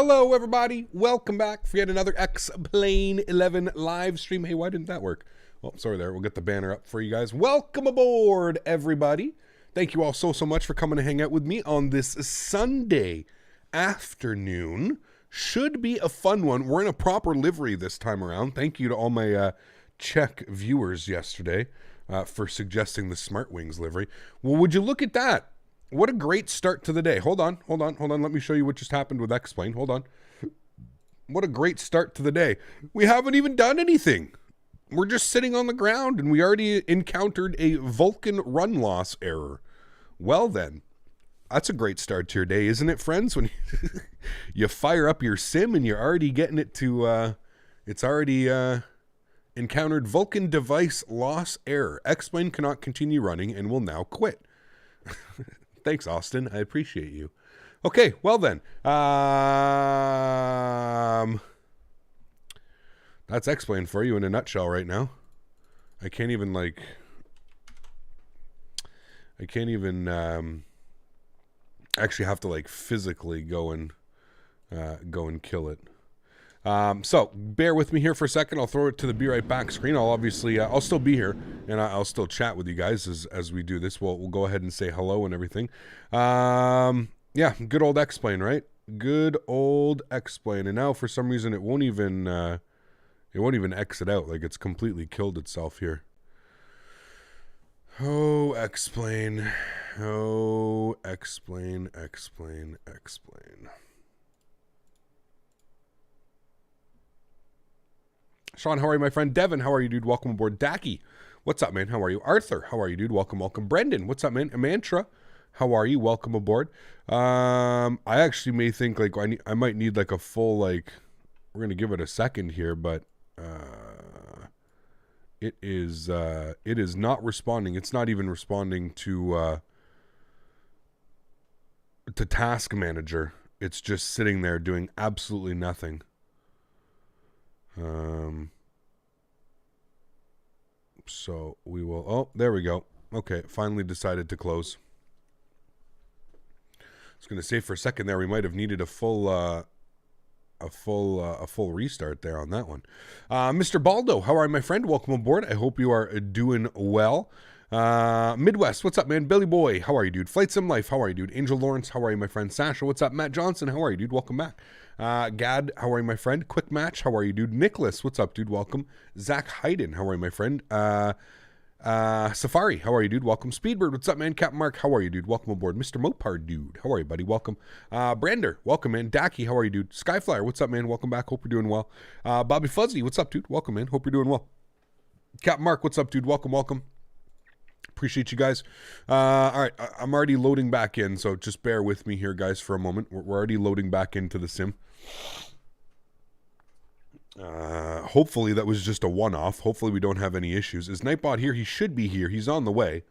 Hello, everybody. Welcome back for yet another X-Plane 11 live stream. Hey, why didn't that work? Well, sorry there. We'll get the banner up for you guys. Welcome aboard, everybody. Thank you all so much for coming to hang out with me on this Sunday afternoon. Should be a fun one. We're in a proper livery this time around. Thank you to all my Czech viewers yesterday for suggesting the Smart Wings livery. Well, would you look at that? What a great start to the day. Hold on. Let me show you what just happened with X-Plane. Hold on. What a great start to the day. We haven't even done anything. We're just sitting on the ground, and we already encountered a Vulcan run loss error. Well then, that's a great start to your day, isn't it, friends? When you fire up your sim and you're already getting it to, it's already encountered Vulcan device loss error. X-Plane cannot continue running and will now quit. Thanks, Austin. I appreciate you. Okay, well then. That's X-Plane for you in a nutshell right now. I can't even actually have to like physically go and kill it. So bear with me here for a second. I'll throw it to the be right back screen. I'll obviously I'll still be here and I'll still chat with you guys as we do this. We'll go ahead and say hello and everything. Yeah, good old X-Plane, right? Good old X-Plane. And now for some reason it won't even exit out. Like it's completely killed itself here. Oh, X-Plane. Oh, X-Plane. Sean, how are you, my friend? Devin, how are you, dude? Welcome aboard. Dacky, what's up, man? How are you? Arthur, how are you, dude? Welcome. Brendan, what's up, man? Amantra, how are you? Welcome aboard. I actually may think like I might need like a full like. We're gonna give it a second here, but it is not responding. It's not even responding to Task Manager. It's just sitting there doing absolutely nothing. So we will, oh, there we go. Okay. Finally decided to close. I was going to say for a second there, we might have needed a full restart there on that one. Mr. Baldo, how are you, my friend? Welcome aboard. I hope you are doing well. Midwest, what's up, man? Billy Boy, how are you, dude? Flight Sim Life, how are you, dude? Angel Lawrence, how are you, my friend? Sasha, what's up? Matt Johnson, how are you, dude? Welcome back. Gad, how are you, my friend? Quick Match, how are you, dude? Nicholas, what's up, dude? Welcome. Zach Hayden, how are you, my friend? Safari, how are you, dude? Welcome. Speedbird, what's up, man? Captain Mark, how are you, dude? Welcome aboard. Mr. Mopar, dude, how are you, buddy? Welcome. Brander, welcome, man. Dacky, how are you, dude? Skyflyer, what's up, man? Welcome back. Hope you're doing well. Bobby Fuzzy, what's up, dude? Welcome, man. Hope you're doing well. Captain Mark, what's up, dude? Welcome. Appreciate you guys. All right, I'm already loading back in, so just bear with me here, guys, for a moment. We're already loading back into the sim. Hopefully that was just a one-off. Hopefully we don't have any issues. Is Nightbot here? He should be here. He's on the way.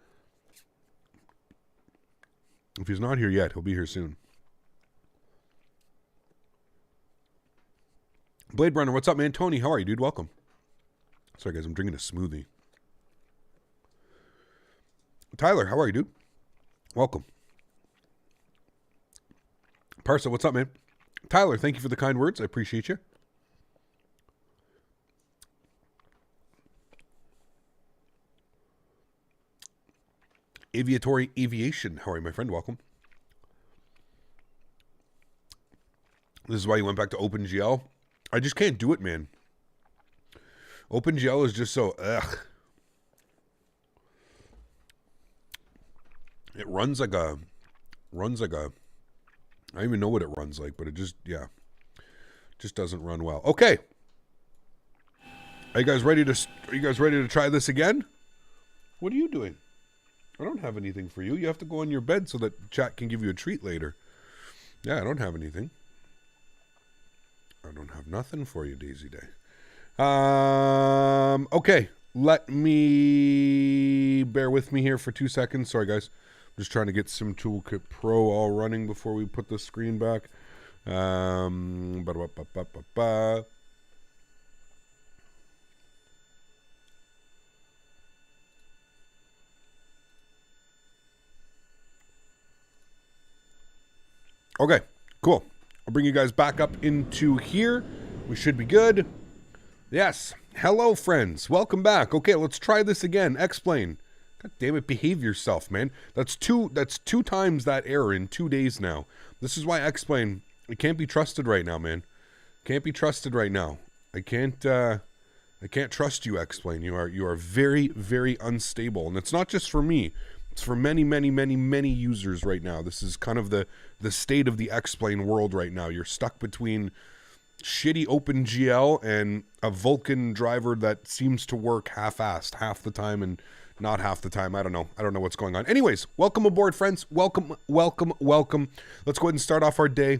If he's not here yet, he'll be here soon. Blade Runner, what's up, man? Tony, how are you, dude? Welcome. Sorry, guys, I'm drinking a smoothie. Tyler, how are you, dude? Welcome. Parsa, what's up, man? Tyler, thank you for the kind words. I appreciate you. Aviatory Aviation, how are you, my friend? Welcome. This is why you went back to OpenGL. I just can't do it, man. OpenGL is just so, ugh. It runs like a, I don't even know what it runs like, but it just, yeah, just doesn't run well. Okay. Are you guys ready to try this again? What are you doing? I don't have anything for you. You have to go on your bed so that chat can give you a treat later. Yeah, I don't have anything. I don't have nothing for you, Daisy Day. Okay. Let me bear with me here for 2 seconds. Sorry, guys. I'm just trying to get Sim Toolkit Pro all running before we put the screen back. Okay, cool. I'll bring you guys back up into here. We should be good. Yes. Hello, friends. Welcome back. Okay, let's try this again. Explain. God damn it, behave yourself, man. That's two times that error in 2 days now. This is why Explain, it can't be trusted right now, man. Can't be trusted right now. I can't trust you, Explain. You are very, very unstable. And it's not just for me. It's for many, many, many, many users right now. This is kind of the state of the Explain world right now. You're stuck between shitty OpenGL and a Vulkan driver that seems to work half-assed half the time and not half the time. I don't know what's going on. Anyways, welcome aboard, friends. Welcome. Let's go ahead and start off our day.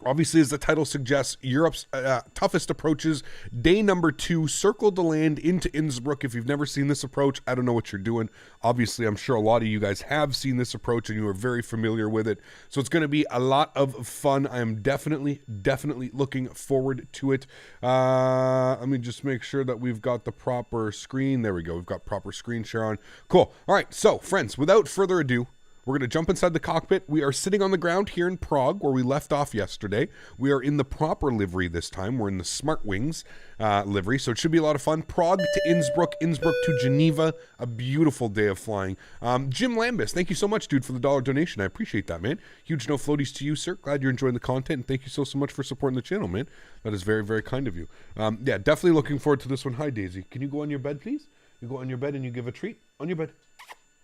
Obviously, as the title suggests, Europe's toughest approaches. Day number 2, circle to land into Innsbruck. If you've never seen this approach, I don't know what you're doing. Obviously, I'm sure a lot of you guys have seen this approach and you are very familiar with it. So it's going to be a lot of fun. I am definitely looking forward to it. Let me just make sure that we've got the proper screen. There we go. We've got proper screen share on. Cool. All right. So, friends, without further ado, we're going to jump inside the cockpit. We are sitting on the ground here in Prague, where we left off yesterday. We are in the proper livery this time. We're in the Smart Wings livery, so it should be a lot of fun. Prague to Innsbruck, Innsbruck to Geneva. A beautiful day of flying. Jim Lambus, thank you so much, dude, for the $1 donation. I appreciate that, man. Huge no floaties to you, sir. Glad you're enjoying the content, and thank you so much for supporting the channel, man. That is very, very kind of you. Yeah, definitely looking forward to this one. Hi, Daisy. Can you go on your bed, please? You go on your bed and you give a treat. On your bed.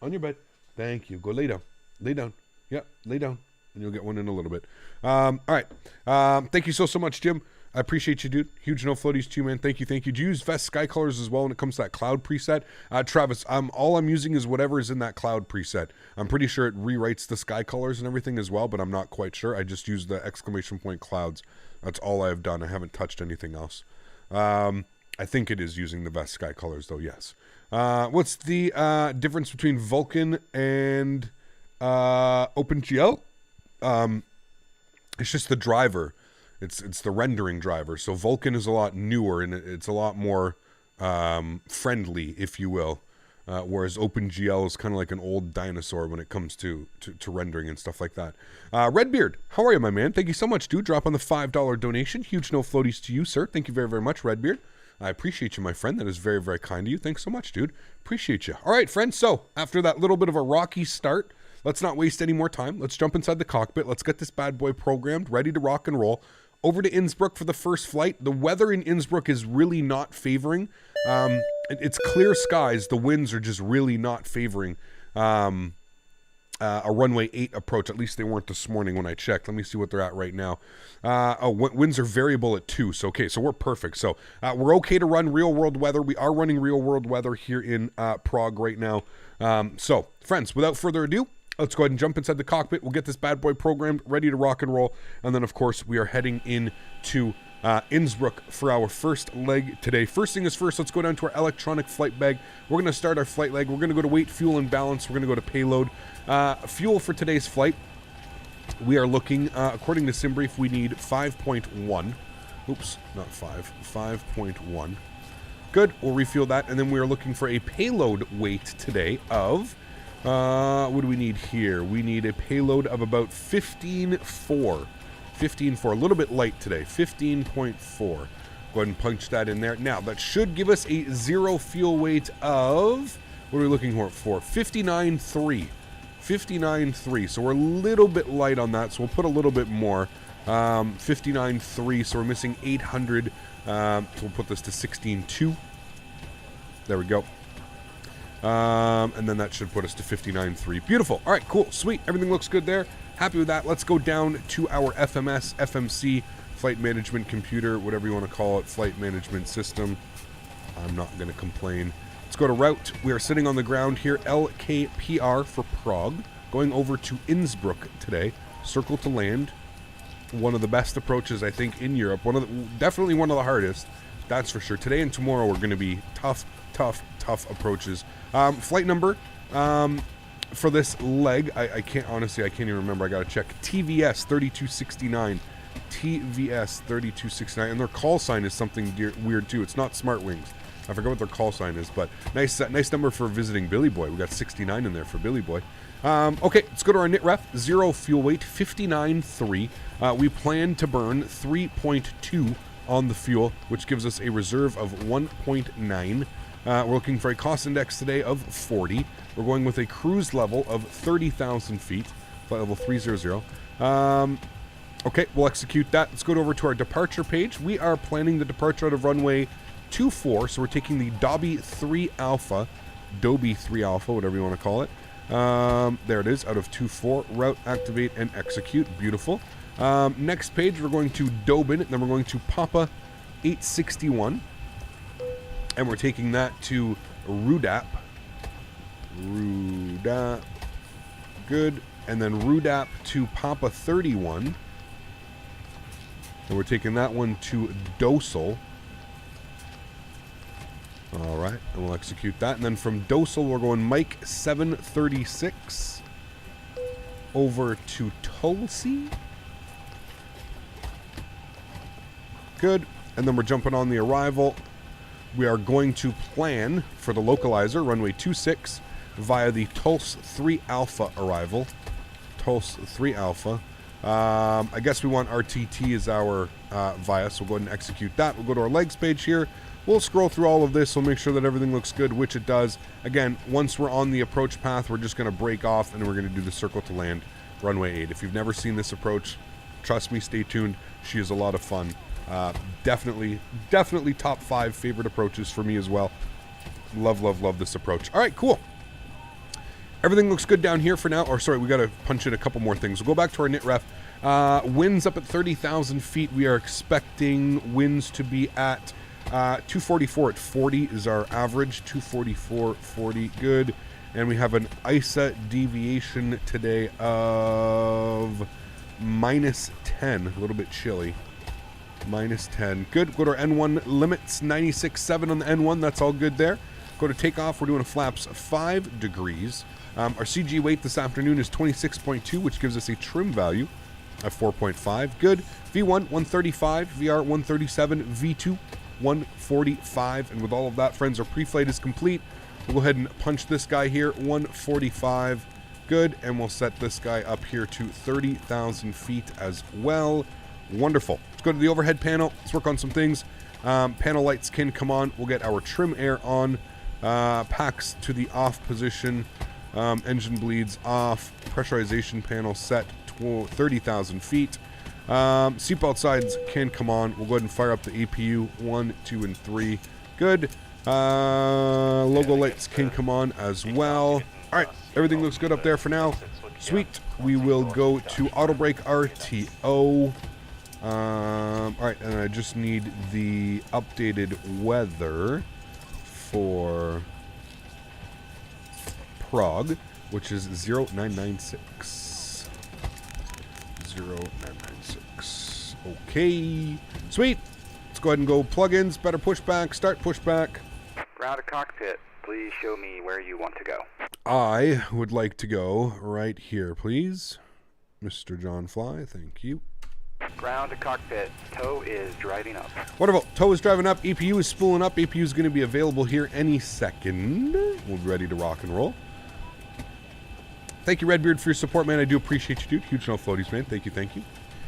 On your bed. Thank you. Go lay down. Lay down. Yeah, lay down. And you'll get one in a little bit. All right. Thank you so much, Jim. I appreciate you, dude. Huge no floaties to you, man. Thank you. Do you use Vest Sky Colors as well when it comes to that cloud preset? Travis, all I'm using is whatever is in that cloud preset. I'm pretty sure it rewrites the sky colors and everything as well, but I'm not quite sure. I just use the exclamation point clouds. That's all I have done. I haven't touched anything else. I think it is using the Vest Sky Colors, though, yes. What's the difference between Vulkan and OpenGL? It's just the driver. It's the rendering driver. So Vulkan is a lot newer and it's a lot more friendly, if you will. Whereas OpenGL is kind of like an old dinosaur when it comes to rendering and stuff like that. Redbeard, how are you, my man? Thank you so much, dude. Drop on the $5 donation. Huge no floaties to you, sir. Thank you very, very much, Redbeard. I appreciate you, my friend. That is very, very kind of you. Thanks so much, dude. Appreciate you. All right, friends. So after that little bit of a rocky start, let's not waste any more time. Let's jump inside the cockpit. Let's get this bad boy programmed, ready to rock and roll. Over to Innsbruck for the first flight. The weather in Innsbruck is really not favoring. It's clear skies. The winds are just really not favoring a runway 8 approach. At least they weren't this morning when I checked. Let me see what they're at right now. Winds are variable at 2. So, okay, so we're perfect. So we're okay to run real world weather. We are running real world weather here in Prague right now. So, friends, without further ado, let's go ahead and jump inside the cockpit. We'll get this bad boy programmed, ready to rock and roll. And then, of course, we are heading into Innsbruck for our first leg today. First thing is first, let's go down to our electronic flight bag. We're going to start our flight leg. We're going to go to weight, fuel, and balance. We're going to go to payload. Fuel for today's flight, we are looking, according to SimBrief, we need 5.1. Oops, not 5. 5.1. Good, we'll refuel that. And then we are looking for a payload weight today of... what do we need here? We need a payload of about 15.4. 15.4, a little bit light today. 15.4. Go ahead and punch that in there. Now, that should give us a zero fuel weight of... What are we looking for? 59.3. 59.3. So we're a little bit light on that, so we'll put a little bit more. 59.3, so we're missing 800. So we'll put this to 16.2. There we go. And then that should put us to 59.3. Beautiful. All right, cool. Sweet. Everything looks good there. Happy with that. Let's go down to our FMS, FMC, flight management computer, whatever you want to call it, flight management system. I'm not going to complain. Let's go to route. We are sitting on the ground here, LKPR for Prague, going over to Innsbruck today. Circle to land. One of the best approaches, I think, in Europe. Definitely one of the hardest. That's for sure. Today and tomorrow are going to be tough approaches. Flight number for this leg, I can't even remember. I gotta check. TVS 3269. TVS 3269, and their call sign is something weird too. It's not Smart Wings. I forget what their call sign is, but nice number for visiting Billy Boy. We got 69 in there for Billy Boy. Okay, let's go to our knit ref. 0 fuel weight, 59.3. We plan to burn 3.2 on the fuel, which gives us a reserve of 1.9. We're looking for a cost index today of 40. We're going with a cruise level of 30,000 feet, flight level 300. Okay, we'll execute that. Let's go over to our departure page. We are planning the departure out of runway 24, so we're taking the Dobby 3 Alpha, whatever you want to call it. There it is, out of 24. Route, activate, and execute. Beautiful. Next page, we're going to Dobin, then we're going to Papa 861, and we're taking that to Rudap. Good. And then Rudap to Papa 31. And we're taking that one to Dosel. All right, and we'll execute that. And then from Dosel, we're going Mike 736 over to Tulsi. Good. And then we're jumping on the arrival. We are going to plan for the localizer, runway 26, via the Tulse 3 Alpha arrival. Tulse 3 Alpha. I guess we want RTT as our via, so we'll go ahead and execute that. We'll go to our legs page here. We'll scroll through all of this. We'll make sure that everything looks good, which it does. Again, once we're on the approach path, we're just going to break off and we're going to do the circle to land, runway 8. If you've never seen this approach, trust me, stay tuned. She is a lot of fun. Definitely top 5 favorite approaches for me as well. Love this approach. All right, cool. Everything looks good down here for now. Or sorry, we got to punch in a couple more things. We'll go back to our knit ref. Winds up at 30,000 feet. We are expecting winds to be at 244 at 40 is our average. 244, 40, good. And we have an ISA deviation today of -10, a little bit chilly. -10, good. Go to our N1 limits, 96.7 on the N1, that's all good there. Go to takeoff, we're doing a flaps 5 degrees. Our CG weight this afternoon is 26.2, which gives us a trim value of 4.5, good. V1, 135, VR, 137, V2, 145, and with all of that, friends, our pre-flight is complete. We'll go ahead and punch this guy here, 145, good, and we'll set this guy up here to 30,000 feet as well. Wonderful. Let's go to the overhead panel. Let's work on some things. Panel lights can come on. We'll get our trim air on. Packs to the off position. Engine bleeds off. Pressurization panel set to 30,000 feet. Seatbelt sides can come on. We'll go ahead and fire up the APU 1, 2, and 3. Good. Logo lights can come on as well. All right. Everything looks good up there for now. Sweet. We will go to auto brake RTO. All right, and I just need the updated weather for Prague, which is 0996. 0996. Okay, sweet. Let's go ahead and go plugins, better pushback, start pushback. Ground to cockpit, please show me where you want to go. I would like to go right here, please. Mr. John Fly, thank you. Ground to cockpit. Tow is driving up. Wonderful. Tow is driving up. EPU is spooling up. EPU is going to be available here any second. We'll be ready to rock and roll. Thank you, Redbeard, for your support, man. I do appreciate you, dude. Huge no floaties, man. Thank you, thank you.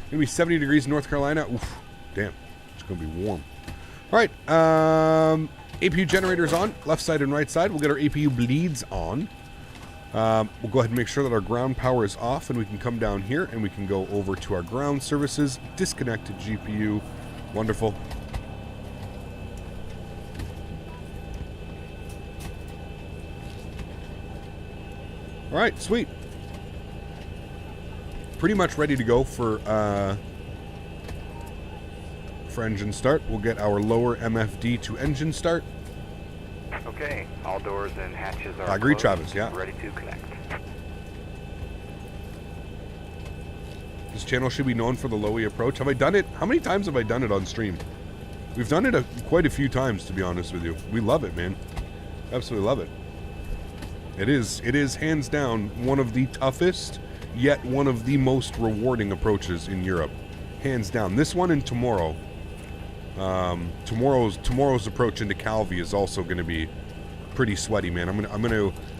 Going to be 70 degrees in North Carolina. Oof, damn. It's going to be warm. All right. APU generators on. Left side and right side. We'll get our APU bleeds on. We'll go ahead and make sure that our ground power is off, and we can come down here and we can go over to our ground services, disconnect to GPU. Wonderful. All right, sweet. Pretty much ready to go for engine start. We'll get our lower MFD to engine start. Okay, all doors and hatches are I agree, closed, Travis, yeah. ready to connect. This channel should be known for the LOWI approach. Have I done it? How many times have I done it on stream? We've done it quite a few times, to be honest with you. We love it, man. Absolutely love it. It is hands down one of the toughest, yet one of the most rewarding approaches in Europe. Hands down. This one and tomorrow Tomorrow's approach into Calvi is also going to be pretty sweaty, man.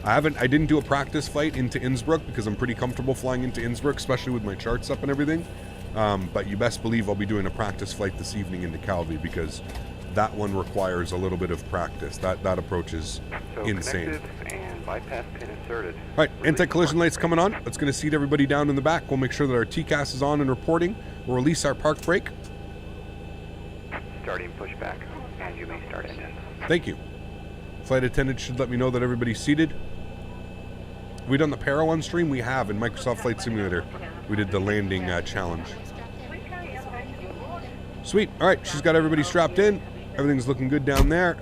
I didn't do a practice flight into Innsbruck because I'm pretty comfortable flying into Innsbruck, especially with my charts up and everything. But you best believe I'll be doing a practice flight this evening into Calvi because that one requires a little bit of practice. That approach is insane. And bypass pin inserted. All right, anti-collision lights coming on. That's going to seat everybody down in the back. We'll make sure that our TCAS is on and reporting. We'll release our park brake. Starting pushback, and you may start engines. Thank you. Flight attendant should let me know that everybody's seated. Have we done the Para on stream? We have in Microsoft Flight Simulator. We did the landing challenge. Sweet. All right, she's got everybody strapped in. Everything's looking good down there.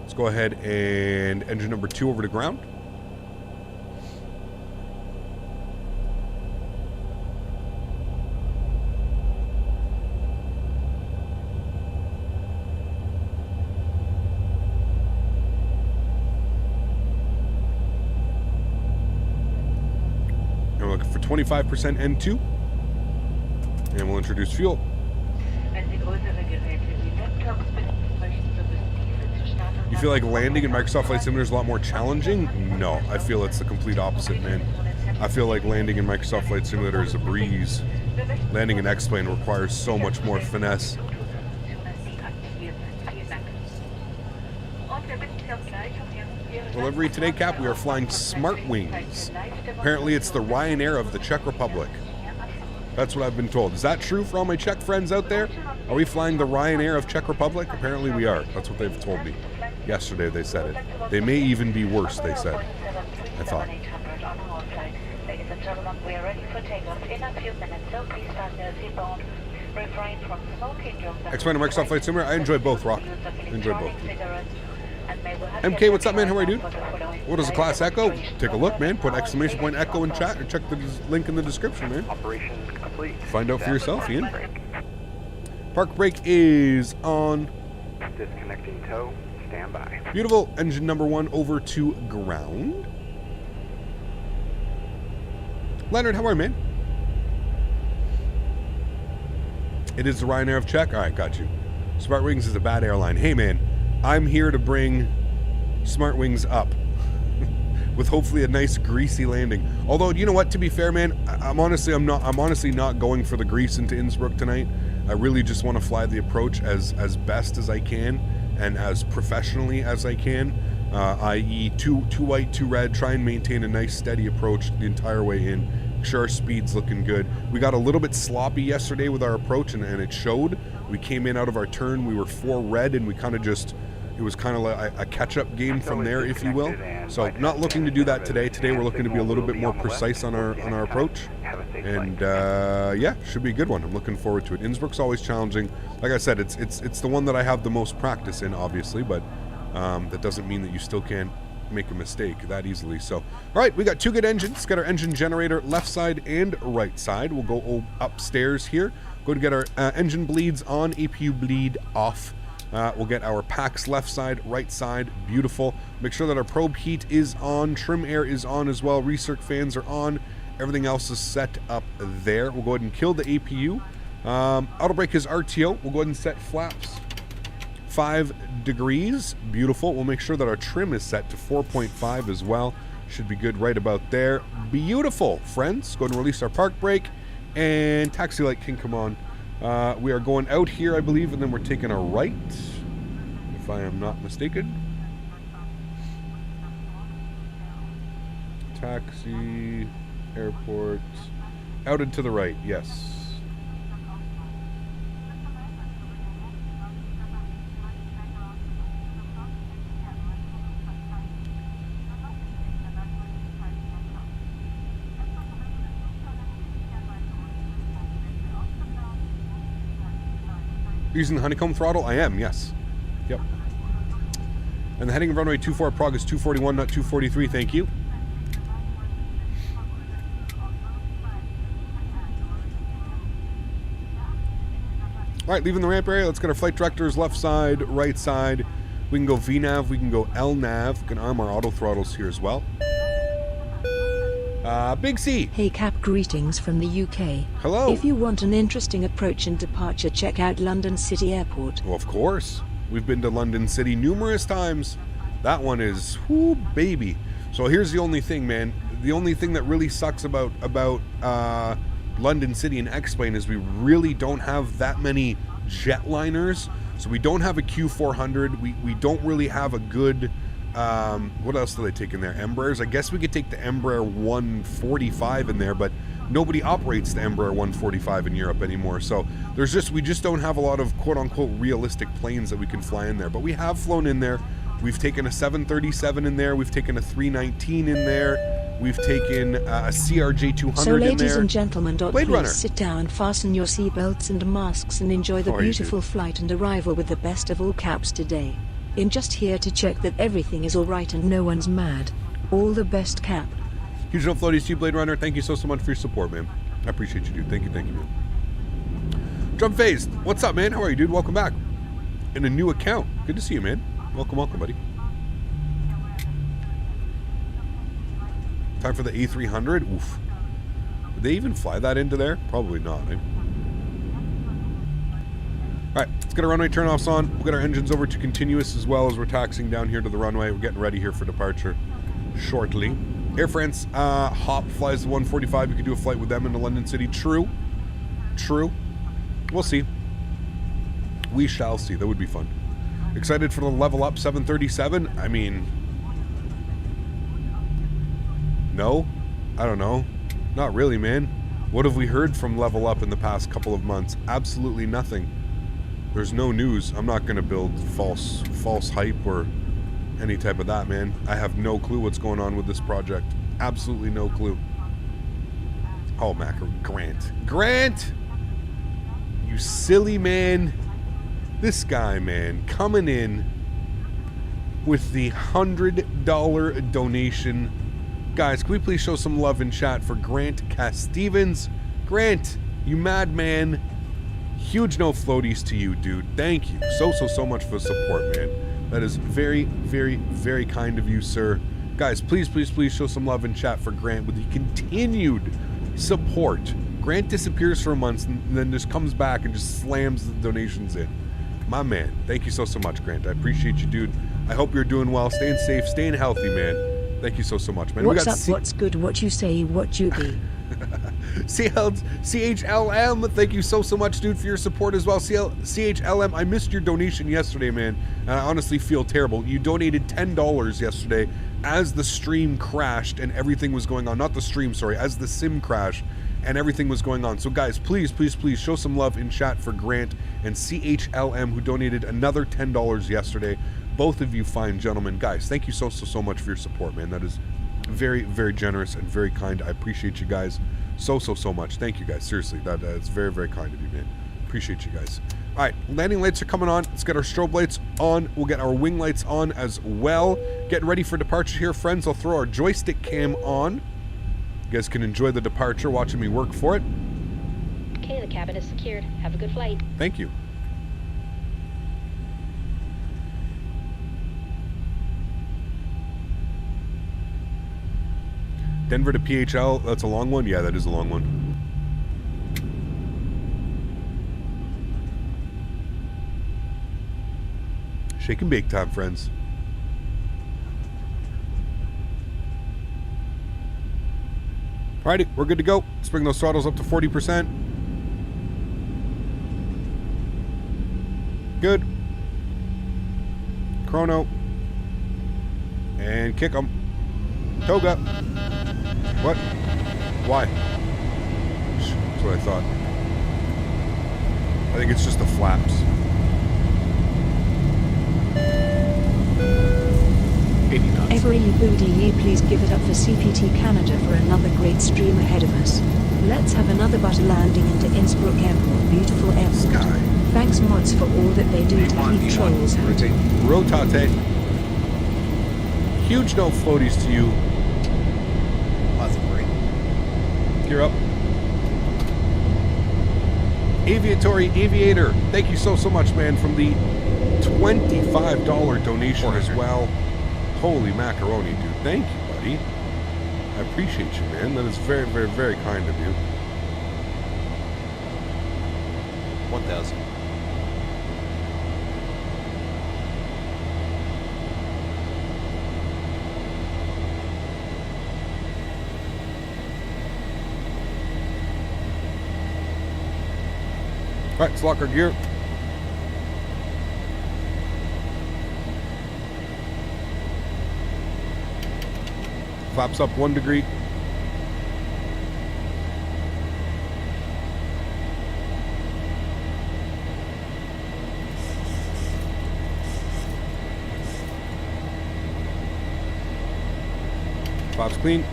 Let's go ahead and engine number 2 over to ground. And we're looking for 25% N2. And we'll introduce fuel. You feel like landing in Microsoft Flight Simulator is a lot more challenging? No, I feel it's the complete opposite, man. I feel like landing in Microsoft Flight Simulator is a breeze. Landing in X-Plane requires so much more finesse. Delivery today, Cap. We are flying Smart Wings. Apparently it's the Ryanair of the Czech Republic. That's what I've been told. Is that true for all my Czech friends out there? Are we flying the Ryanair of Czech Republic? Apparently we are. That's what they've told me. Yesterday they said it. They may even be worse, they said. I thought. Ladies and gentlemen, we are ready for takeoff in a few minutes, so please fasten your seatbelt. Refrain from smoking during the X-Men and Microsoft Flight Simulator. I enjoy both, Rock. I enjoy both. MK, what's up, man? How are you doing? What is a class echo? Take a look, man. Put exclamation point echo in chat or check the link in the description, man. Operation complete. Find out for yourself, Ian. Park brake is on. Disconnecting tow. Stand by. Beautiful. Engine number 1 over to ground. Leonard, how are you, man? It is the Ryanair of Czech? Alright, got you. Smart Wings is a bad airline. Hey, man. I'm here to bring Smart Wings up with hopefully a nice greasy landing. Although, you know what? To be fair, man, I'm honestly not going for the grease into Innsbruck tonight. I really just want to fly the approach as best as I can and as professionally as I can. I.e., two white, 2 red. Try and maintain a nice steady approach the entire way in. Make sure our speed's looking good. We got a little bit sloppy yesterday with our approach, and it showed. We came in out of our turn. We were 4 red, and we kind of just. It was kind of like a catch-up game from there, if you will. So not looking to do that today. Today we're looking to be a little bit more precise on our approach. And yeah, should be a good one. I'm looking forward to it. Innsbruck's always challenging. Like I said, it's the one that I have the most practice in, obviously, but that doesn't mean that you still can't make a mistake that easily. So, all right, we got 2 good engines. Got our engine generator left side and right side. We'll go upstairs here. Go to get our engine bleeds on, APU bleed off. We'll get our packs left side, right side. Autobreak Make sure that our probe heat is on. Trim air is on as well. Recirc fans are on. Everything else is set up there. We'll go ahead and kill the APU. Autobrake is RTO. We'll go ahead and set flaps 5 degrees. Beautiful. We'll make sure that our trim is set to 4.5 as well. Should be good right about there. Beautiful, friends. Go ahead and release our park brake. And taxi light can come on. We are going out here, I believe, and then we're taking a right, if I am not mistaken. Taxi, airport, out and to the right, yes. Using the Honeycomb throttle? I am, yes. Yep. And the heading of runway 24 Prague is 241, not 243, thank you. Alright, leaving the ramp area, let's get our flight directors left side, right side. We can go VNAV, we can go LNAV, we can arm our auto throttles here as well. Big C. Hey Cap, greetings from the UK. Hello. If you want an interesting approach and departure, check out London City Airport. Well, of course. We've been to London City numerous times. That one is, whoo, baby. So here's the only thing, man. The only thing that really sucks about London City and X-Plane is we really don't have that many jetliners. So we don't have a Q400. We don't really have a good... what else do they take in there? Embraers? I guess we could take the Embraer 145 in there, but nobody operates the Embraer 145 in Europe anymore. So we just don't have a lot of quote-unquote realistic planes that we can fly in there. But we have flown in there. We've taken a 737 in there. We've taken a 319 in there. We've taken a CRJ 200 in there. So ladies and gentlemen, Blade Runner. please sit down, fasten your seatbelts and masks, and enjoy the beautiful flight and arrival with the best of all caps today. I'm just here to check that everything is alright and no one's mad. All the best, Cap. Huge no floaties to you, Blade Runner. Thank you so much for your support, man. I appreciate you, dude. Thank you, man. Jump Phased. What's up, man? How are you, dude? Welcome back. In a new account. Good to see you, man. Welcome, buddy. Time for the A300. Oof. Would they even fly that into there? Probably not, eh? Alright, let's get our runway turn-offs on. We'll get our engines over to continuous as well as we're taxiing down here to the runway. We're getting ready here for departure shortly. Air France, Hop flies the 145. You could do a flight with them into London City. True. We'll see. We shall see. That would be fun. Excited for the level up 737? I mean... No? I don't know. Not really, man. What have we heard from Level Up in the past couple of months? Absolutely nothing. There's no news. I'm not going to build false hype or any type of that, man. I have no clue what's going on with this project. Absolutely no clue. Oh, Grant! You silly man. This guy, man, coming in with the $100 donation. Guys, can we please show some love in chat for Grant Castevens? Grant, you madman. Huge no floaties to you, dude. Thank you so much for the support, man. That is very, very, very kind of you, sir. Guys, please show some love in chat for Grant with the continued support. Grant disappears for months and then just comes back and just slams the donations in. My man, thank you so much, Grant. I appreciate you, dude. I hope you're doing well, staying safe, staying healthy, man. Thank you so much, man. What's up, what's good, what you say, what you be. CHLM, thank you so much, dude, for your support as well. CHLM, I missed your donation yesterday, man, and I honestly feel terrible. You donated $10 yesterday as the stream crashed and everything was going on. Not the stream, sorry, as the sim crashed and everything was going on. So guys, please show some love in chat for Grant and CHLM, who donated another $10 yesterday. Both of you fine gentlemen. Guys, thank you so much for your support, man. That is very, very generous and very kind. I appreciate you guys so much. Thank you guys. Seriously, that's very, very kind of you, man. Appreciate you guys. All right, landing lights are coming on. Let's get our strobe lights on. We'll get our wing lights on as well. Getting ready for departure here, friends. I'll throw our joystick cam on. You guys can enjoy the departure, watching me work for it. Okay, the cabin is secured. Have a good flight. Thank you. Denver to PHL, that's a long one? Yeah, that is a long one. Shake and bake time, friends. Alrighty, we're good to go. Let's bring those throttles up to 40%. Good. Chrono. And kick them. Toga. What? Why? That's what I thought. I think it's just the flaps. 80 knots. Everybody, please give it up for CPT Canada for another great stream ahead of us. Let's have another butter landing into Innsbruck Airport. Beautiful airport. Sky. Thanks mods for all that they do to keep trolls out. Rotate. Huge no floaties to you. Gear up. Aviator, thank you so much, man, from the $25 donation as well. Holy macaroni, dude. Thank you, buddy. I I appreciate you, man. That is very, very, very kind of you. 1,000. All right, let's lock our gear. Flaps up 1 degree. Flaps clean.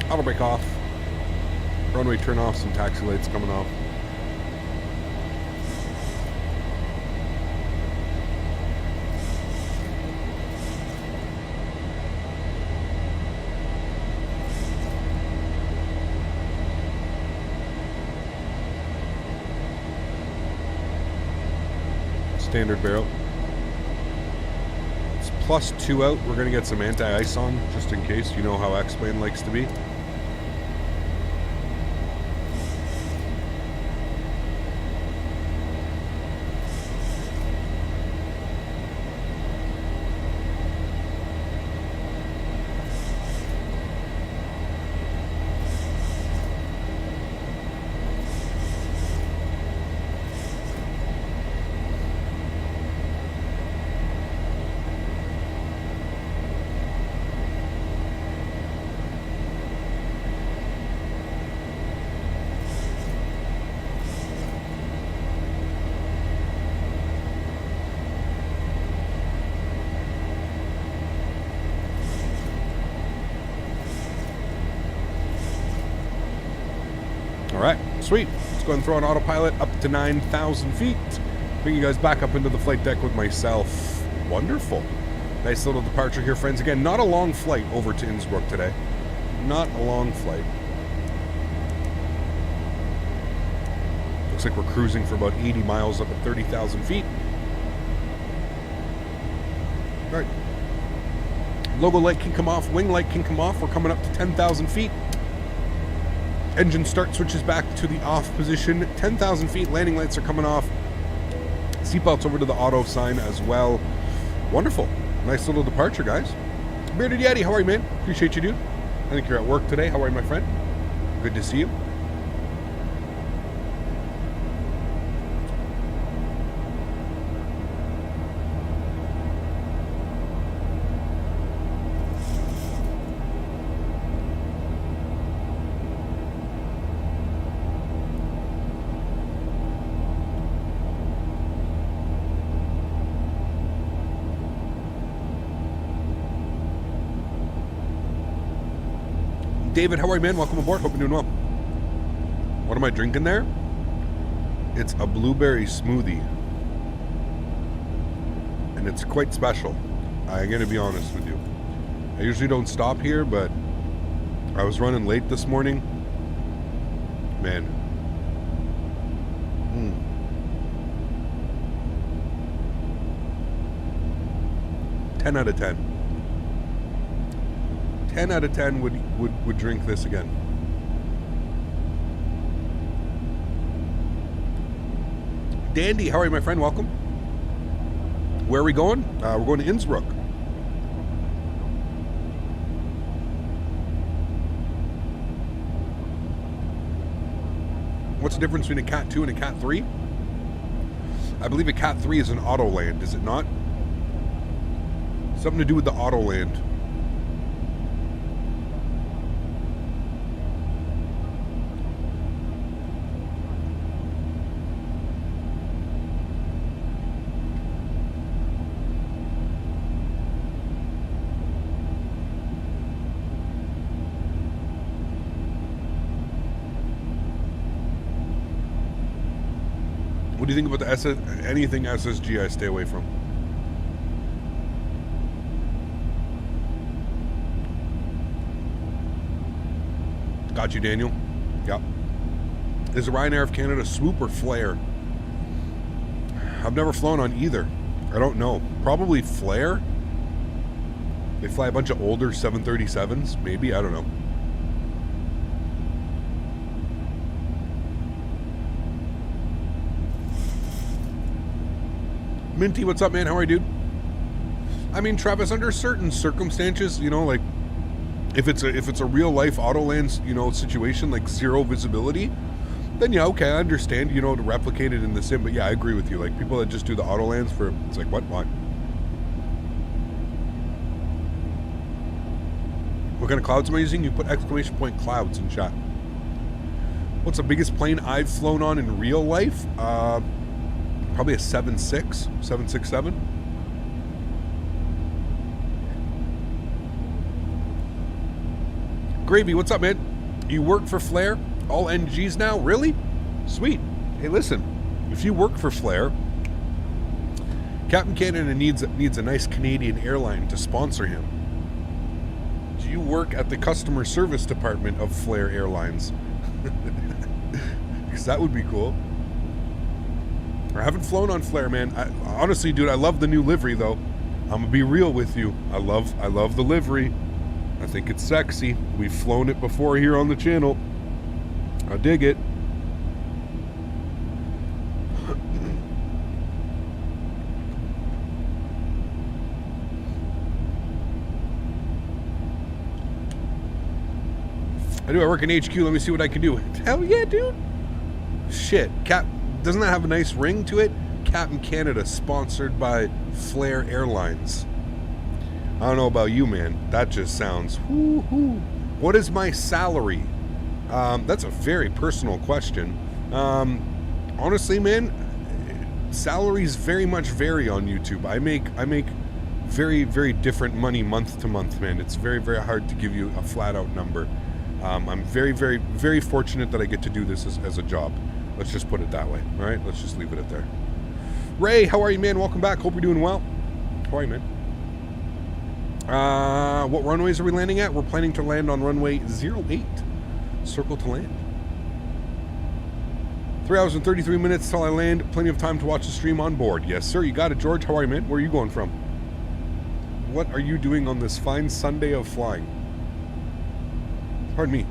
Auto brake off. Runway turn off, some taxi lights coming off. Standard barrel. It's +2 out. We're going to get some anti-ice on, just in case. You know how X-Plane likes to be. Alright, sweet. Let's go ahead and throw on autopilot up to 9,000 feet. Bring you guys back up into the flight deck with myself. Wonderful. Nice little departure here, friends. Again, not a long flight over to Innsbruck today. Not a long flight. Looks like we're cruising for about 80 miles up at 30,000 feet. Alright. Logo light can come off, wing light can come off. We're coming up to 10,000 feet. Engine start switches back to the off position. 10,000 feet, landing lights are coming off. Seatbelts over to the auto sign as well. Wonderful. Nice little departure, guys. Bearded Yeti, how are you, man? Appreciate you, dude. I think you're at work today. How are you, my friend? Good to see you. David, how are you, man? Welcome aboard. Hope you're doing well. What am I drinking there? It's a blueberry smoothie. And it's quite special. I'm going to be honest with you. I usually don't stop here, but I was running late this morning. Man. 10 out of 10. 10 out of 10 would drink this again. Dandy, how are you, my friend? Welcome. Where are we going? We're going to Innsbruck. What's the difference between a Cat 2 and a Cat 3? I believe a Cat 3 is an auto land, is it not? Something to do with the auto land. What do you think about the anything SSG I stay away from? Got you, Daniel. Yep. Is the Ryanair of Canada swoop or flare? I've never flown on either. I don't know. Probably Flare. They fly a bunch of older 737s, maybe. I don't know. Minty, what's up, man? How are you, dude? I mean, Travis, under certain circumstances, you know, like if it's a real life Autoland, you know, situation, like zero visibility, then yeah, okay, I understand, you know, to replicate it in the sim. But yeah, I agree with you. Like people that just do the Autolands for, it's like, what? What kind of clouds am I using? You put exclamation point clouds in chat. What's the biggest plane I've flown on in real life? Probably a 767. Gravy, what's up, man? You work for Flare? All NGs now? Really? Sweet. Hey, listen. If you work for Flare, Captain Canada needs a nice Canadian airline to sponsor him. Do you work at the customer service department of Flare Airlines? Because that would be cool. I haven't flown on Flare, man. Honestly, dude, I love the new livery, though. I'm gonna be real with you. I love the livery. I think it's sexy. We've flown it before here on the channel. I dig it. I work in HQ. Let me see what I can do. Hell yeah, dude. Shit. Doesn't that have a nice ring to it? Captain Canada, sponsored by Flare Airlines. I don't know about you, man. That just sounds whoo-hoo. What is my salary? That's a very personal question. Honestly, man, salaries very much vary on YouTube. I make very, very different money month to month, man. It's very, very hard to give you a flat out number. I'm very, very, very fortunate that I get to do this as a job. Let's just put it that way. All right, let's just leave it at there. Ray, how are you, man? Welcome back. Hope you're doing well. How are you, man? What runways are we landing at? We're planning to land on runway 08. Circle to land. 3 hours and 33 minutes till I land. Plenty of time to watch the stream on board. Yes, sir. You got it, George. How are you, man? Where are you going from? What are you doing on this fine Sunday of flying? Pardon me.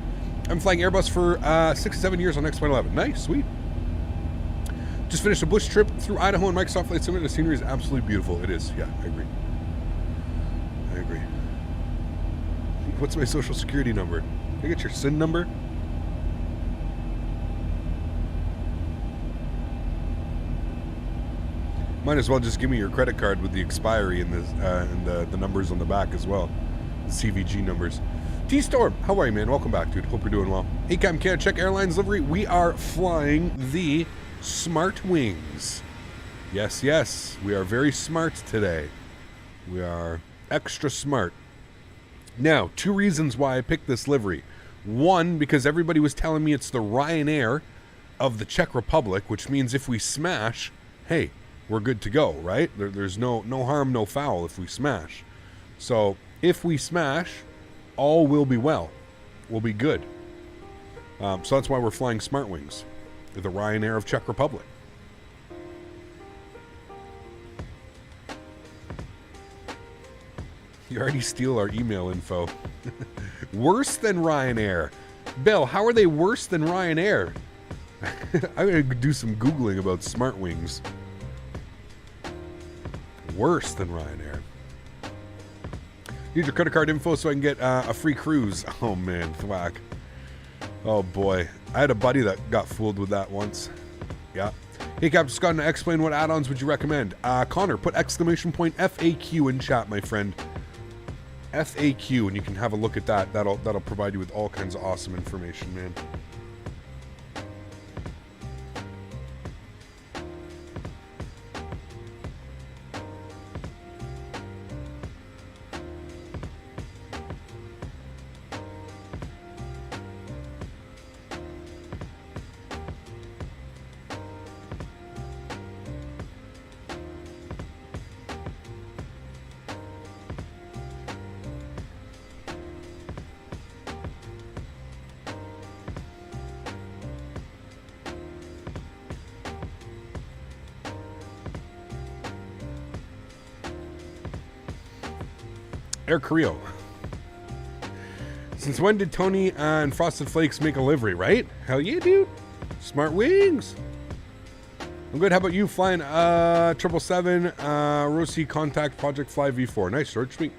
I'm flying Airbus for 6 to 7 years on X-Flight 11. Nice, sweet. Just finished a bush trip through Idaho and Microsoft Flight Simulator. The scenery is absolutely beautiful. It is. Yeah, I agree. What's my social security number? Can I get your SIN number? Might as well just give me your credit card with the expiry and the numbers on the back as well. The CVG numbers. T-Storm, how are you, man? Welcome back, dude. Hope you're doing well. Hey, Captain Canada, check airlines livery. We are flying the Smart Wings. Yes, yes. We are very smart today. We are extra smart. Now, 2 reasons why I picked this livery. 1, because everybody was telling me it's the Ryanair of the Czech Republic, which means if we smash, hey, we're good to go, right? There's no harm, no foul if we smash. So, if we smash, all will be well. We'll be good. So that's why we're flying Smart Wings, the Ryanair of Czech Republic. You already steal our email info. Worse than Ryanair. Bill, how are they worse than Ryanair? I'm going to do some Googling about Smart Wings. Worse than Ryanair. Need your credit card info so I can get a free cruise. Oh man, thwack. Oh boy. I had a buddy that got fooled with that once. Yeah. Hey Captain Scott, explain what add-ons would you recommend? Connor, put exclamation point FAQ in chat, my friend. FAQ, and you can have a look at that. That'll provide you with all kinds of awesome information, man. Air Carrillo. Since when did Tony and Frosted Flakes make a livery, right? Hell yeah, dude. Smart wings. I'm good. How about you? Flying 777 Rossi Contact Project Fly V4. Nice, George. Sweet.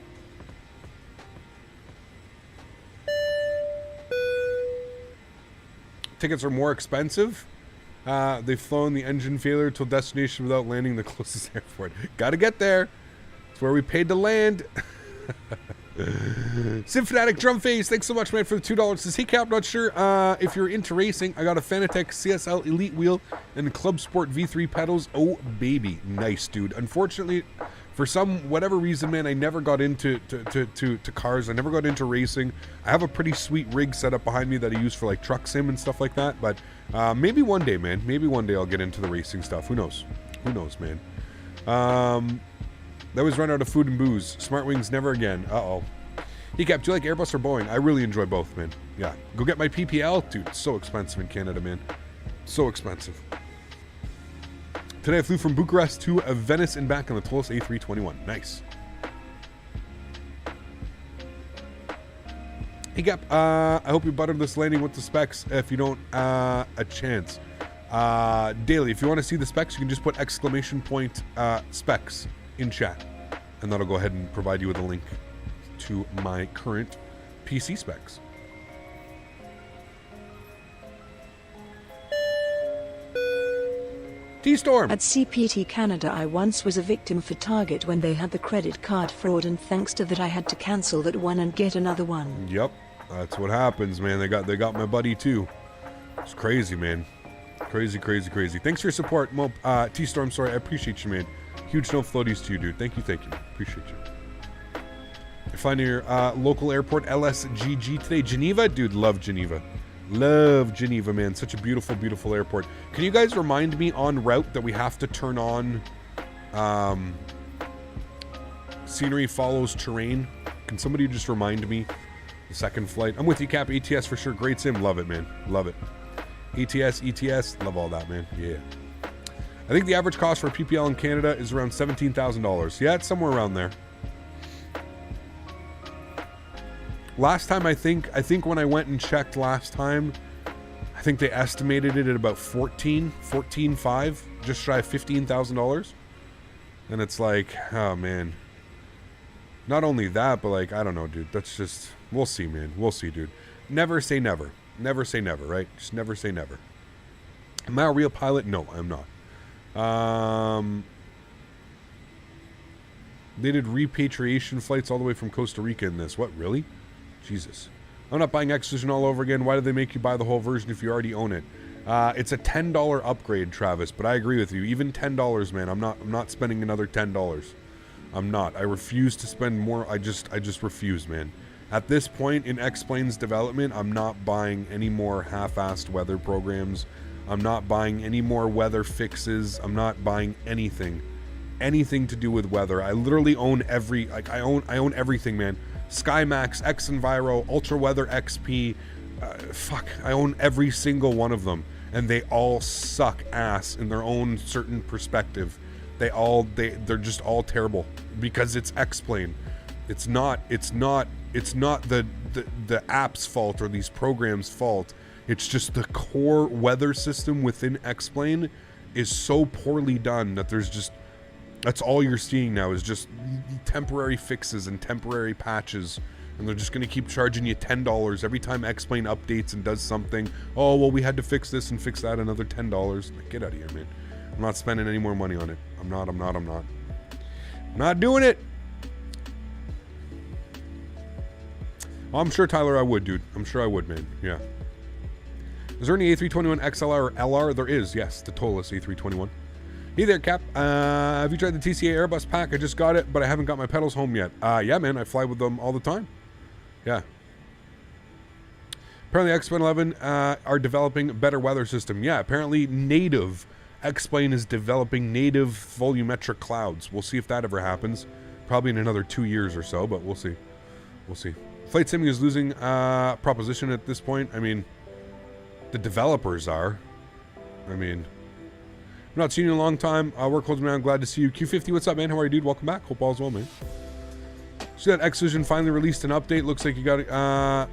Tickets are more expensive. They've flown the engine failure to destination without landing the closest airport. Gotta get there. It's where we paid to land. Symphonic Drum Face, thanks so much, man, for the $2. Says, hey, Cap, not sure if you're into racing. I got a Fanatec CSL Elite wheel and Club Sport V3 pedals. Oh, baby. Nice, dude. Unfortunately, for whatever reason, man, I never got into to cars. I never got into racing. I have a pretty sweet rig set up behind me that I use for, like, truck sim and stuff like that. But maybe one day, man. Maybe one day I'll get into the racing stuff. Who knows? Who knows, man? They always run out of food and booze. Smart Wings, never again. Uh-oh. Hey, Cap, do you like Airbus or Boeing? I really enjoy both, man. Yeah. Go get my PPL. Dude, it's so expensive in Canada, man. So expensive. Today I flew from Bucharest to Venice and back on the Toulouse A321. Nice. Hey, Cap, I hope you buttered this landing with the specs. If you don't, a chance. Daily, if you want to see the specs, you can just put ! Specs in chat, and that'll go ahead and provide you with a link to my current PC specs. T-Storm! At CPT Canada, I once was a victim for Target when they had the credit card fraud, and thanks to that I had to cancel that one and get another one. Yep, that's what happens, man. They got my buddy too. It's crazy, man. Crazy. Thanks for your support, T-Storm. Sorry, I appreciate you, man. Huge no floaties to you, dude. Thank you. Appreciate you. You're flying to your local airport, LSGG today. Geneva? Dude, love Geneva. Love Geneva, man. Such a beautiful, beautiful airport. Can you guys remind me en route that we have to turn on scenery follows terrain? Can somebody just remind me the second flight? I'm with you, Cap. ATS for sure. Great sim. Love it, man. Love it. ETS. Love all that, man. Yeah. I think the average cost for PPL in Canada is around $17,000. Yeah, it's somewhere around there. Last time, I think when I went and checked last time, I think they estimated it at about 14.5, just shy of $15,000. And it's like, oh man. Not only that, but like, I don't know, dude. That's just, we'll see, man. We'll see, dude. Never say never. Never say never, right? Just never say never. Am I a real pilot? No, I'm not. They did repatriation flights all the way from Costa Rica in this. What, really? Jesus. I'm not buying Xvision all over again. Why did they make you buy the whole version if you already own it? It's a $10 upgrade, Travis, but I agree with you. Even $10, man. I'm not spending another $10. I'm not. I refuse to spend more. I just refuse, man. At this point in X-Plane's development, I'm not buying any more half-assed weather programs. I'm not buying any more weather fixes. I'm not buying anything to do with weather. I literally own I own everything, man. SkyMax, X Enviro, Ultra Weather XP. I own every single one of them, and they all suck ass in their own certain perspective. They're just all terrible because it's X-Plane. It's not the app's fault or these programs' fault. It's just the core weather system within X-Plane is so poorly done that that's all you're seeing now is just temporary fixes and temporary patches, and they're just going to keep charging you $10 every time X-Plane updates and does something. Oh, well, we had to fix this and fix that, another $10. Like, get out of here, man. I'm not spending any more money on it. I'm not doing it. Oh, I'm sure, Tyler, I would, dude. I'm sure I would, man. Yeah. Is there any A321 XLR or LR? There is, yes. The Toulouse A321. Hey there, Cap. Have you tried the TCA Airbus pack? I just got it, but I haven't got my pedals home yet. Yeah, man. I fly with them all the time. Yeah. Apparently, X-Plane 11 are developing a better weather system. Yeah, apparently native. X-Plane is developing native volumetric clouds. We'll see if that ever happens. Probably in another 2 years or so, but we'll see. We'll see. Flight Simming is losing proposition at this point. I mean, the developers are. I mean, I've not seen you in a long time. Work holds me down. Glad to see you. Q50, what's up, man? How are you, dude? Welcome back. Hope all's well, man. So that XVision finally released an update. Looks like you got it. Got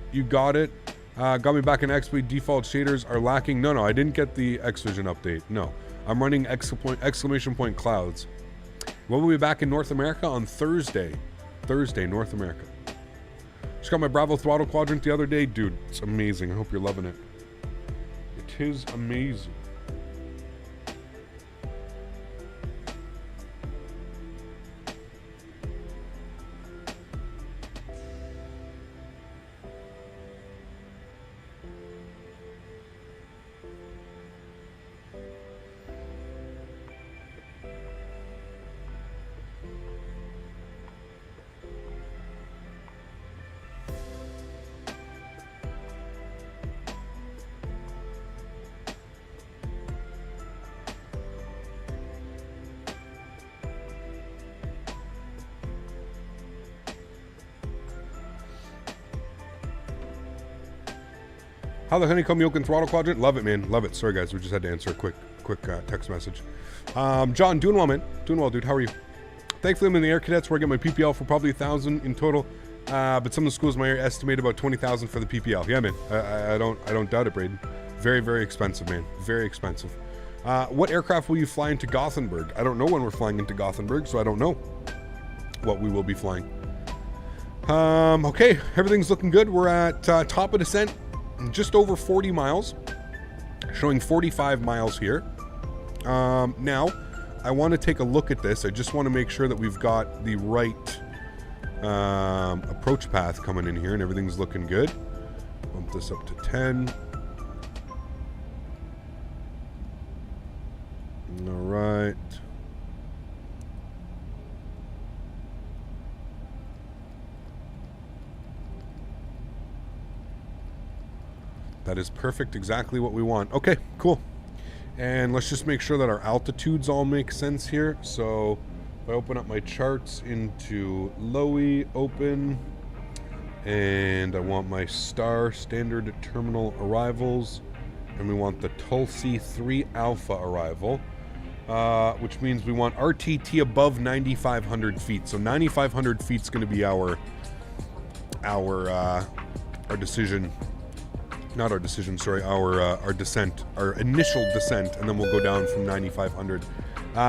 me back in XP. Default shaders are lacking. No, I didn't get the XVision update. No, I'm running exclamation point clouds. We'll be back in North America on Thursday. North America. Just got my Bravo throttle quadrant the other day. Dude, it's amazing. I hope you're loving it. It is amazing. How the Honeycomb yoke and throttle quadrant? Love it, man. Love it. Sorry, guys. We just had to answer a quick text message. John, doing well, man. Doing well, dude. How are you? Thankfully, I'm in the Air Cadets where I get my PPL for probably 1,000 in total. But some of the schools in my area estimate about 20,000 for the PPL. Yeah, man. I don't doubt it, Braden. Very, very expensive, man. Very expensive. What aircraft will you fly into Gothenburg? I don't know when we're flying into Gothenburg, so I don't know what we will be flying. Okay, everything's looking good. We're at top of descent. Just over 40 miles, showing 45 miles here. Now, I want to take a look at this. I just want to make sure that we've got the right approach path coming in here and everything's looking good. Bump this up to 10. All right. That is perfect, exactly what we want. Okay, cool. And let's just make sure that our altitudes all make sense here. So if I open up my charts into LOWI, open, and I want my star standard terminal arrivals, and we want the Tulsi 3 Alpha arrival, which means we want RTT above 9,500 feet. So 9,500 feet is going to be our decision. Not our decision, sorry, our descent, our initial descent, and then we'll go down from 9,500.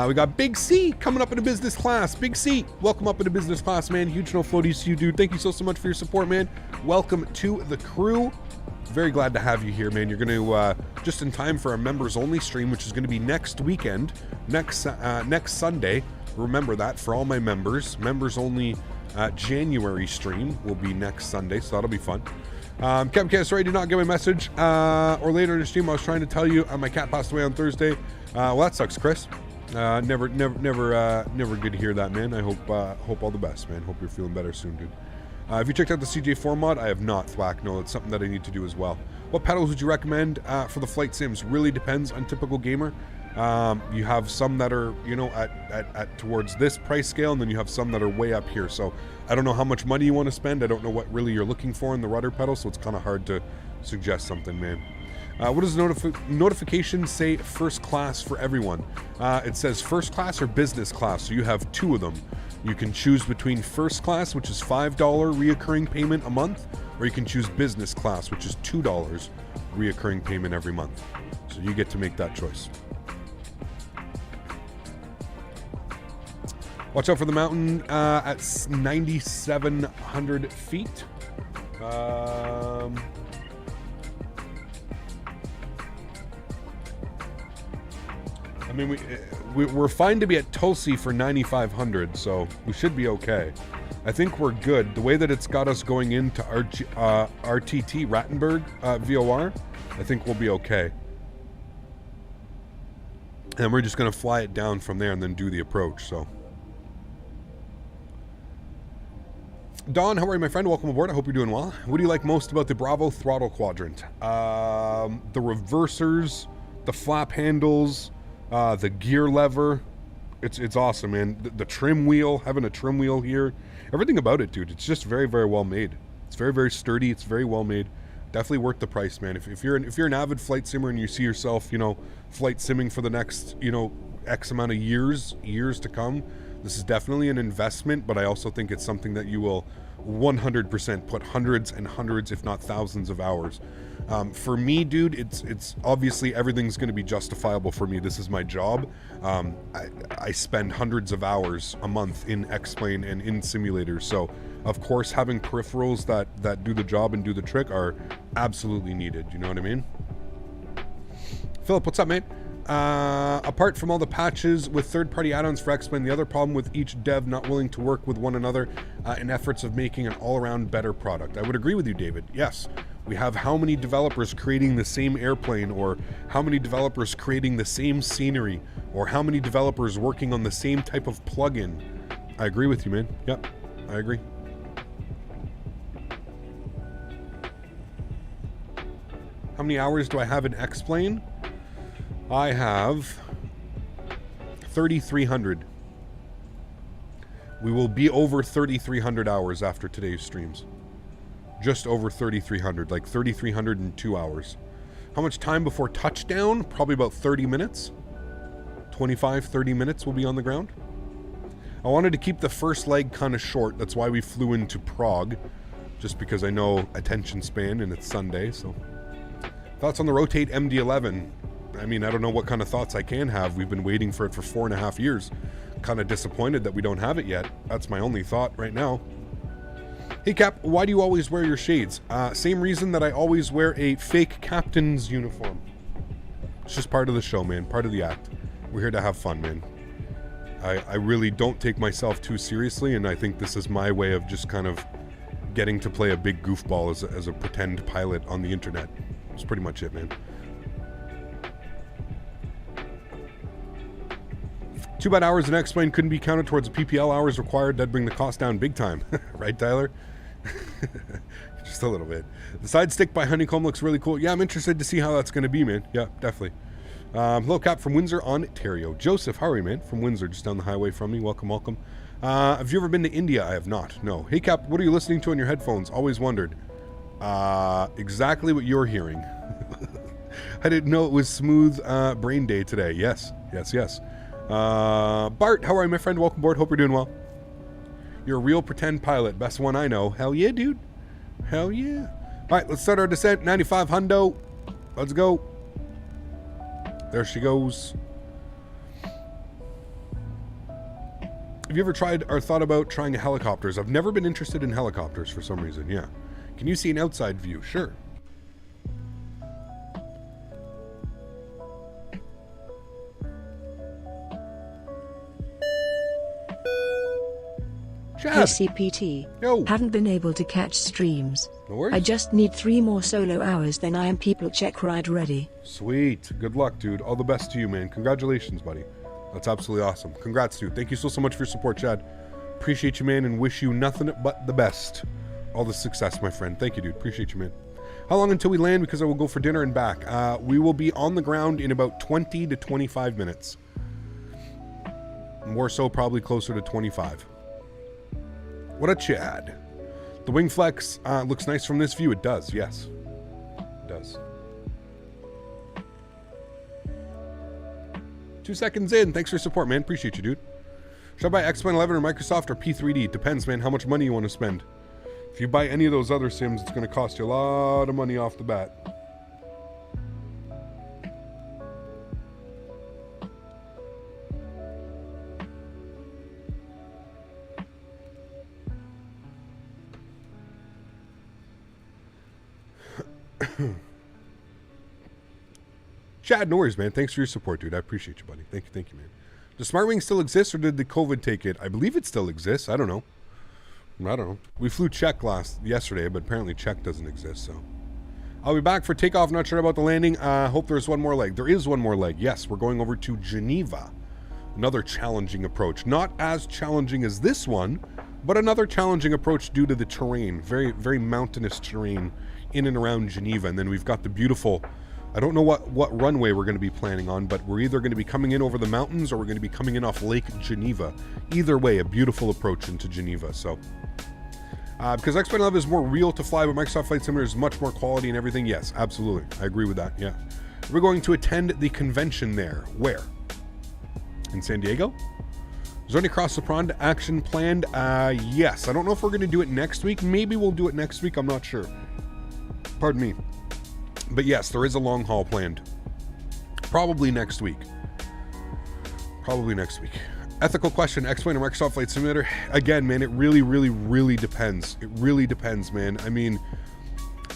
We got Big C coming up in a business class. Big C, welcome up in a business class, man. Huge no floaties to you, dude. Thank you so much for your support, man. Welcome to the crew. Very glad to have you here, man. You're going to, just in time for our members only stream, which is going to be next weekend, next Sunday. Remember that for all my members. Members only January stream will be next Sunday, so that'll be fun. Captain K, sorry I did not get my message, or later in the stream I was trying to tell you my cat passed away on Thursday. Well, that sucks, Chris. Never good to hear that, man. I hope all the best, man. Hope you're feeling better soon, dude. Have you checked out the CJ4 mod? I have not, Thwack. No, it's something that I need to do as well. What pedals would you recommend for the flight sims? Really depends on typical gamer. You have some that are, you know, at towards this price scale, and then you have some that are way up here. So I don't know how much money you want to spend. I don't know what really you're looking for in the rudder pedal, so it's kind of hard to suggest something, man. What does the notification say first class for everyone? It says first class or business class, so you have two of them. You can choose between first class, which is $5 reoccurring payment a month, or you can choose business class, which is $2 reoccurring payment every month. So you get to make that choice. Watch out for the mountain at 9,700 feet. I mean, we're fine to be at Tulsi for 9,500, so we should be okay. I think we're good. The way that it's got us going into RTT, Rattenberg, VOR, I think we'll be okay. And we're just going to fly it down from there and then do the approach, so... Don, how are you, my friend? Welcome aboard. I hope you're doing well. What do you like most about the Bravo throttle quadrant? The reversers, the flap handles, the gear lever. It's awesome, man. The trim wheel, having a trim wheel here. Everything about it, dude. It's just very, very well made. It's very, very sturdy. It's very well made. Definitely worth the price, man. If you're an avid flight simmer and you see yourself, you know, flight simming for the next, you know, X amount of years to come, This is definitely an investment, but I also think it's something that you will 100% put hundreds and hundreds, if not thousands of hours. For me, dude, it's obviously everything's going to be justifiable for me. This is my job. I spend hundreds of hours a month in X-Plane and in simulators. So, of course, having peripherals that do the job and do the trick are absolutely needed. You know what I mean? Philip, what's up, mate? Apart from all the patches with third-party add-ons for X-Plane, the other problem with each dev not willing to work with one another in efforts of making an all-around better product. I would agree with you, David. Yes, we have how many developers creating the same airplane, or how many developers creating the same scenery, or how many developers working on the same type of plugin. I agree with you, man. Yep, I agree. How many hours do I have in X-Plane? I have 3,300. We will be over 3,300 hours after today's streams. Just over 3,300, like 3,302 hours. How much time before touchdown? Probably about 30 minutes. 25, 30 minutes will be on the ground. I wanted to keep the first leg kind of short. That's why we flew into Prague. Just because I know attention span and it's Sunday, so. Thoughts on the Rotate MD-11? I mean, I don't know what kind of thoughts I can have. We've been waiting for it for 4.5 years. Kind of disappointed that we don't have it yet. That's my only thought right now. Hey Cap, why do you always wear your shades? Same reason that I always wear a fake captain's uniform. It's just part of the show, man. Part of the act. We're here to have fun, man. I really don't take myself too seriously, and I think this is my way of just kind of getting to play a big goofball as a pretend pilot on the internet. That's pretty much it, man. Too bad hours in X-Plane couldn't be counted towards the PPL hours required. That'd bring the cost down big time. Right, Tyler? Just a little bit. The side stick by Honeycomb looks really cool. Yeah, I'm interested to see how that's going to be, man. Yeah, definitely. Hello, Cap from Windsor, Ontario. Joseph, how are you, man? From Windsor, just down the highway from me. Welcome, welcome. Have you ever been to India? I have not. No. Hey, Cap, what are you listening to on your headphones? Always wondered. Exactly what you're hearing. I didn't know it was smooth brain day today. Yes, yes, yes. Bart, how are you, my friend? Welcome aboard. Hope you're doing well. You're a real pretend pilot. Best one I know. Hell yeah, dude. Hell yeah. All right, let's start our descent. 95 hundo. Let's go. There she goes. Have you ever tried or thought about trying helicopters? I've never been interested in helicopters for some reason. Yeah. Can you see an outside view? Sure. Hey CPT. Yo. Haven't been able to catch streams. No worries. I just need 3 more solo hours, then I am people check ride ready. Sweet. Good luck, dude. All the best to you, man. Congratulations, buddy. That's absolutely awesome. Congrats, dude. Thank you so much for your support, Chad. Appreciate you, man, and wish you nothing but the best. All the success, my friend. Thank you, dude. Appreciate you, man. How long until we land? Because I will go for dinner and back. We will be on the ground in about 20 to 25 minutes. More so, probably closer to 25. What a Chad. The wing flex looks nice from this view. It does, yes. It does. 2 seconds in. Thanks for your support, man. Appreciate you, dude. Should I buy X-Plane 11 or Microsoft or P3D? It depends, man, how much money you want to spend. If you buy any of those other sims, it's going to cost you a lot of money off the bat. Chad, no worries, man. Thanks for your support, dude. I appreciate you, buddy. Thank you, man. Does SmartWing still exist, or did the COVID take it? I believe it still exists. I don't know. We flew Czech yesterday, but apparently Czech doesn't exist, so. I'll be back for takeoff. Not sure about the landing. Hope there's one more leg. There is one more leg. Yes, we're going over to Geneva. Another challenging approach. Not as challenging as this one, but another challenging approach due to the terrain. Very, very mountainous terrain in and around Geneva. And then we've got the beautiful, I don't know what runway we're going to be planning on, but we're either going to be coming in over the mountains or we're going to be coming in off Lake Geneva. Either way, a beautiful approach into Geneva. So, because X-Plane 11 is more real to fly, but Microsoft Flight Simulator is much more quality and everything. Yes, absolutely. I agree with that. Yeah. We're going to attend the convention there. Where? In San Diego? Is there any across the pond action planned? Yes. I don't know if we're going to do it next week. Maybe we'll do it next week. I'm not sure. Pardon me. But yes, there is a long haul planned. Probably next week. Probably next week. Ethical question. Explain a Microsoft Flight Simulator. Again, man, it really, really, really depends. It really depends, man. I mean,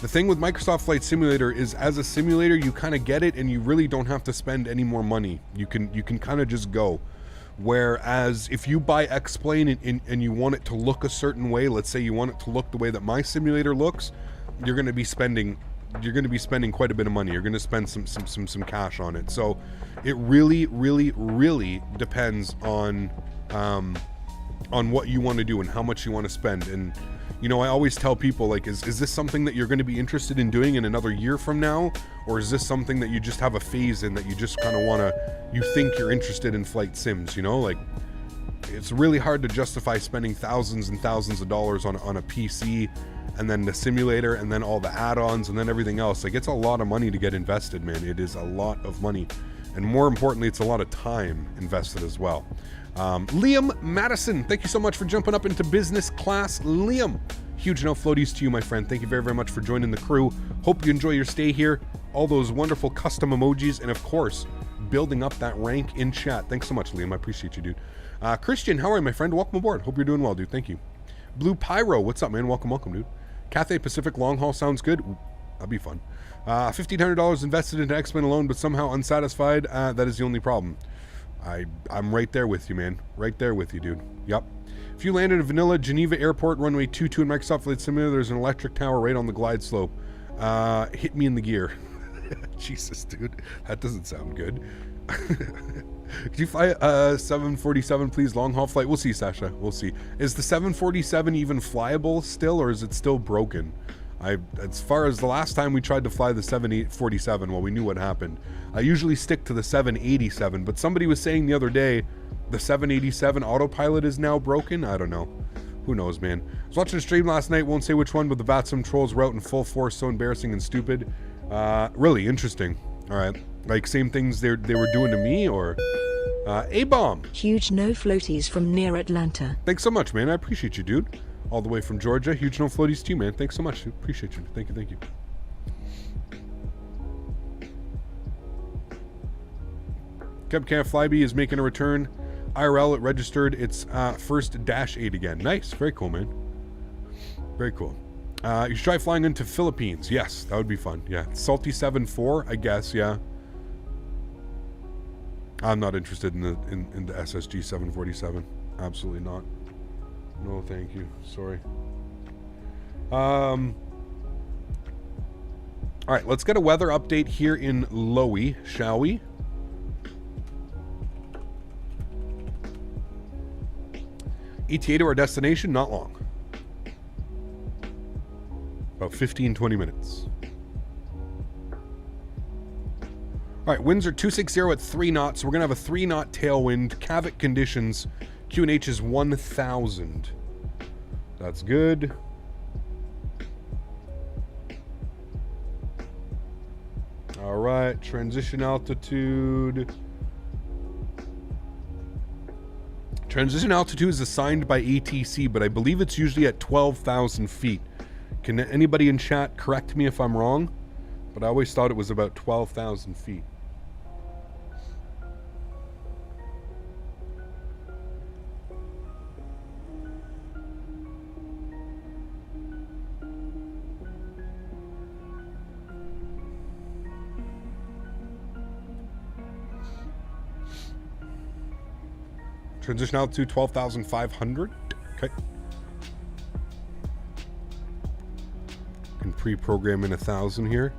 the thing with Microsoft Flight Simulator is as a simulator, you kind of get it and you really don't have to spend any more money. You can kind of just go. Whereas if you buy X-Plane and you want it to look a certain way, let's say you want it to look the way that my simulator looks, you're going to be spending quite a bit of money. You're going to spend some cash on it. So it really, really, really depends on what you want to do and how much you want to spend. And you know, I always tell people, like, is this something that you're going to be interested in doing in another year from now? Or is this something that you just have a phase in that you just kind of want to, you think you're interested in flight sims, you know? Like, it's really hard to justify spending thousands and thousands of dollars on a PC and then the simulator and then all the add-ons and then everything else. Like, it's a lot of money to get invested, man. It is a lot of money. And more importantly, it's a lot of time invested as well. Liam Madison, thank you so much for jumping up into business class. Liam, huge no floaties to you, my friend. Thank you very, very much for joining the crew. Hope you enjoy your stay here. All those wonderful custom emojis, and of course, building up that rank in chat. Thanks so much, Liam. I appreciate you, dude. Christian, how are you, my friend? Welcome aboard. Hope you're doing well, dude. Thank you. Blue Pyro, what's up, man? Welcome, dude. Cathay Pacific long haul sounds good. Ooh, that'd be fun. $1,500 invested into X-Men alone, but somehow unsatisfied. That is the only problem. I'm right there with you, man. Right there with you, dude. Yep. If you landed at Vanilla Geneva Airport, runway 22 in Microsoft Flight Simulator, there's an electric tower right on the glide slope. Hit me in the gear. Jesus, dude. That doesn't sound good. Could you fly a 747, please? Long haul flight. We'll see, Sasha. We'll see. Is the 747 even flyable still, or is it still broken? As far as the last time we tried to fly the 747, well, we knew what happened. I usually stick to the 787, but somebody was saying the other day the 787 autopilot is now broken. I don't know. Who knows, man? I was watching a stream last night, won't say which one, but the Vatsum trolls were out in full force, so embarrassing and stupid. Really interesting. All right. Like, same things they were doing to me, or... A-bomb. Huge no floaties from near Atlanta. Thanks so much, man. I appreciate you, dude. All the way from Georgia. Huge no floaties to you, man. Thanks so much. Appreciate you. Thank you. Cubcamp Flyby is making a return. IRL, it registered its first Dash 8 again. Nice. Very cool, man. Very cool. You should try flying into Philippines. Yes, that would be fun. Yeah. Salty 7-4, I guess. Yeah. I'm not interested in the SSG 747. Absolutely not. No, thank you. Sorry. All right, let's get a weather update here in LOWI, shall we? ETA to our destination, not long. About 15-20 minutes. All right, winds are 260 at 3 knots. So we're going to have a 3 knot tailwind. Cavit conditions. QNH is 1,000. That's good. All right, transition altitude. Transition altitude is assigned by ATC, but I believe it's usually at 12,000 feet. Can anybody in chat correct me if I'm wrong? But I always thought it was about 12,000 feet. Transition altitude 12,500. Okay. Can pre-program in 1,000 here.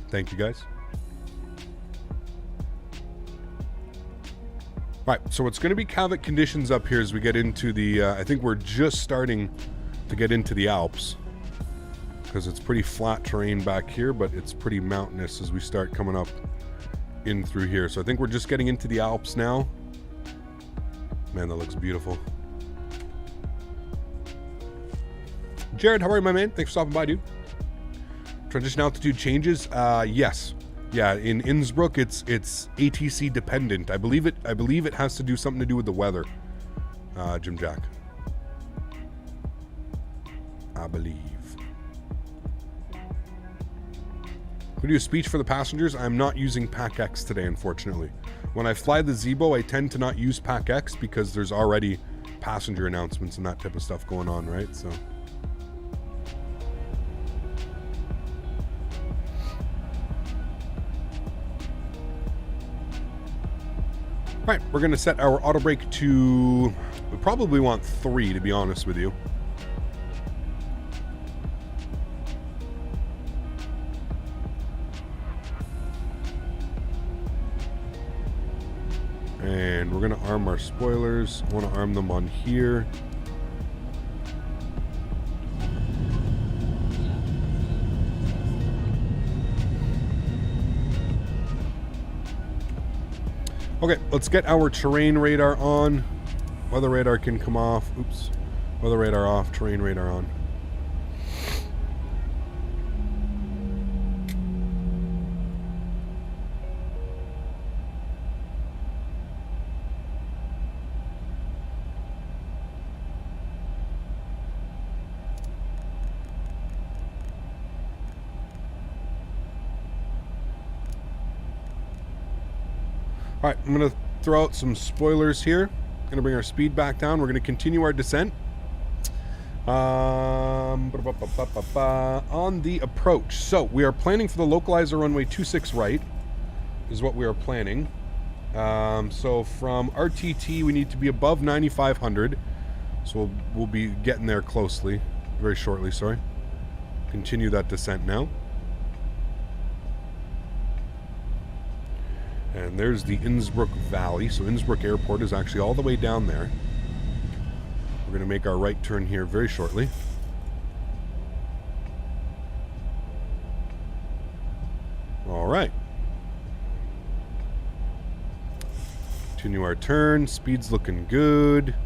Thank you, guys. All right, so it's going to be Cavit conditions up here as we get into the, I think we're just starting to get into the Alps, because it's pretty flat terrain back here, but it's pretty mountainous as we start coming up in through here. So I think we're just getting into the Alps now. Man, that looks beautiful. Jared, how are you, my man? Thanks for stopping by, dude. Transition altitude changes. Yes. Yeah, in Innsbruck, it's ATC dependent. I believe it has to do something to do with the weather. Jim Jack. I believe. We do a speech for the passengers. I'm not using Pack X today, unfortunately. When I fly the Zibo, I tend to not use Pack X because there's already passenger announcements and that type of stuff going on, right? So. All right, we're going to set our auto brake to, we probably want 3, to be honest with you. And we're going to arm our spoilers. I want to arm them on here. Okay, let's get our terrain radar on. Weather radar can come off. Oops. Weather radar off, terrain radar on. All right, I'm going to throw out some spoilers here. Going to bring our speed back down. We're going to continue our descent. On the approach. So we are planning for the localizer runway 26 right is what we are planning. So from RTT, we need to be above 9,500. So we'll be getting there very shortly, sorry. Continue that descent now. And there's the Innsbruck Valley. So Innsbruck Airport is actually all the way down there. We're going to make our right turn here very shortly. All right. Continue our turn. Speed's looking good.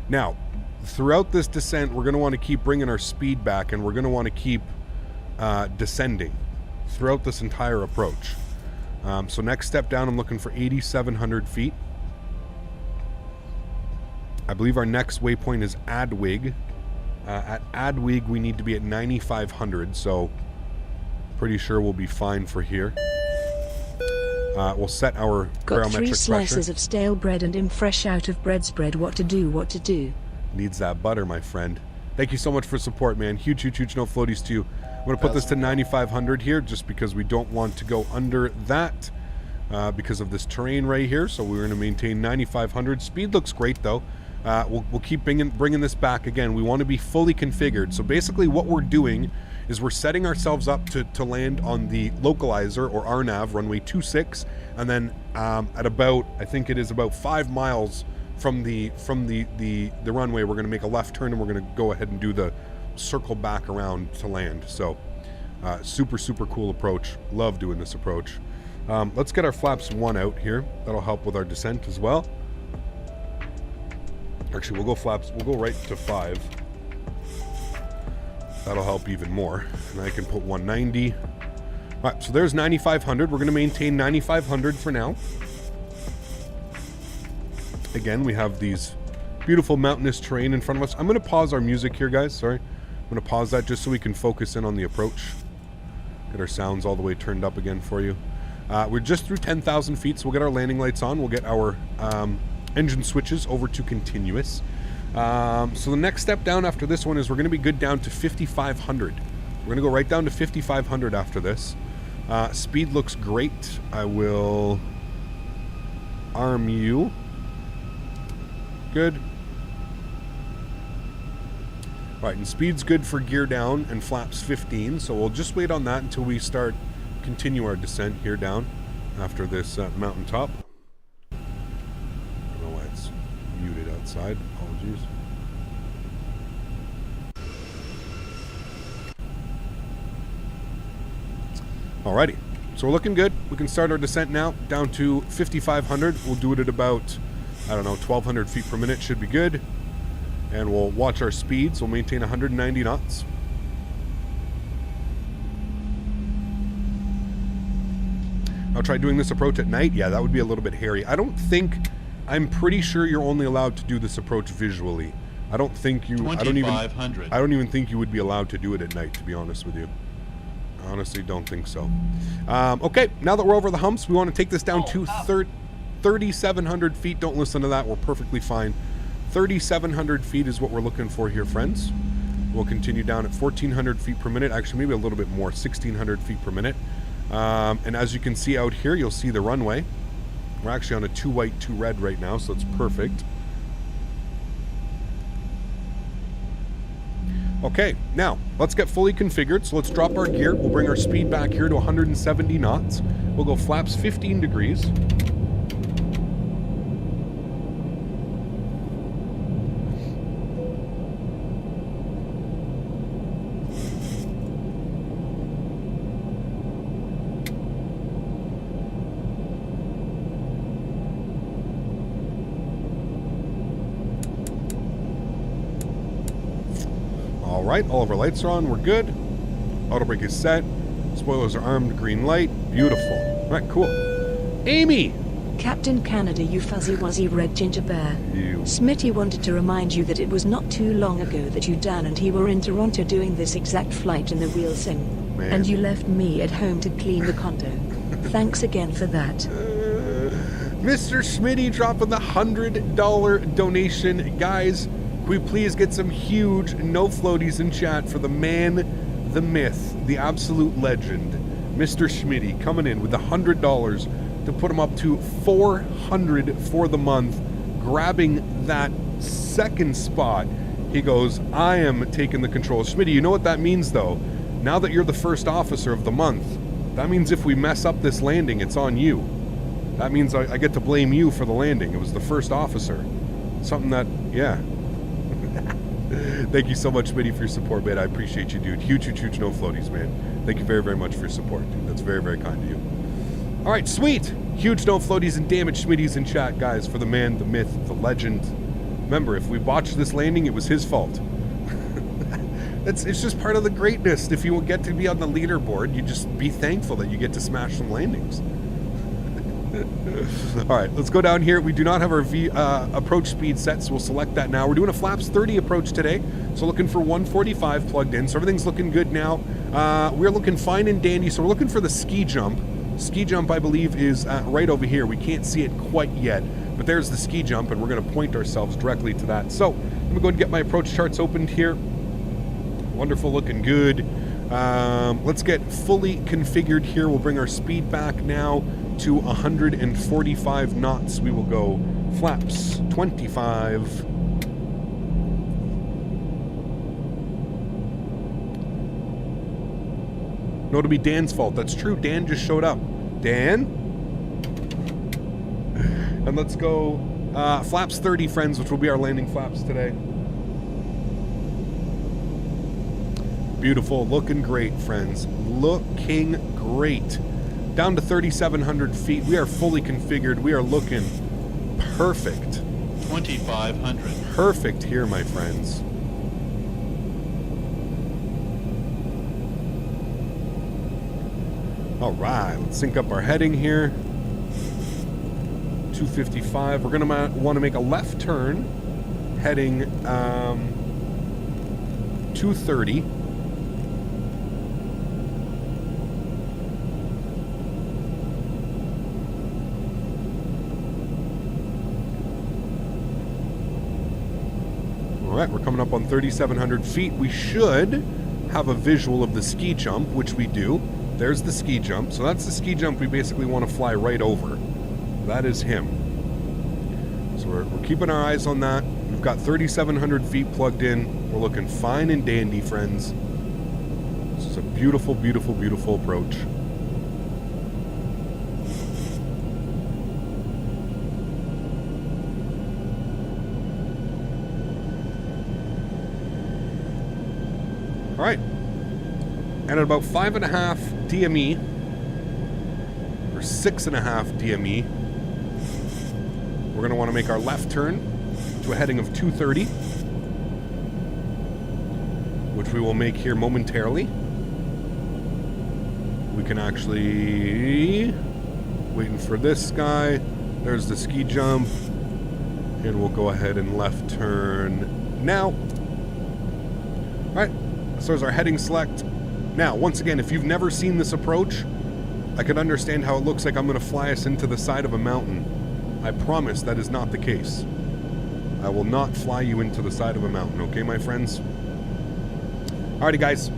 Now, throughout this descent, we're going to want to keep bringing our speed back, and we're going to want to keep descending throughout this entire approach. So next step down, I'm looking for 8,700 feet. I believe our next waypoint is Adwig. At Adwig, we need to be at 9,500, so pretty sure we'll be fine for here. We'll set our Got barometric 3 slices pressure. of stale bread and am fresh out of bread spread. What to do? Needs that butter, my friend. Thank you so much for support, man. Huge no floaties to you. I'm going to put this to 9,500 here just because we don't want to go under that because of this terrain right here. So we're going to maintain 9,500. Speed looks great, though. We'll keep bringing this back again. We want to be fully configured. So basically what we're doing is we're setting ourselves up to land on the localizer or RNAV runway 26, and then at about, I think it is about 5 miles from the runway, we're going to make a left turn and we're going to go ahead and do the circle back around to land. So super cool approach. Love doing this approach. Let's get our flaps 1 out here. That'll help with our descent as well. Actually, we'll go right to 5. That'll help even more. And I can put 190. All right, so there's 9,500. We're going to maintain 9,500 for now. Again, we have these beautiful mountainous terrain in front of us. I'm going to pause our music here, guys. Sorry. I'm going to pause that just so we can focus in on the approach. Get our sounds all the way turned up again for you. We're just through 10,000 feet, so we'll get our landing lights on. We'll get our engine switches over to continuous. So the next step down after this one is we're going to be good down to 5,500. We're going to go right down to 5,500 after this. Speed looks great. I will arm you. Good. All right, and speed's good for gear down and flaps 15, so we'll just wait on that until we continue our descent here down after this mountaintop. I don't know why it's muted outside. Apologies. Alrighty, so we're looking good. We can start our descent now down to 5,500. We'll do it at about, I don't know, 1,200 feet per minute should be good. And we'll watch our speeds. We'll maintain 190 knots. I'll try doing this approach at night. Yeah, that would be a little bit hairy. I'm pretty sure you're only allowed to do this approach visually. I don't think you, I don't even think you would be allowed to do it at night, to be honest with you. I honestly don't think so. Okay, now that we're over the humps, we want to take this down to 3,700 feet. Don't listen to that, we're perfectly fine. 3,700 feet is what we're looking for here, friends. We'll continue down at 1,400 feet per minute, actually maybe a little bit more, 1,600 feet per minute. And as you can see out here, you'll see the runway. We're actually on a 2 white, 2 red right now, so it's perfect. Okay, now let's get fully configured. So let's drop our gear. We'll bring our speed back here to 170 knots. We'll go flaps 15 degrees. All right, all of our lights are on, we're good. Auto brake is set. Spoilers are armed, green light. Beautiful. All right, cool. Amy! Captain Canada, you fuzzy wuzzy red ginger bear. You. Smitty wanted to remind you that it was not too long ago that you, Dan, and he were in Toronto doing this exact flight in the wheel sim. Man. And you left me at home to clean the condo. Thanks again for that. Mr. Smitty dropping the $100 donation. Guys, can we please get some huge no floaties in chat for the man, the myth, the absolute legend, Mr. Smitty, coming in with $100 to put him up to $400 for the month, grabbing that second spot. He goes, I am taking the control. Smitty, you know what that means though? Now that you're the first officer of the month, that means if we mess up this landing, it's on you. That means I get to blame you for the landing. It was the first officer. Something that, yeah. Thank you so much, Smitty, for your support, man. I appreciate you, dude. Huge, huge, huge no floaties, man. Thank you very, very much for your support, dude. That's very, very kind of you. All right, sweet. Huge no floaties and damage Smitties in chat, guys, for the man, the myth, the legend. Remember, if we botched this landing, it was his fault. It's just part of the greatness. If you get to be on the leaderboard, you just be thankful that you get to smash some landings. All right, let's go down here. We do not have our approach speed set, so we'll select that now. We're doing a flaps 30 approach today, so looking for 145 plugged in. So everything's looking good now. We're looking fine and dandy, so we're looking for the ski jump. Ski jump, I believe, is right over here. We can't see it quite yet, but there's the ski jump, and we're going to point ourselves directly to that. So let me go ahead and get my approach charts opened here. Wonderful, looking good. Let's get fully configured here. We'll bring our speed back now to 145 knots. We will go flaps 25. No, it'll be Dan's fault. That's true. Dan just showed up. Dan? And let's go flaps 30, friends, which will be our landing flaps today. Beautiful. Looking great, friends. Looking great. Down to 3,700 feet. We are fully configured. We are looking perfect. 2,500. Perfect here, my friends. All right, let's sync up our heading here. 255. We're going to want to make a left turn heading 230. All right, we're coming up on 3,700 feet. We should have a visual of the ski jump, which we do. There's the ski jump. So that's the ski jump we basically want to fly right over. That is him. So we're keeping our eyes on that. We've got 3,700 feet plugged in. We're looking fine and dandy, friends. This is a beautiful, beautiful, beautiful approach. All right, and at about 5.5 DME, or 6.5 DME, we're going to want to make our left turn to a heading of 230, which we will make here momentarily. We can actually Waiting for this guy. There's the ski jump. And we'll go ahead and left turn now. All right, so there's our heading select. Now, once again, if you've never seen this approach, I could understand how it looks like I'm going to fly us into the side of a mountain. I promise that is not the case. I will not fly you into the side of a mountain, okay, my friends? Alrighty, guys.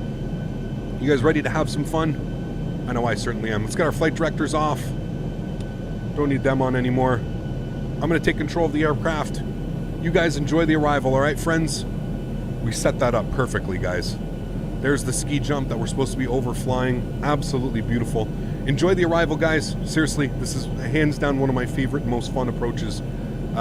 You guys ready to have some fun? I know I certainly am. Let's get our flight directors off. Don't need them on anymore. I'm going to take control of the aircraft. You guys enjoy the arrival, alright, friends? We set that up perfectly, guys. There's the ski jump that we're supposed to be overflying. Absolutely beautiful. Enjoy the arrival, guys. Seriously, this is hands down one of my favorite and most fun approaches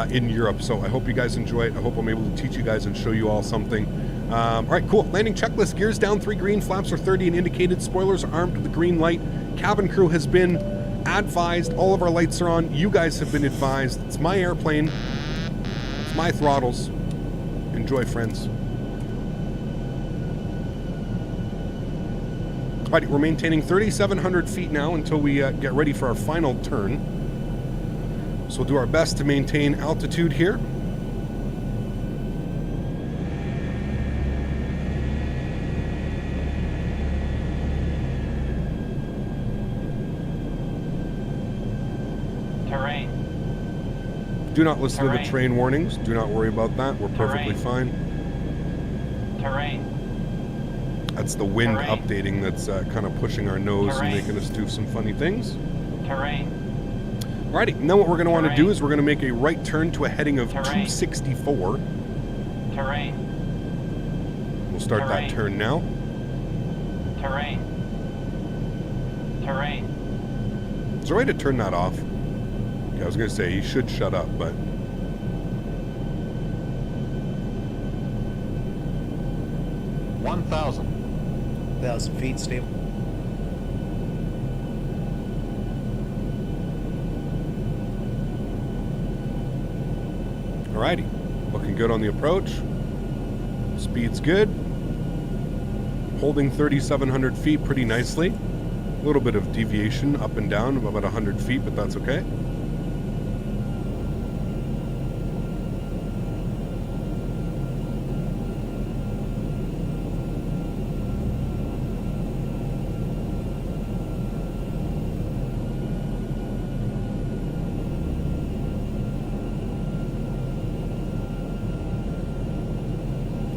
in Europe. So I hope you guys enjoy it. I hope I'm able to teach you guys and show you all something. All right, cool. Landing checklist. Gears down 3 green. Flaps are 30 and indicated. Spoilers are armed with the green light. Cabin crew has been advised. All of our lights are on. You guys have been advised. It's my airplane. It's my throttles. Enjoy, friends. Alrighty, we're maintaining 3,700 feet now until we get ready for our final turn. So we'll do our best to maintain altitude here. Terrain. Do not listen to the terrain warnings. Do not worry about that. We're perfectly fine. Terrain. That's the wind updating that's kind of pushing our nose and making us do some funny things. Terrain. Alrighty, now what we're going to want to do is we're going to make a right turn to a heading of 264. Terrain. We'll start that turn now. Terrain. Terrain. Is there a way to turn that off? Okay, I was going to say, he should shut up, but... 1,000. 1,000 feet, stable. Alrighty, looking good on the approach. Speed's good. Holding 3,700 feet pretty nicely. A little bit of deviation up and down, about 100 feet, but that's okay.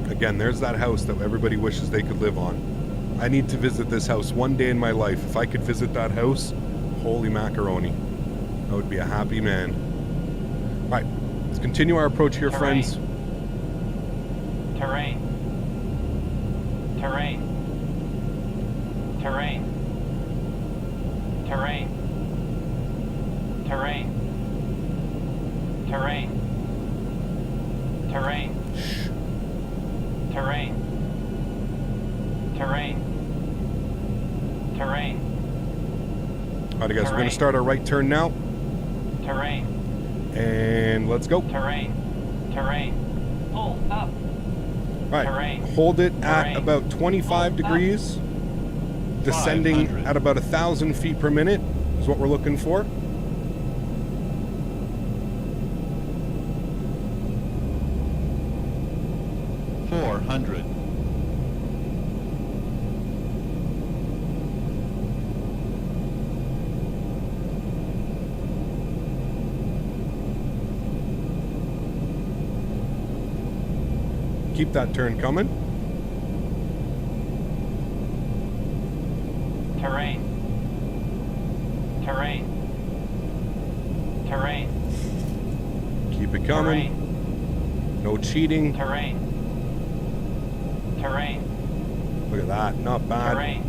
Again, there's that house that everybody wishes they could live on. I need to visit this house one day in my life. If I could visit that house, holy macaroni. I would be a happy man. All right, let's continue our approach here, friends. Terrain. Terrain. Terrain. Terrain. Terrain. Terrain. Terrain. Shh. Terrain. Terrain. Terrain. Alright, guys, we're going to start our right turn now. Terrain. And let's go. Terrain. Terrain. Pull up. Alright, hold it at about 25 degrees. Descending at about 1,000 feet per minute is what we're looking for. Keep that turn coming. Terrain. Terrain. Terrain. Keep it coming. Terrain. No cheating. Terrain. Terrain. Look at that. Not bad. Terrain.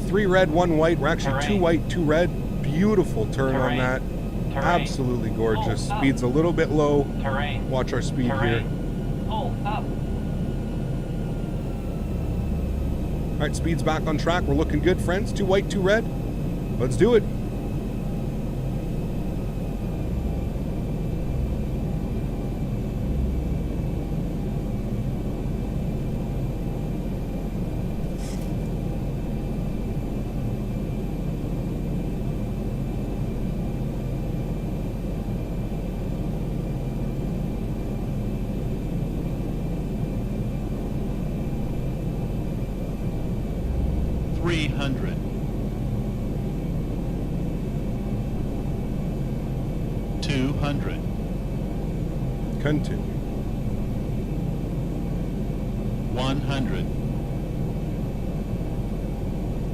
3 red, 1 white. We're actually 2 white, 2 red. Beautiful turn on that. Absolutely gorgeous. Speed's a little bit low. Terrain. Watch our speed here. Pull up. All right, speed's back on track. We're looking good, friends. 2 white, 2 red. Let's do it. 300. 200. Continue. 100.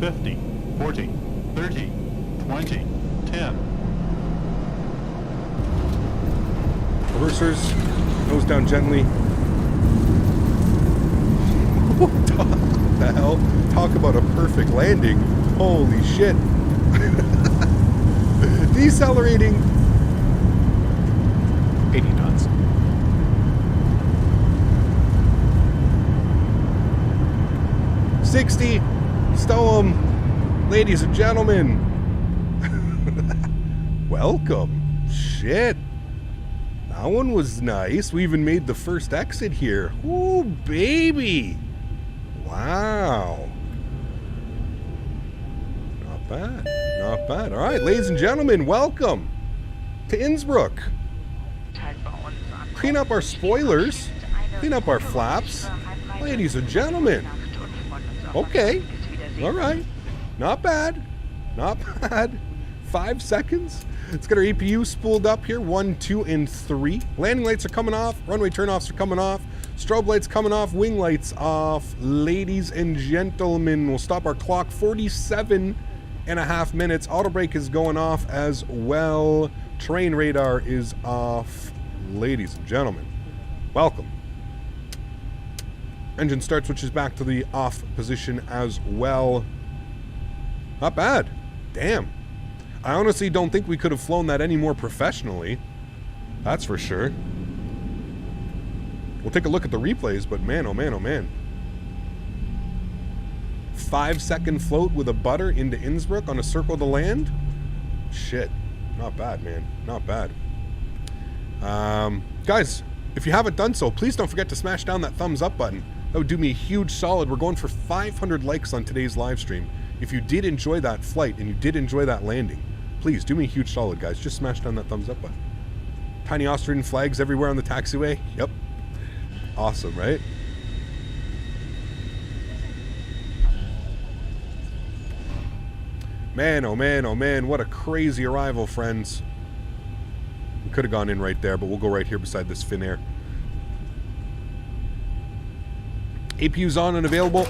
50, 40, 30, 20, 10. Reversers, nose down gently. What the hell? Talk about a perfect landing. Holy shit. Decelerating. 80 knots. $60. Stow 'em. Ladies and gentlemen. Welcome. Shit. That one was nice. We even made the first exit here. Ooh, baby. Wow. Not bad. Not bad. All right, ladies and gentlemen, welcome to Innsbruck. Clean up our spoilers. Clean up our flaps. Ladies and gentlemen. Okay. All right. Not bad. Not bad. 5 seconds. Let's get our APU spooled up here. 1, 2, and 3. Landing lights are coming off. Runway turnoffs are coming off. Strobe lights coming off. Wing lights off. Ladies and gentlemen, we'll stop our clock. 47.5 minutes. Auto brake is going off as well. Terrain radar is off. Ladies and gentlemen, welcome. Engine start switch is back to the off position as well. Not bad. Damn. I honestly don't think we could have flown that any more professionally. That's for sure. We'll take a look at the replays, but man, oh man, oh man. 5-second float with a butter into Innsbruck on a circle to land? Shit. Not bad, man. Not bad. Guys, if you haven't done so, please don't forget to smash down that thumbs up button. That would do me a huge solid. We're going for 500 likes on today's live stream. If you did enjoy that flight and you did enjoy that landing, please do me a huge solid, guys. Just smash down that thumbs up button. Tiny Austrian flags everywhere on the taxiway. Yep. Awesome, right? Man, oh man, oh man. What a crazy arrival, friends. We could have gone in right there, but we'll go right here beside this Finnair. APU's on and available.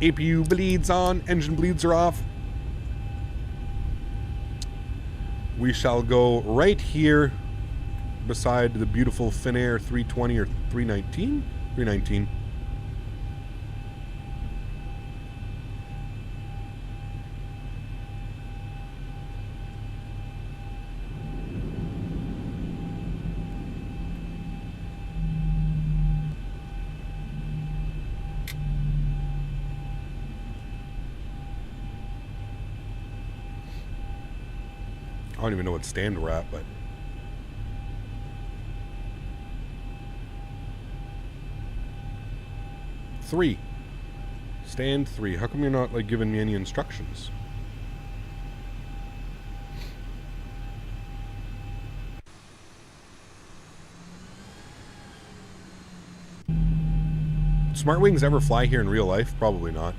APU bleeds on. Engine bleeds are off. We shall go right here beside the beautiful Finnair 320 or 319? 319. I don't even know what stand we're at, but... Three. Stand 3. How come you're not, like, giving me any instructions? Smart Wings ever fly here in real life? Probably not.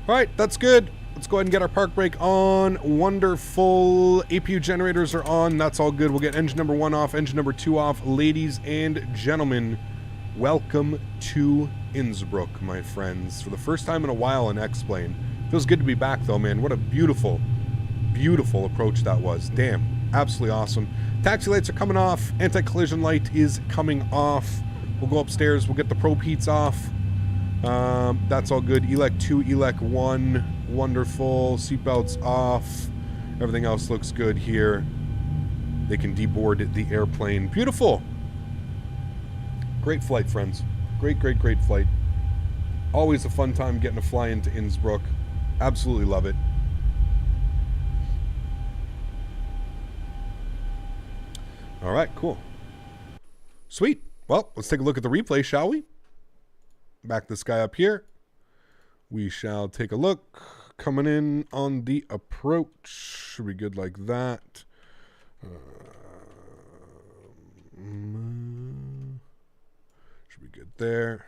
Alright, that's good. Let's go ahead and get our park brake on. Wonderful. APU generators are on. That's all good. We'll get engine number 1 off, engine number 2 off. Ladies and gentlemen, welcome to Innsbruck, my friends. For the first time in a while in X-Plane. Feels good to be back, though, man. What a beautiful, beautiful approach that was. Damn. Absolutely awesome. Taxi lights are coming off. Anti-collision light is coming off. We'll go upstairs. We'll get the probe heats off. That's all good. ELEC 2, ELEC 1. Wonderful. Seatbelts off. Everything else looks good here. They can deboard the airplane. Beautiful. Great flight, friends. Great, great, great flight. Always a fun time getting to fly into Innsbruck. Absolutely love it. All right, cool. Sweet. Well, let's take a look at the replay, shall we? Back this guy up here. We shall take a look. Coming in on the approach. Should be good like that. Should be good there.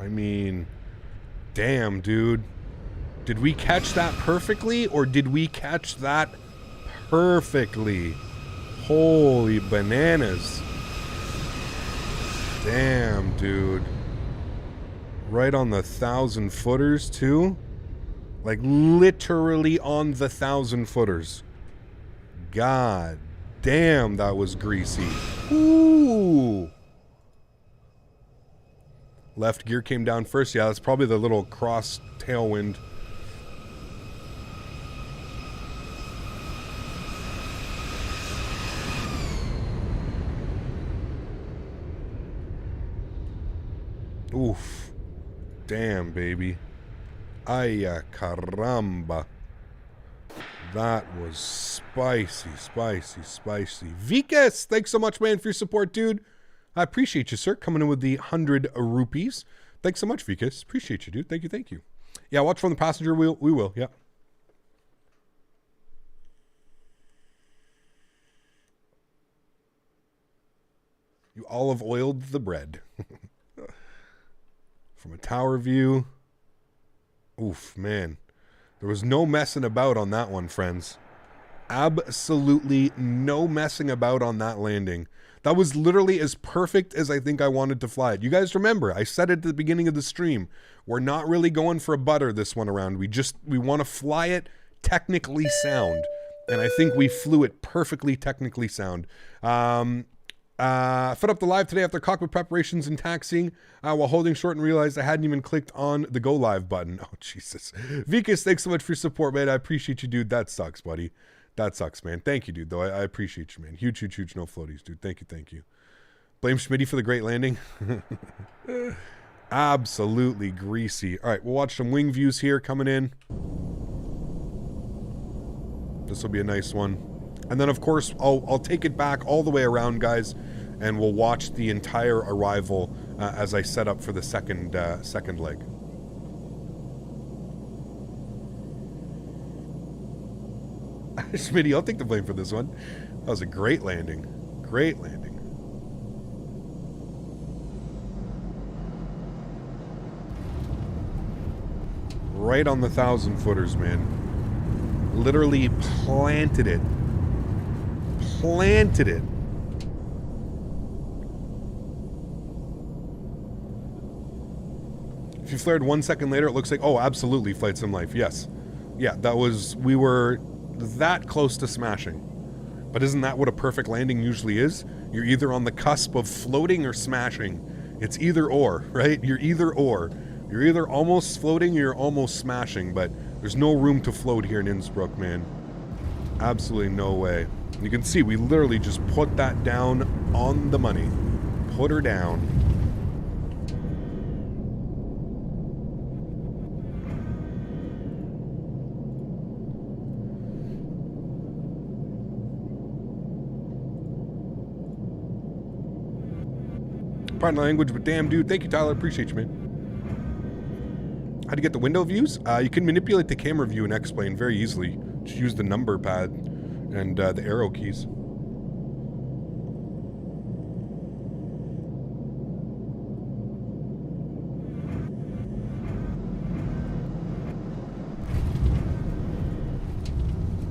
I mean, damn, dude. Did we catch that perfectly, or did we catch that perfectly? Holy bananas. Damn, dude. Right on the 1,000 footers, too? Like, literally on the 1,000 footers. God damn, that was greasy. Ooh. Left gear came down first. Yeah, that's probably the little cross tailwind. Oof. Damn, baby. Ay, caramba. That was spicy, spicy, spicy. Vikas, thanks so much, man, for your support, dude. I appreciate you, sir, coming in with the 100 rupees. Thanks so much, Vikas. Appreciate you, dude. Thank you, thank you. Yeah, watch from the passenger wheel. We will, yeah. You olive oiled the bread. From a tower view. Oof, man. There was no messing about on that one, friends. Absolutely no messing about on that landing. That was literally as perfect as I think I wanted to fly it. You guys remember, I said it at the beginning of the stream. We're not really going for a butter this one around. We want to fly it technically sound. And I think we flew it perfectly technically sound. Fit up the live today after cockpit preparations and taxiing while holding short and realized I hadn't even clicked on the go live button. Oh, Jesus. Vikas, thanks so much for your support, man. I appreciate you, dude. That sucks, buddy. That sucks, man. Thank you, dude, though. I appreciate you, man. Huge, huge, huge no floaties, dude. Thank you, thank you. Blame Smitty for the great landing. Absolutely greasy. All right, we'll watch some wing views here coming in. This will be a nice one. And then, of course, I'll take it back all the way around, guys, and we'll watch the entire arrival as I set up for the second leg. Smitty, I'll take the blame for this one. That was a great landing. Great landing. Right on the 1,000 footers, man. Literally planted it. Planted it. If you flared 1 second later, it looks like, oh, absolutely, Flight Sim Life. Yes. Yeah, we were that close to smashing. But isn't that what a perfect landing usually is? You're either on the cusp of floating or smashing. It's either or, right? You're either or. You're either almost floating or you're almost smashing, but there's no room to float here in Innsbruck, man. Absolutely no way. You can see we literally just put that down on the money. Put her down. Pardon the language, but damn, dude. Thank you, Tyler. Appreciate you, man. How to get the window views? You can manipulate the camera view in X-Plane very easily. Just use the number pad and the arrow keys.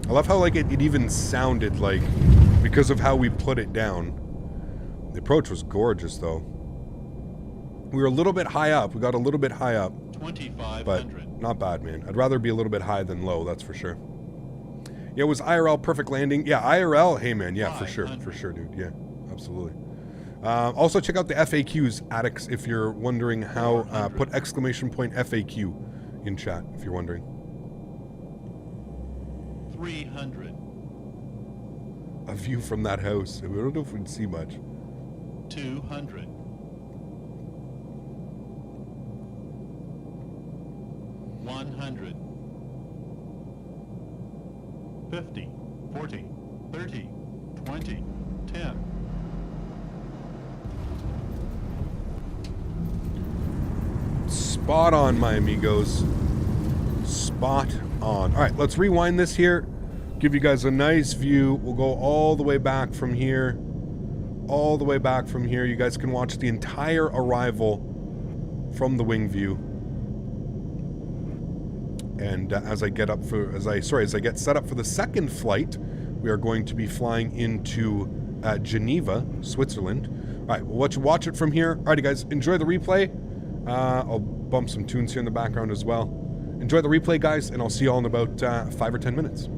I love how like it even sounded like because of how we put it down. The approach was gorgeous though. We were a little bit high up. We got a little bit high up. 2,500. But not bad, man. I'd rather be a little bit high than low, that's for sure. Yeah, was IRL perfect landing? Yeah, IRL, hey man, yeah, for sure, dude. Yeah, absolutely. Also check out the FAQs, Addicts, if you're wondering how, put exclamation point FAQ in chat, if you're wondering. 300. A view from that house. We don't know if we'd see much. 200. 100. 50, 40, 30, 20, 10. Spot on, my amigos. Spot on. All right, let's rewind this here. Give you guys a nice view. We'll go all the way back from here. All the way back from here. You guys can watch the entire arrival from the wing view. And as I get set up for the second flight, we are going to be flying into Geneva, Switzerland. All right, we'll watch it from here. Alrighty, guys, enjoy the replay. I'll bump some tunes here in the background as well. Enjoy the replay, guys, and I'll see you all in about 5 or 10 minutes.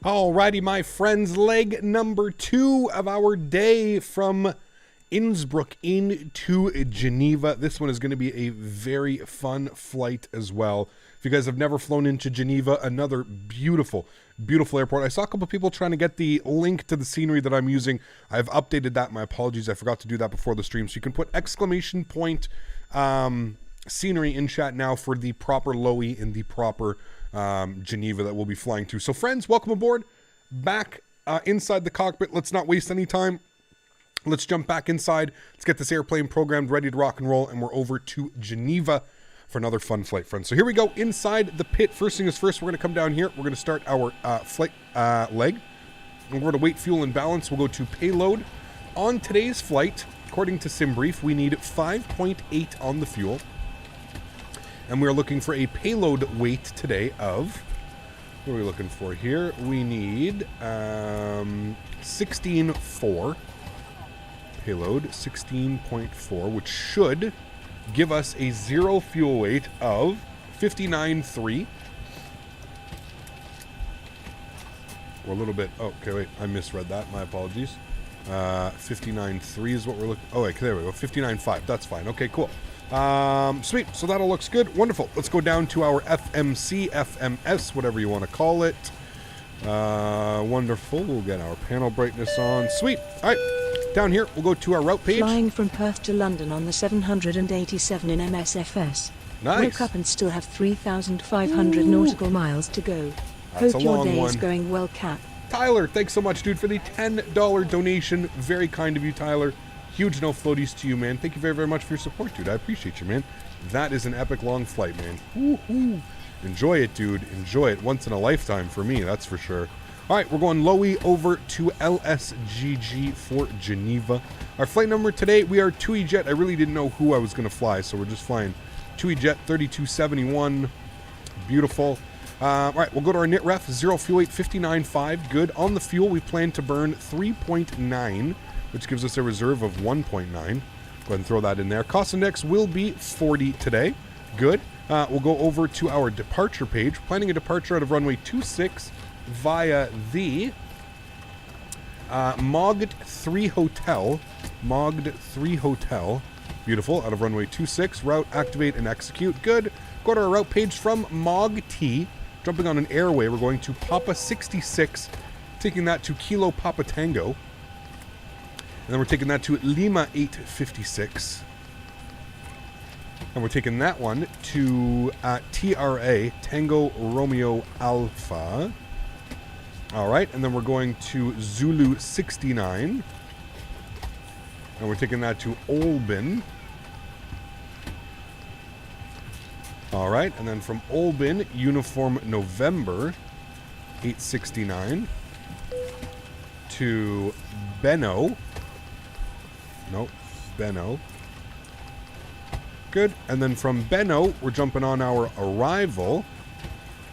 Alrighty, my friends, leg number 2 of our day from Innsbruck into Geneva. This one is going to be a very fun flight as well. If you guys have never flown into Geneva, another beautiful, beautiful airport. I saw a couple people trying to get the link to the scenery that I'm using. I've updated that. My apologies. I forgot to do that before the stream. So you can put exclamation point scenery in chat now for the proper LOWI in the proper Geneva that we'll be flying to. So friends, welcome aboard. Back inside the cockpit. Let's not waste any time. Let's jump back inside. Let's get this airplane programmed, ready to rock and roll, and we're over to Geneva for another fun flight, friends. So here we go inside the pit. First thing is first, we're going to come down here. We're going to start our flight leg. And we're going to weight, fuel, and balance. We'll go to payload. On today's flight, according to SimBrief, we need 5.8 on the fuel. And we're looking for a payload weight today of, what are we looking for here? We need 16.4. Payload 16.4, which should give us a zero fuel weight of 59.3. We're a little bit, oh, okay, wait, I misread that, my apologies. 59.3 is what we're looking, oh, wait, there we go, 59.5, that's fine, okay, cool. Sweet, so that all looks good, wonderful. Let's go down to our FMC, FMS, whatever you want to call it. Wonderful, we'll get our panel brightness on, sweet. All right, down here, we'll go to our route page. Flying from Perth to London on the 787 in MSFS. Nice. Woke up and still have 3,500 nautical miles to go. That's Hope a your long day is one. going well, Cap. Tyler, thanks so much, dude, for the $10 donation. Very kind of you, Tyler. Huge no floaties to you, man. Thank you very, very much for your support, dude. I appreciate you, man. That is an epic long flight, man. Woo-hoo. Enjoy it, dude. Enjoy it. Once in a lifetime for me, that's for sure. All right, we're going LOWI over to LSGG for Geneva. Our flight number today, we are TUI Jet. I really didn't know who I was going to fly, so we're just flying TUI Jet 3271. Beautiful. All right, we'll go to our NIT ref, 0 fuel weight, 59.5. Good. On the fuel, we plan to burn 3.9, which gives us a reserve of 1.9. Go ahead and throw that in there. Cost index will be 40 today. Good. We'll go over to our departure page. Planning a departure out of runway 26 via the Mogd 3 Hotel. Mogd 3 Hotel. Beautiful. Out of runway 26. Route, activate, and execute. Good. Go to our route page from Mogd. Jumping on an airway, we're going to Papa 66, taking that to Kilo Papa Tango. And then we're taking that to Lima 856. And we're taking that one to TRA, Tango Romeo Alpha. All right, and then we're going to Zulu 69. And we're taking that to Olbin. All right, and then from Olbin, Uniform November 869 to Benno. Nope, Benno. Good, and then from Benno, we're jumping on our arrival,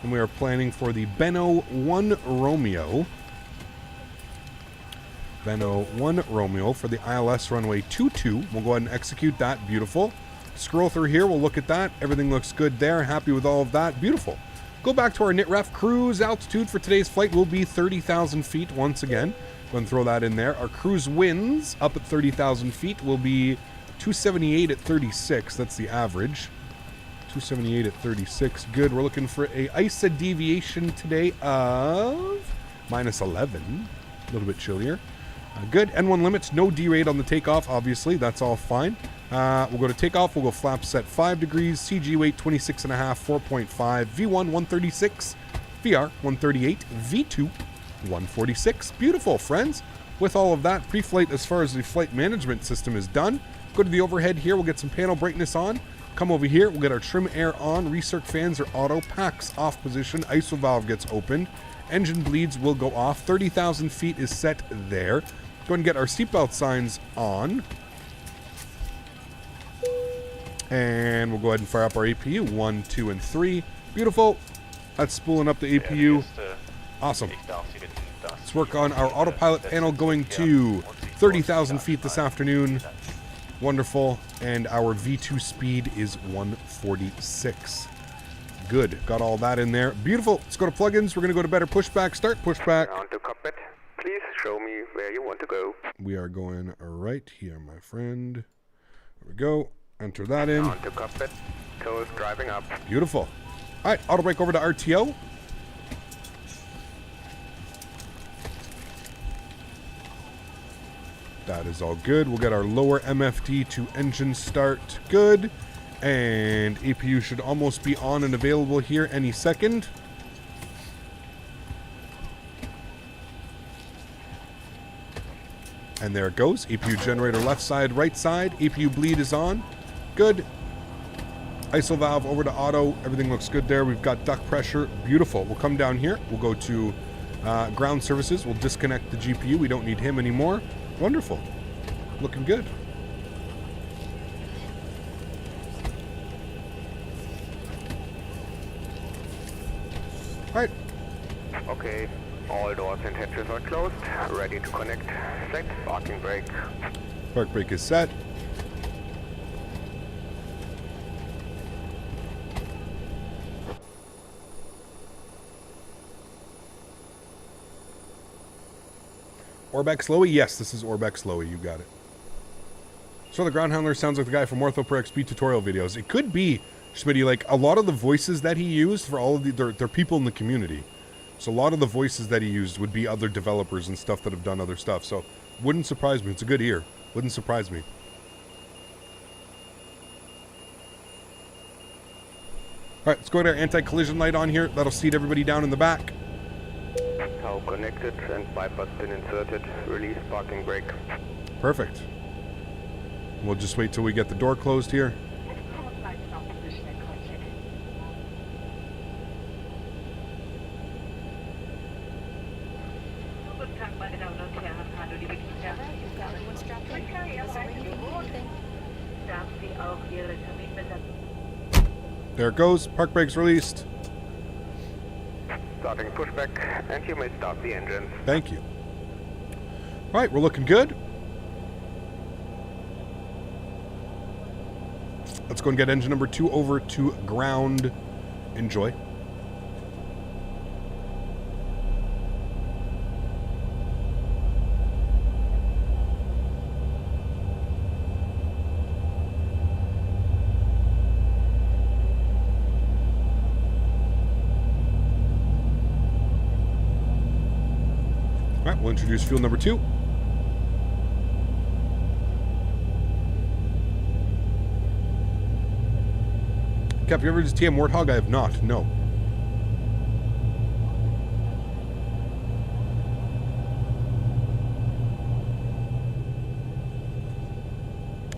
and we are planning for the Benno 1 Romeo. Benno 1 Romeo for the ILS runway 22. We'll go ahead and execute that. Beautiful. Scroll through here, we'll look at that. Everything looks good there. Happy with all of that. Beautiful. Go back to our NIT ref. Cruise altitude for today's flight will be 30,000 feet once again. Go and throw that in there. Our cruise winds up at 30,000 feet will be 278 at 36. That's the average. 278 at 36. Good. We're looking for a ISA deviation today of minus 11. A little bit chillier. Good. N1 limits. No D-rate on the takeoff, obviously. That's all fine. We'll go to takeoff. We'll go flap set 5 degrees. CG weight 26.5, 4.5. V1 136. VR 138. V2 146. Beautiful, friends. With all of that, pre-flight as far as the flight management system is done. Go to the overhead here. We'll get some panel brightness on. Come over here. We'll get our trim air on. Recirc fans are auto. Packs off position. ISO valve gets opened. Engine bleeds will go off. 30,000 feet is set there. Go ahead and get our seatbelt signs on. And we'll go ahead and fire up our APU. 1, 2, and 3. Beautiful. That's spooling up the APU. Awesome. Let's work on our autopilot panel going to 30,000 feet this afternoon. Wonderful. And our V2 speed is 146. Good. Got all that in there. Beautiful. Let's go to plugins. We're going to go to better pushback. Start pushback. On to cockpit. Please show me where you want to go. We are going right here, my friend. There we go. Enter that in. On to cockpit. Toes driving up. Beautiful. All right, auto brake over to RTO. That is all good. We'll get our lower MFD to engine start. Good. And APU should almost be on and available here any second. And there it goes. APU generator left side, right side. APU bleed is on. Good. ISO valve over to auto. Everything looks good there. We've got duct pressure. Beautiful. We'll come down here. We'll go to ground services. We'll disconnect the GPU. We don't need him anymore. Wonderful. Looking good. All right. Okay. All doors and hatches are closed. Ready to connect. Set. Parking brake. Park brake is set. Orbex LOWI? Yes, this is Orbex LOWI. You got it. So the ground handler sounds like the guy from Ortho Pro XP tutorial videos. It could be, Smitty, like a lot of the voices that he used for all of the... They're people in the community. So a lot of the voices that he used would be other developers and stuff that have done other stuff. So wouldn't surprise me. It's a good ear. Wouldn't surprise me. All right, let's go to our anti-collision light on here. That'll seat everybody down in the back. How connected and bypass pin inserted. Release parking brake. Perfect. We'll just wait till we get the door closed here. There it goes. Park brakes released. Starting pushback, and you may start the engines. Thank you. All right, we're looking good. Let's go and get engine number 2 over to ground. Enjoy. All right, we'll introduce fuel number 2. Cap, you ever used TM Warthog? I have not, no.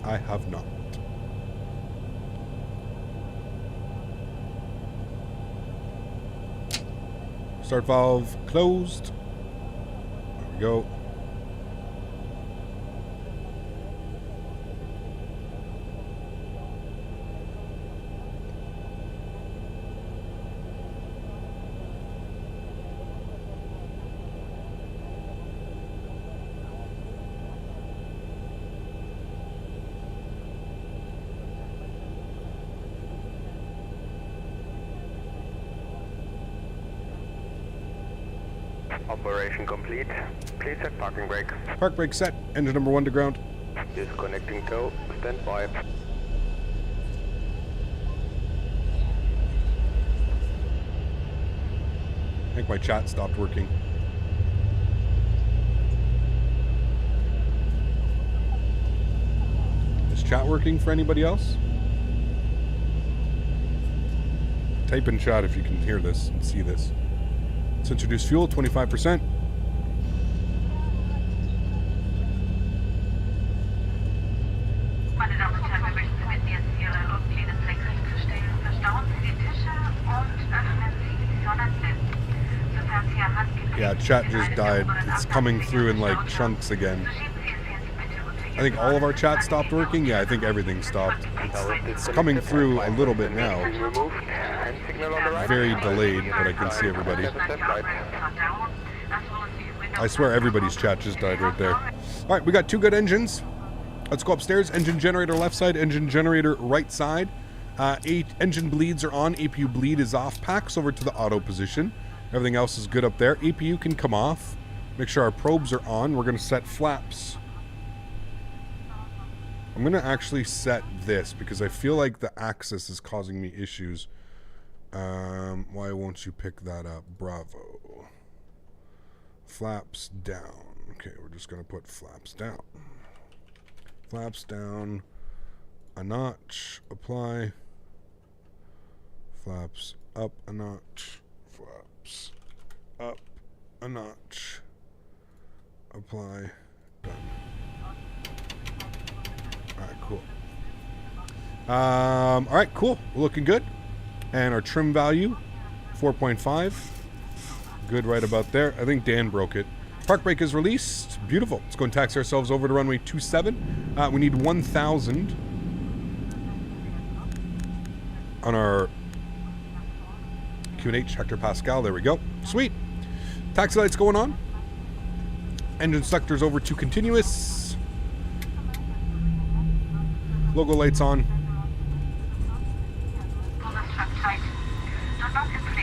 I have not. Start valve closed. There we go. Operation complete. Please set parking brake. Park brake set. Engine number 1 to ground. Disconnecting tow. Stand by. I think my chat stopped working. Is chat working for anybody else? Type in chat if you can hear this and see this. Let's introduce fuel, 25%. Meine Damen und Herren, wir möchten Sie bitten, jetzt Ihre Rücklehne senkrecht zu stellen. Verstauen Sie die Tische und öffnen Sie die Sonnenblenden. Sofern Sie Ihr Handgepäck... Yeah, chat just died. It's coming through in like chunks again. I think all of our chat stopped working. Yeah, I think everything stopped. It's coming through a little bit now. Very delayed, but I can see everybody. I swear everybody's chat just died right there. All right, we got 2 good engines. Let's go upstairs. Engine generator left side, engine generator right side. Engine bleeds are on. APU bleed is off. Packs over to the auto position. Everything else is good up there. APU can come off. Make sure our probes are on. We're going to set flaps. I'm going to actually set this because I feel like the axis is causing me issues. Why won't you pick that up? Bravo. Flaps down. Okay, we're just going to put flaps down. Flaps down a notch. Apply. Flaps up a notch. Flaps up a notch. Apply. Done. Alright, cool. Alright, cool. We're looking good. And our trim value, 4.5. Good right about there. I think Dan broke it. Park brake is released. Beautiful. Let's go and taxi ourselves over to runway 27. We need 1,000 on our Q&H hectopascal. There we go. Sweet. Taxi lights going on. Engine selectors over to continuous. Logo lights on.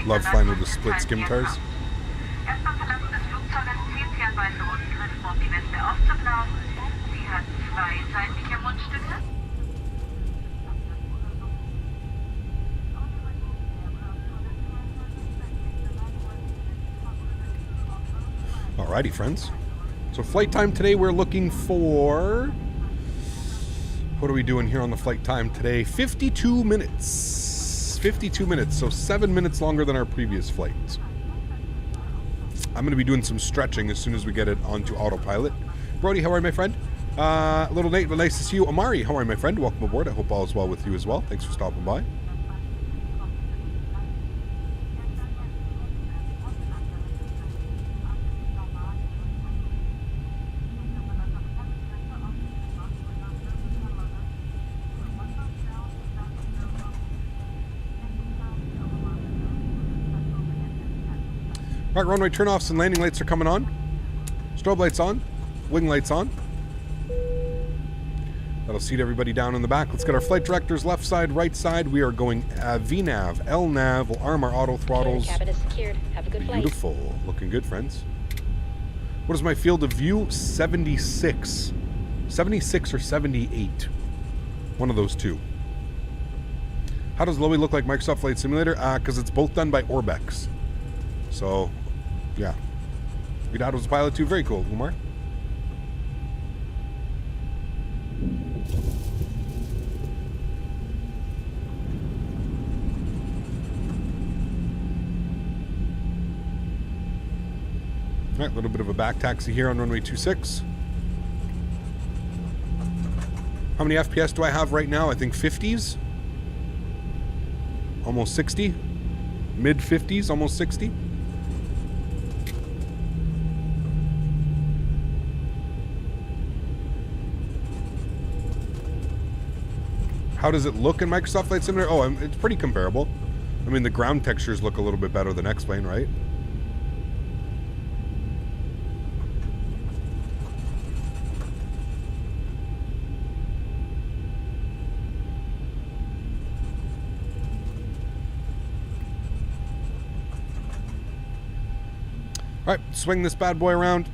Love flying with the split skim tires. Erstmal Verlassen des Flugzeuges zieht sie an weiße Rundgriffen, um die Weste aufzublasen. Sie hat 2 seitliche Mundstücke. Alrighty, friends. So flight time today, we're looking for... What are we doing here on the flight time today? 52 minutes. 52 minutes, so 7 minutes longer than our previous flight. I'm going to be doing some stretching as soon as we get it onto autopilot. Brody, how are you, my friend? Little Nate, nice to see you. Amari, how are you, my friend? Welcome aboard. I hope all is well with you as well. Thanks for stopping by. Alright, runway turnoffs and landing lights are coming on. Strobe lights on. Wing lights on. That'll seat everybody down in the back. Let's get our flight directors left side, right side. We are going VNAV, LNAV. We'll arm our auto throttles. Cabin is secured. Have a good flight. Beautiful. Looking good, friends. What is my field of view? 76. 76 or 78. One of those two. How does LOWI look like Microsoft Flight Simulator? Because it's both done by Orbex. So, yeah. Your dad was a pilot too. Very cool, Umar. Alright, a little bit of a back taxi here on runway 26. How many FPS do I have right now? I think 50s. Almost 60. Mid 50s, almost 60. How does it look in Microsoft Flight Simulator? Oh, it's pretty comparable. I mean, the ground textures look a little bit better than X-Plane, right? All right, swing this bad boy around.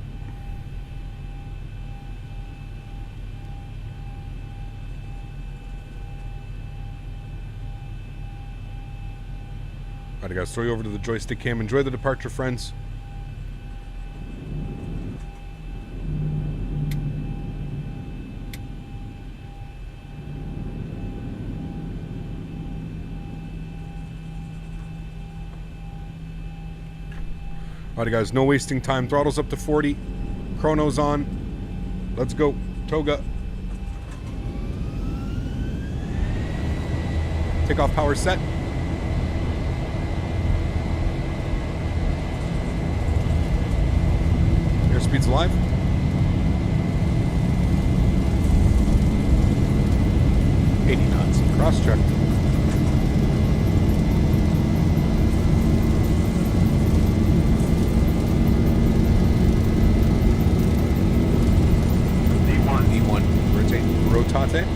All right, I gotta throw you over to the joystick cam. Enjoy the departure, friends. Alrighty guys, no wasting time. Throttle's up to 40. Chrono's on. Let's go. Toga. Takeoff power set. Airspeed's alive. knots. Cross check. D1. Rotate. Rotate.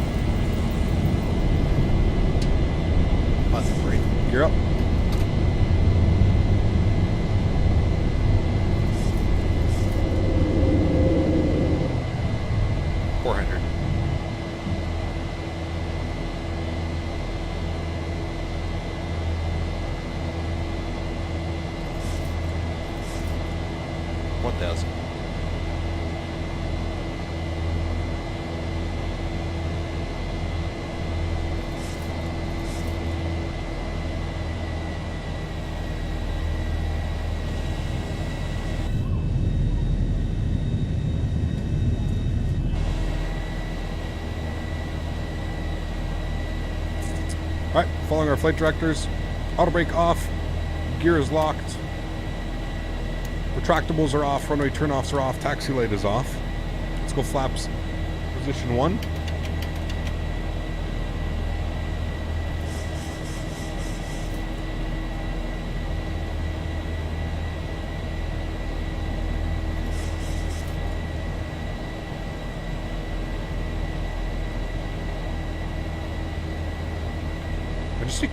1,000. Alright, following our flight directors. Auto brake off. Gear is locked. Retractables are off. Runway turnoffs are off. Taxi light is off. Let's go flaps. Position 1.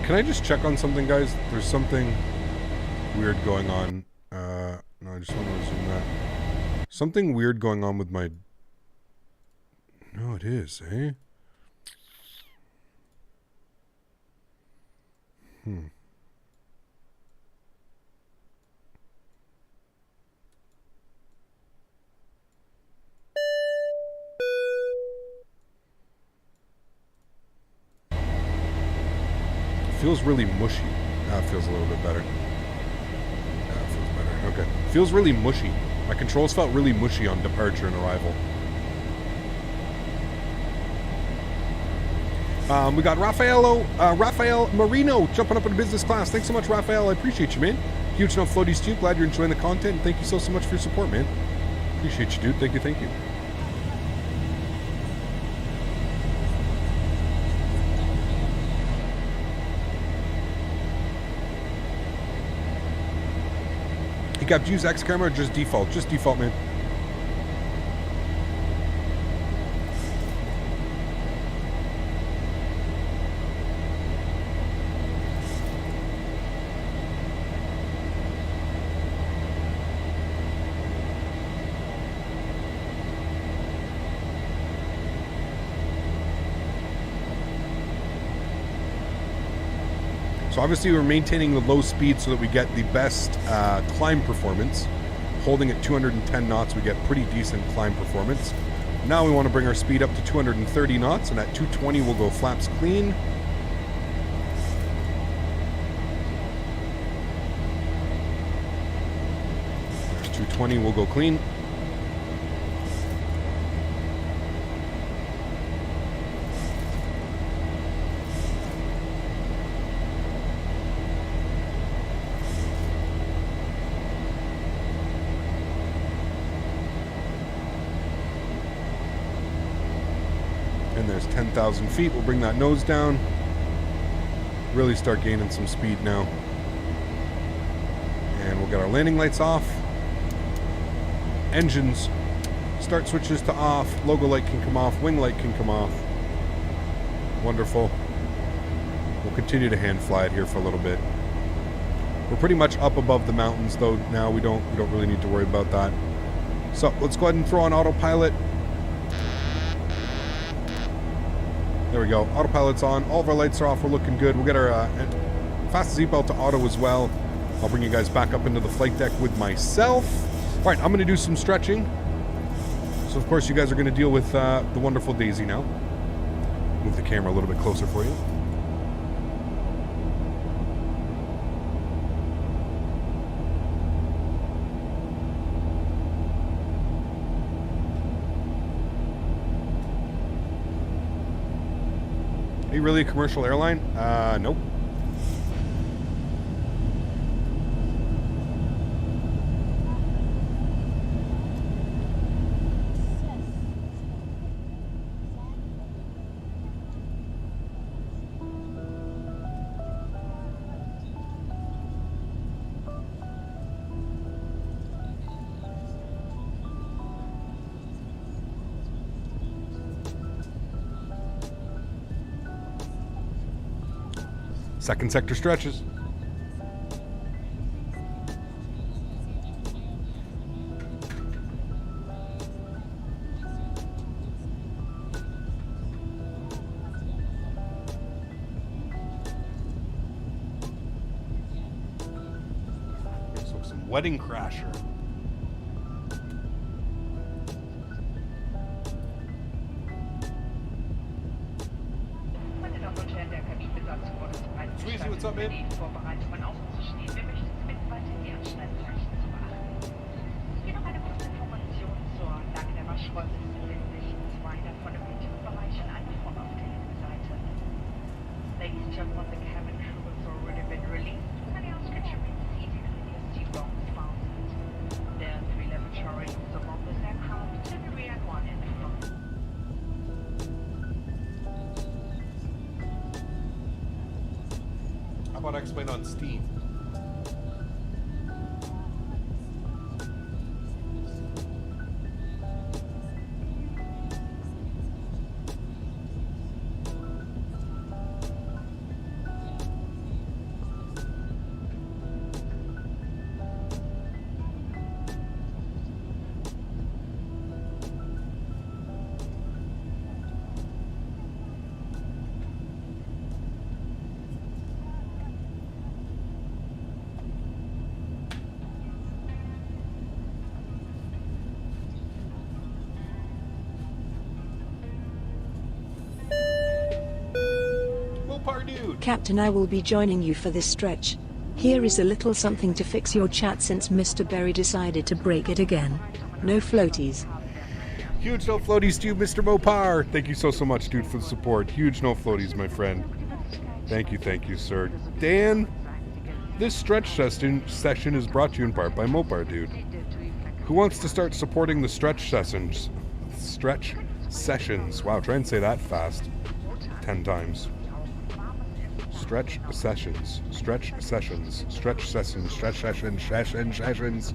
Can I just check on something, guys? There's something weird going on. No, I just want to resume that. Something weird going on with my... No, it is, eh? Feels really mushy. That feels a little bit better. That feels better. Okay. Feels really mushy. My controls felt really mushy on departure and arrival. We got Rafael Marino jumping up into business class. Thanks so much, Rafael. I appreciate you, man. Huge enough floaties too. Glad you're enjoying the content. And thank you so much for your support, man. Appreciate you, dude. Thank you, thank you. You got use X camera or just default? Just default, man. So obviously we're maintaining the low speed so that we get the best climb performance. Holding at 210 knots, we get pretty decent climb performance. Now we want to bring our speed up to 230 knots, and at 220 we'll go flaps clean. There's 220, we'll go clean. And there's 10,000 feet. We'll bring that nose down. Really start gaining some speed now. And we'll get our landing lights off. Engines. Start switches to off. Logo light can come off. Wing light can come off. Wonderful. We'll continue to hand fly it here for a little bit. We're pretty much up above the mountains though now. We don't really need to worry about that. So let's go ahead and throw on autopilot. There we go. Autopilot's on. All of our lights are off. We're looking good. We'll get our fast seatbelt to auto as well. I'll bring you guys back up into the flight deck with myself. All right, I'm going to do some stretching. So, of course, you guys are going to deal with the wonderful Daisy now. Move the camera a little bit closer for you. Are you really a commercial airline? Nope. Second sector stretches. So some wedding crasher. What's up, man? Die Vorbereitungen aufzustehen. Wir möchten Sie bitten, weiter die Anschnellzeichen zu beachten. Hier noch eine kurze Information zur Lage der Waschräume. Es befinden sich 2 davon im Betriebsbereich und einer vorne auf der linken Seite. Ladies and gentlemen, the cabin crew has already been released. And the outstretch remains seated with your seatbelts fastened. There are 3 lavatories along this aircraft, 2 in the rear and 1 in the front. How about I explain on Steam? Dude. Captain, I will be joining you for this stretch. Here is a little something to fix your chat since Mr. Berry decided to break it again. No floaties. Huge no floaties to you, Mr. Mopar. Thank you so much, dude, for the support. Huge no floaties, my friend. Thank you, sir. Dan, this stretch session is brought to you in part by Mopar, dude. Who wants to start supporting the stretch sessions? Stretch sessions. Wow, try and say that fast. 10 times. Stretch sessions. Stretch sessions. Stretch sessions. Stretch sessions. Sessions.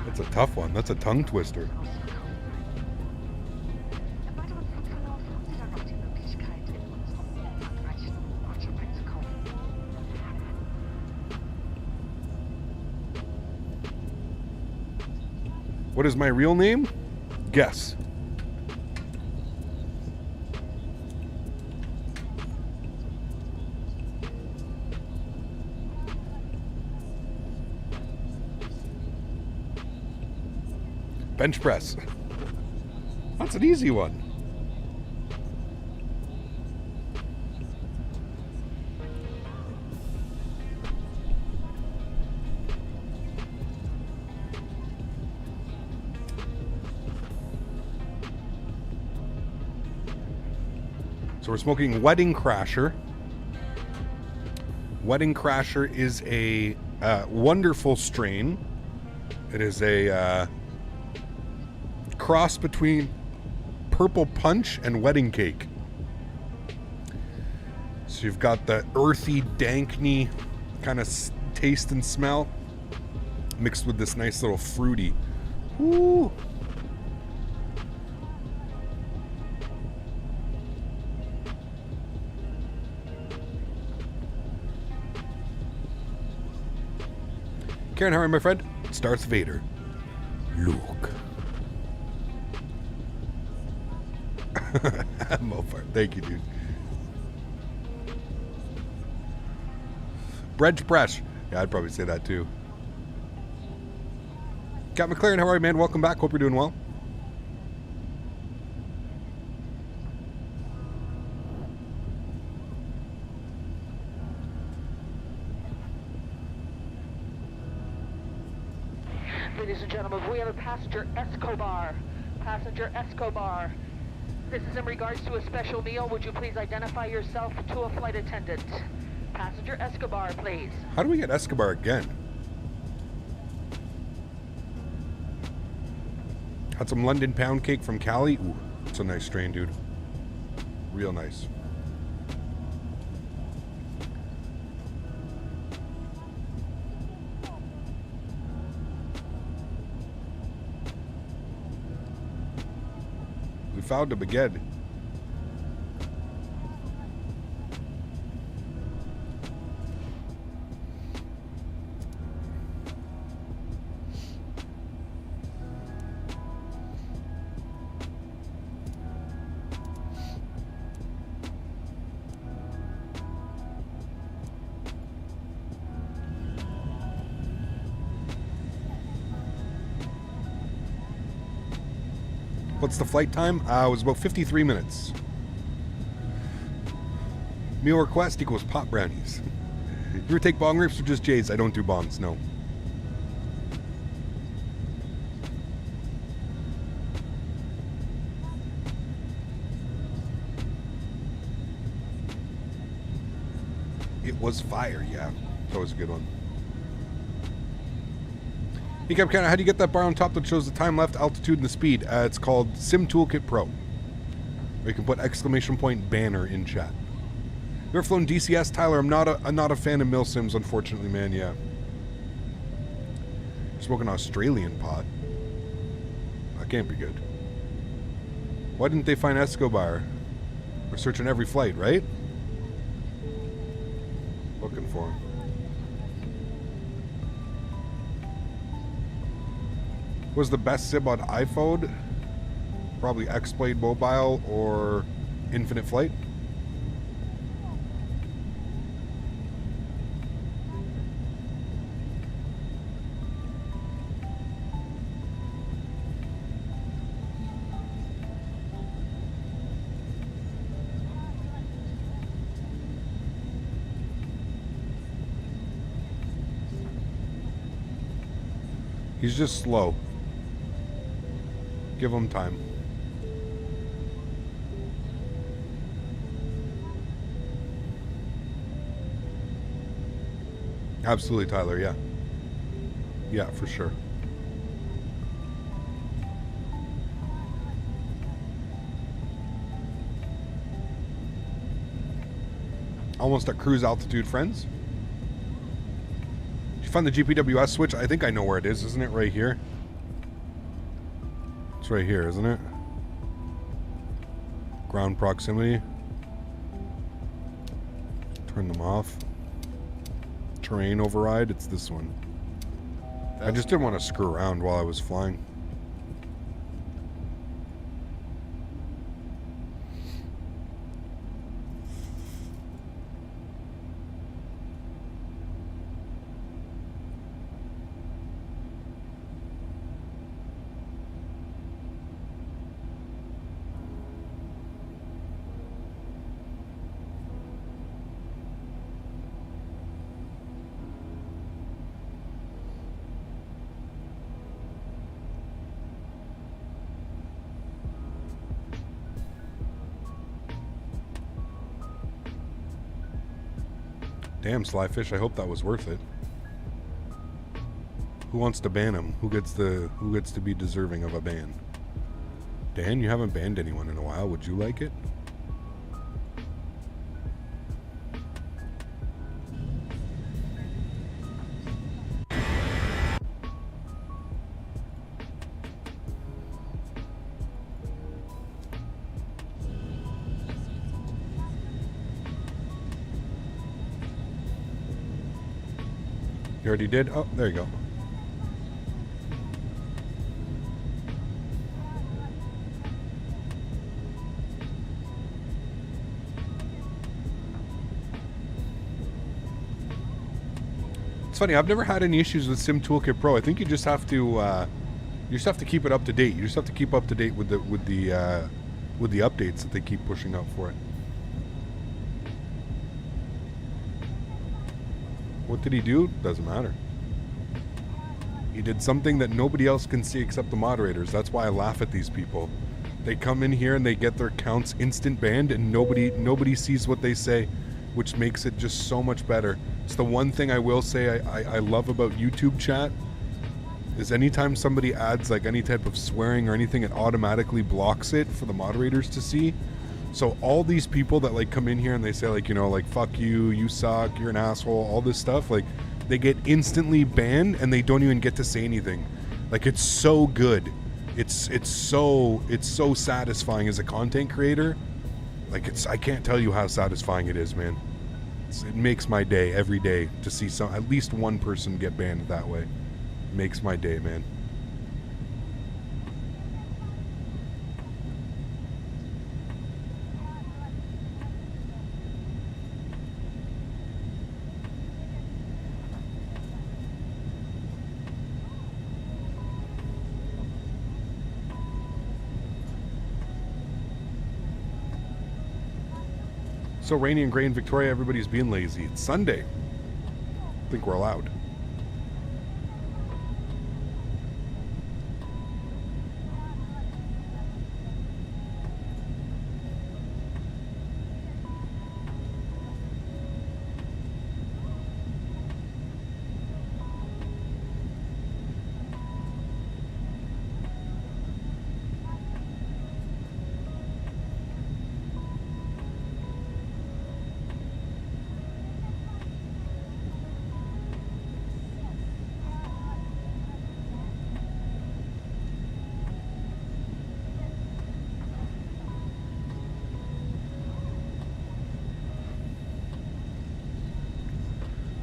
That's a tough one. That's a tongue twister. What is my real name? Guess. Bench press. That's an easy one. So we're smoking Wedding Crasher. Wedding Crasher is a wonderful strain. It is a cross between Purple Punch and Wedding Cake. So you've got the earthy, dankney kind of taste and smell mixed with this nice little fruity. Woo! Karen, how are you, my friend? It's Darth Vader. Luke. Mofar. Thank you, dude. Bread press. Yeah, I'd probably say that too. Cat McLaren, how are you, man? Welcome back. Hope you're doing well. Ladies and gentlemen, we have a passenger Escobar. Passenger Escobar. This is in regards to a special meal. Would you please identify yourself to a flight attendant? Passenger Escobar, please. How do we get Escobar again? Had some London pound cake from Cali. Ooh, it's a nice strain, dude. Real nice. We found him again. What's the flight time? It was about 53 minutes. Meal request equals pot brownies. You ever take bong rips or just J's? I don't do bongs, no. It was fire, yeah. That was a good one. Hey, Cap Counter, how do you get that bar on top that shows the time left, altitude, and the speed? It's called Sim Toolkit Pro. Or you can put exclamation point banner in chat. You ever flown DCS, Tyler? I'm not a fan of mil sims, unfortunately, man. Yeah. Smoking Australian pot. That can't be good. Why didn't they find Escobar? We're searching every flight, right? Looking for him. Was the best SIB on iPhone? Probably X-Blade Mobile or Infinite Flight. He's just slow. Give him time. Absolutely, Tyler, yeah. Yeah, for sure. Almost at cruise altitude, friends. Did you find the GPWS switch? I think I know where it is. Isn't it right here? It's right here, isn't it? Ground proximity. Turn them off. Terrain override. It's this one. I just didn't want to screw around while I was flying. Damn, Slyfish, I hope that was worth it. Who wants to ban him? Who gets to be deserving of a ban? Dan, you haven't banned anyone in a while. Would you like it? You already did? Oh, there you go. It's funny, I've never had any issues with Sim Toolkit Pro. I think you just have to keep it up to date. You just have to keep up to date with the updates that they keep pushing out for it. What did he do? Doesn't matter. He did something that nobody else can see except the moderators. That's why I laugh at these people. They come in here and they get their accounts instant banned and nobody sees what they say, which makes it just so much better. It's the one thing I will say I love about YouTube chat is anytime somebody adds like any type of swearing or anything, it automatically blocks it for the moderators to see. So all these people that like come in here and they say like, you know, like fuck you, you suck, you're an asshole, all this stuff, like they get instantly banned and they don't even get to say anything. Like it's so good. It's so satisfying as a content creator. Like I can't tell you how satisfying it is, man. It makes my day every day to see at least one person get banned that way. It makes my day, man. so rainy and gray in Victoria. Everybody's being lazy. It's Sunday. I think we're allowed.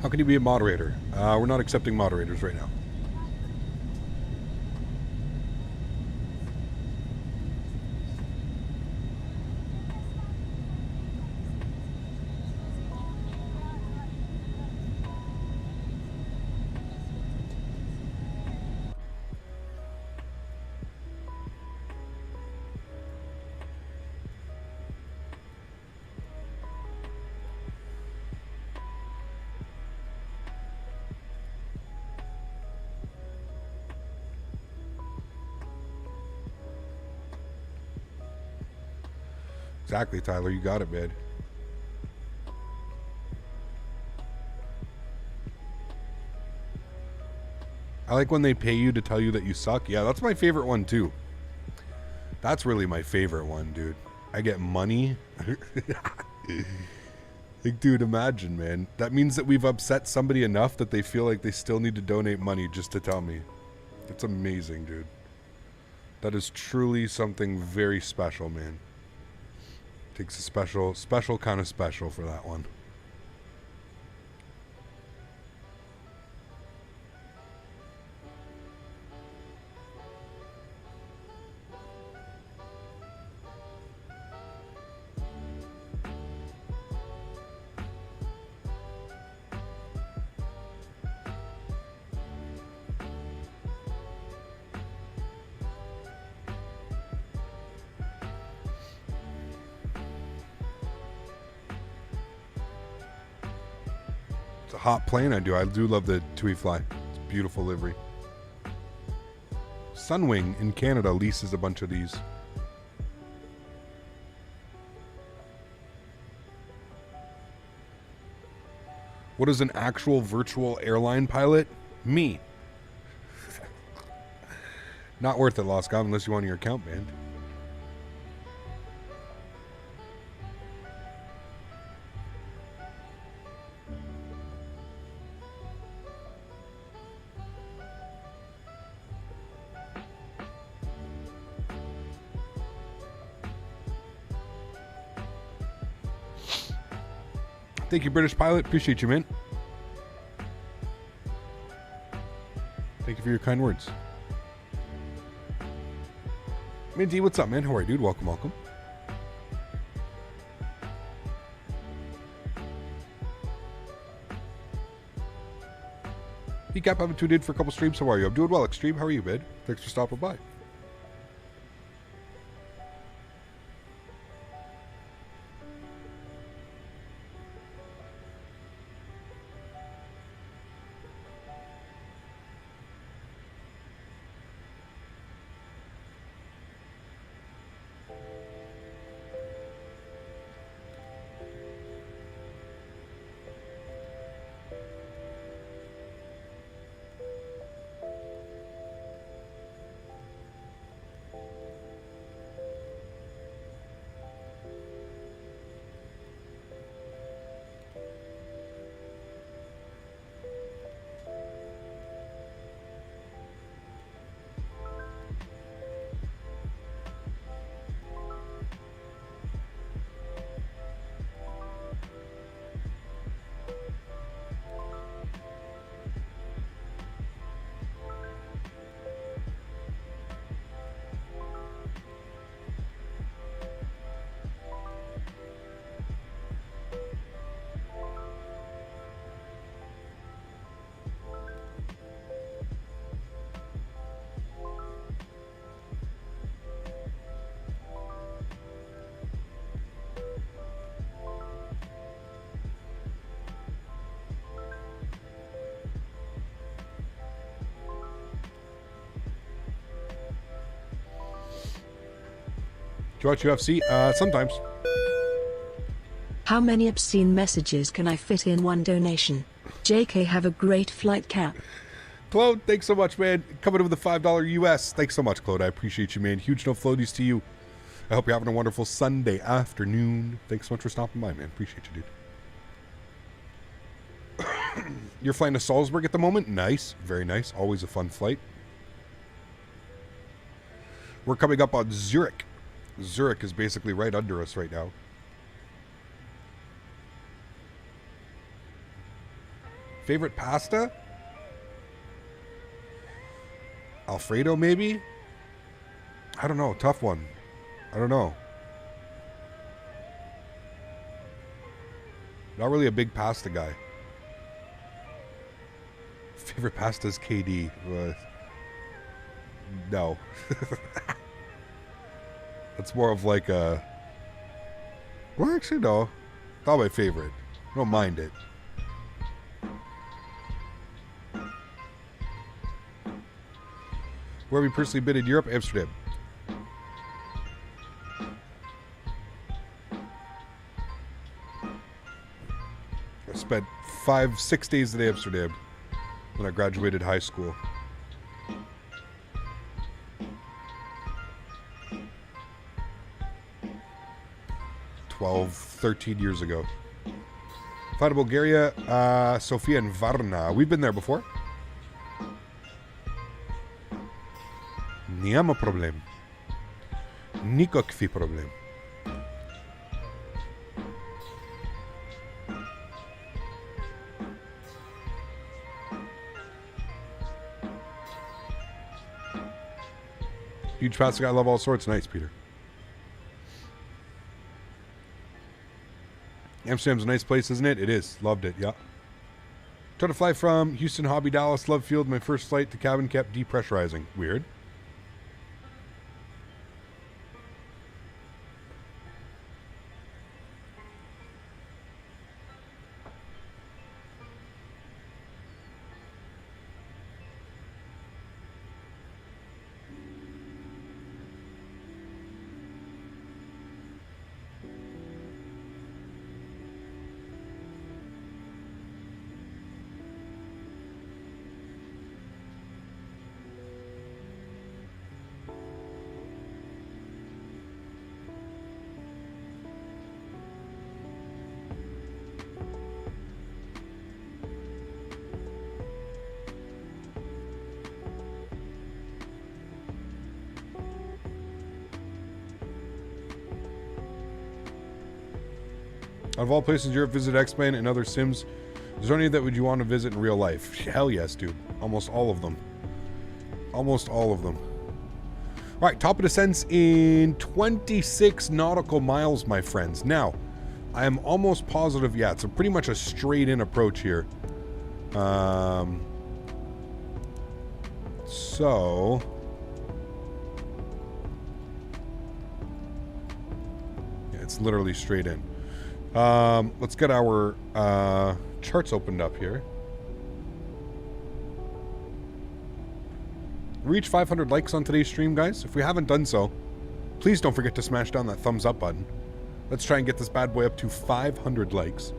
How can you be a moderator? We're not accepting moderators right now. Exactly, Tyler. You got it, man. I like when they pay you to tell you that you suck. Yeah, that's my favorite one, too. That's really my favorite one, dude. I get money. Like, dude, imagine, man. That means that we've upset somebody enough that they feel like they still need to donate money just to tell me. That's amazing, dude. That is truly something very special, man. Takes a special kind of special for that one. Hot plane. I do love the TUI Fly. It's a beautiful livery. Sunwing in Canada leases a bunch of these. What is an actual virtual airline pilot? Me. Not worth it, Lost God, unless you want your account banned. Thank you, British Pilot. Appreciate you, man. Thank you for your kind words. Minty, what's up, man? How are you, dude? Welcome, welcome. P-Cap, haven't tuned in for a couple streams. How are you? I'm doing well, Extreme. How are you, man? Thanks for stopping by. you watch UFC? Sometimes. How many obscene messages can I fit in one donation? JK, have a great flight, Cap. Claude, thanks so much, man. Coming in with the $5 US. Thanks so much, Claude. I appreciate you, man. Huge no floaties to you. I hope you're having a wonderful Sunday afternoon. Thanks so much for stopping by, man. Appreciate you, dude. You're flying to Salzburg at the moment? Nice. Very nice. Always a fun flight. We're coming up on Zurich. Zurich is basically right under us right now. Favorite pasta? Alfredo, maybe? I don't know. Tough one. I don't know. Not really a big pasta guy. Favorite pasta is KD. No. That's more of like a... Well, actually, no. Not my favorite. I don't mind it. Where have you personally been in Europe? Amsterdam. I spent 5-6 days in Amsterdam when I graduated high school. 12, 13 years ago. Flight to Bulgaria, Sofia and Varna. We've been there before. Няма проблем. Никакви проблем. Huge pasta guy, I love all sorts. Nice, Peter. Amsterdam's a nice place, isn't it? It is. Loved it, yeah. Tried to fly from Houston, Hobby, Dallas, Love Field. My first flight, the cabin kept depressurizing. Weird. Out of all places Europe visited, X-Plane and other sims, is there any that would you want to visit in real life? Hell yes, dude. Almost all of them. Almost all of them. All right, top of descents in 26 nautical miles, my friends. Now, I am almost positive, yeah, it's pretty much a straight-in approach here. So... yeah, it's literally straight in. Let's get our charts opened up here. Reach 500 likes on today's stream, guys. If we haven't done so, please don't forget to smash down that thumbs up button. Let's try and get this bad boy up to 500 likes.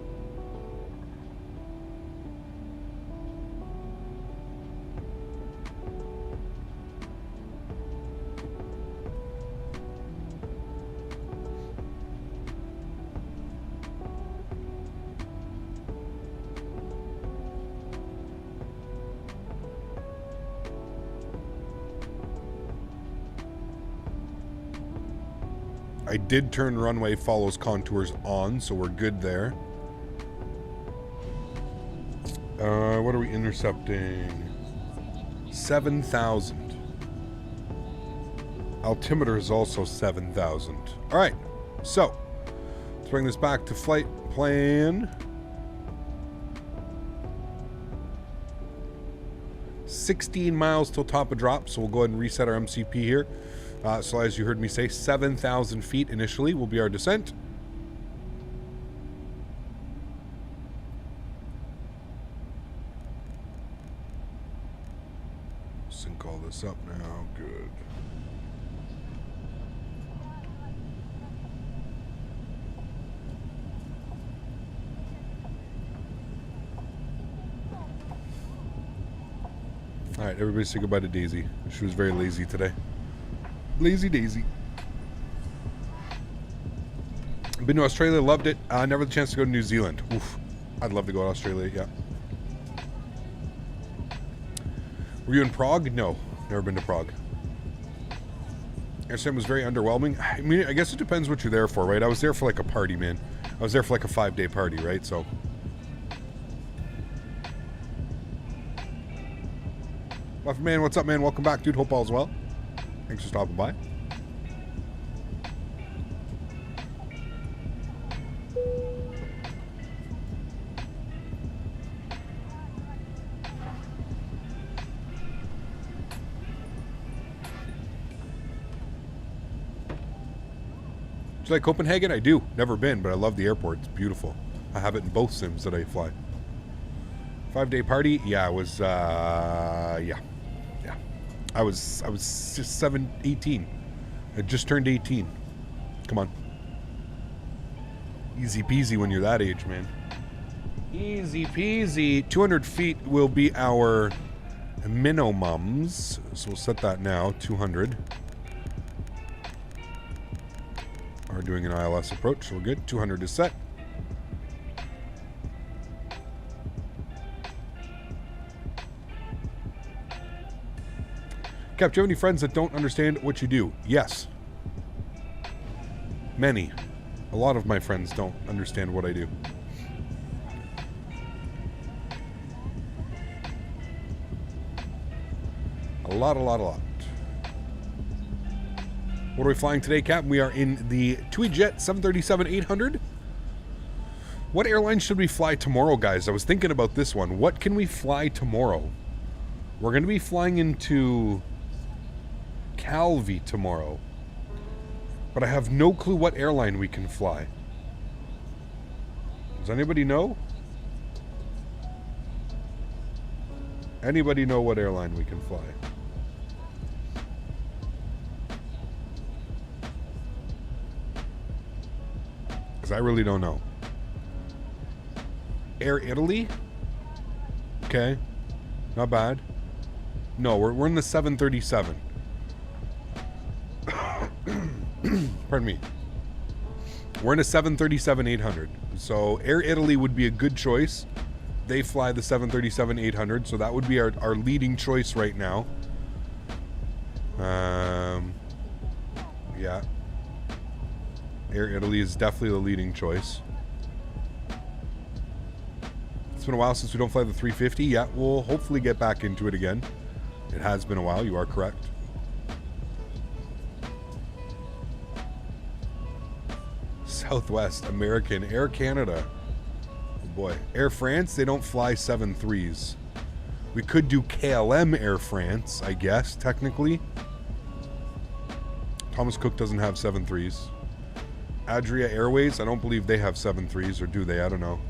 I did turn runway follows contours on, so we're good there. What are we intercepting? 7,000. Altimeter is also 7,000. All right, so let's bring this back to flight plan. 16 miles till top of drop, so we'll go ahead and reset our MCP here. So as you heard me say, 7,000 feet initially will be our descent. Sync all this up now. Good. All right, everybody say goodbye to Daisy. She was very lazy today. Lazy Daisy. Been to Australia, loved it. Never the chance to go to New Zealand. Oof. I'd love to go to Australia, yeah. Were you in Prague? No, never been to Prague. Amsterdam was very underwhelming. I mean, I guess it depends what you're there for, right? I was there for like a party, man. I was there for like a 5-day party, right? So. Buffy Man, what's up, man? Welcome back, dude. Hope all's well. Thanks for stopping by. Do you like Copenhagen? I do. Never been, but I love the airport. It's beautiful. I have it in both sims that I fly. 5-day party? Yeah, it was, yeah. I was just 18. I just turned 18. Come on. Easy peasy when you're that age, man. Easy peasy. 200 feet will be our minimums. So we'll set that now, 200. We're doing an ILS approach, so we're good. 200 is set. Cap, do you have any friends that don't understand what you do? Yes. Many. A lot of my friends don't understand what I do. A lot. What are we flying today, Cap? We are in the TuiJet 737-800. What airline should we fly tomorrow, guys? I was thinking about this one. What can we fly tomorrow? We're going to be flying into Calvi tomorrow. But I have no clue what airline we can fly. Does anybody know? Anybody know what airline we can fly? I really don't know. Air Italy? Okay. Not bad. No, we're in the 737. Pardon me. We're in a 737-800. So Air Italy would be a good choice. They fly the 737-800, so that would be our leading choice right now. Yeah. Air Italy is definitely the leading choice. It's been a while since we don't fly the 350. Yeah, we'll hopefully get back into it again. It has been a while, you are correct. Southwest, American, Air Canada. Oh boy. Air France, they don't fly 7-3s. We could do KLM Air France, I guess, technically. Thomas Cook doesn't have 7-3s. Adria Airways, I don't believe they have 7-3s, or do they? I don't know.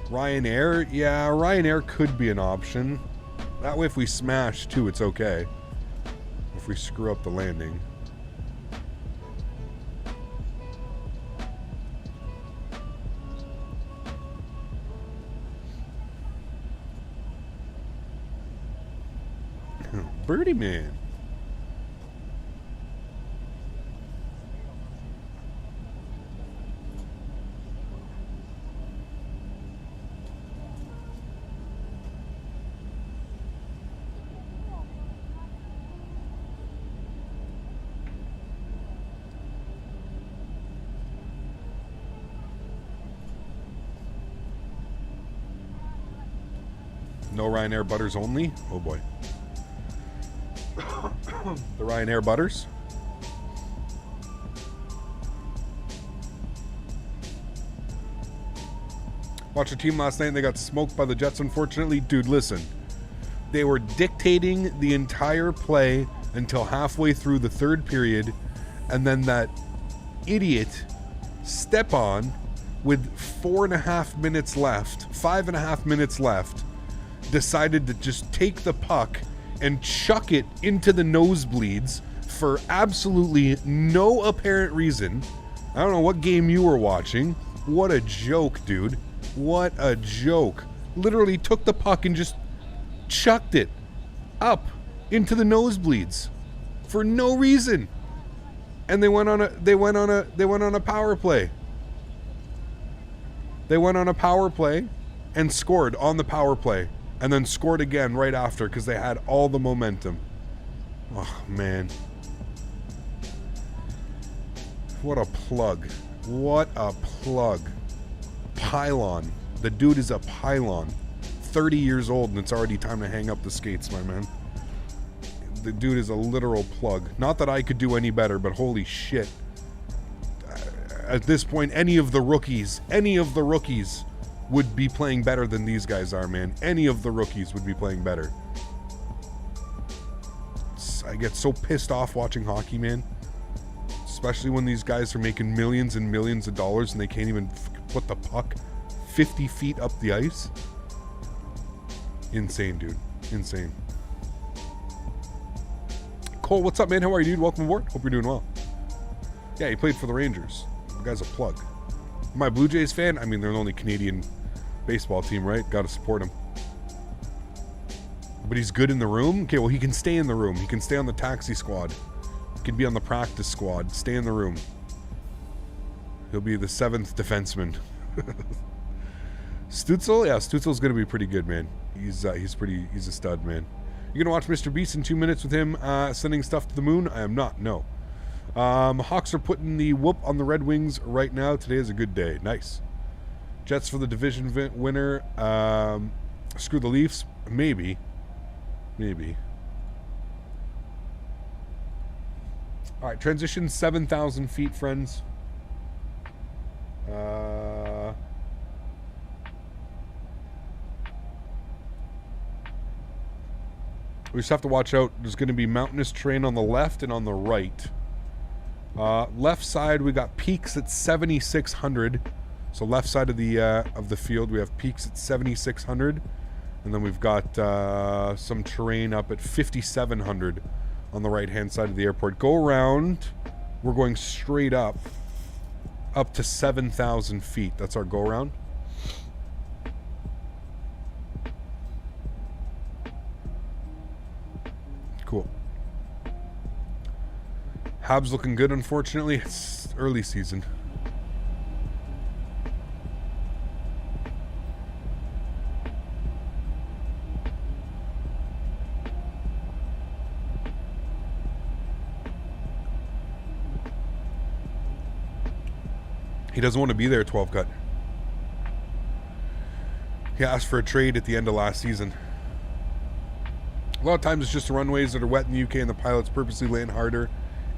Ryanair, yeah, Ryanair could be an option. That way if we smash too, it's okay. If we screw up the landing. Birdie Man. No Ryanair butters only? Oh boy. The Ryanair butters. Watched your team last night and they got smoked by the Jets, unfortunately. Dude, listen. They were dictating the entire play until halfway through the third period, and then that idiot Stepan with 4.5 minutes left, 5.5 minutes left, decided to just take the puck and chuck it into the nosebleeds for absolutely no apparent reason. I don't know what game you were watching. What a joke, dude. What a joke. Literally took the puck and just chucked it up into the nosebleeds for no reason. And they went on a power play. They went on a power play and scored on the power play and then scored again right after because they had all the momentum. Oh, man. What a plug. What a plug. Pylon. The dude is a pylon. 30 years old and it's already time to hang up the skates, my man. The dude is a literal plug. Not that I could do any better, but holy shit. At this point, any of the rookies would be playing better than these guys are, man. Any of the rookies would be playing better. I get so pissed off watching hockey, man. Especially when these guys are making millions and millions of dollars and they can't even put the puck 50 feet up the ice. Insane, dude. Insane. Cole, what's up, man? How are you, dude? Welcome aboard. Hope you're doing well. Yeah, he played for the Rangers. The guy's a plug. Am I a Blue Jays fan? I mean, they're the only Canadian baseball team, right? Gotta support him. But he's good in the room? Okay, well, he can stay in the room. He can stay on the taxi squad. He can be on the practice squad. Stay in the room. He'll be the 7th defenseman. Stutzel? Yeah, Stutzel's gonna be pretty good, man. He's a stud, man. You're gonna watch Mr. Beast in 2 minutes with him sending stuff to the moon? I am not, no. Hawks are putting the whoop on the Red Wings right now. Today is a good day. Nice. Jets for the division winner. Screw the Leafs? Maybe. Maybe. Alright, transition 7,000 feet, friends. We just have to watch out. There's going to be mountainous terrain on the left and on the right. Left side, we got peaks at 7,600. So left side of the field, we have peaks at 7,600, and then we've got some terrain up at 5,700 on the right-hand side of the airport. Go around. We're going straight up to 7,000 feet. That's our go around. Cool. Habs looking good, unfortunately. It's early season. He doesn't want to be there, 12 cut. He asked for a trade at the end of last season. A lot of times it's just the runways that are wet in the UK and the pilots purposely land harder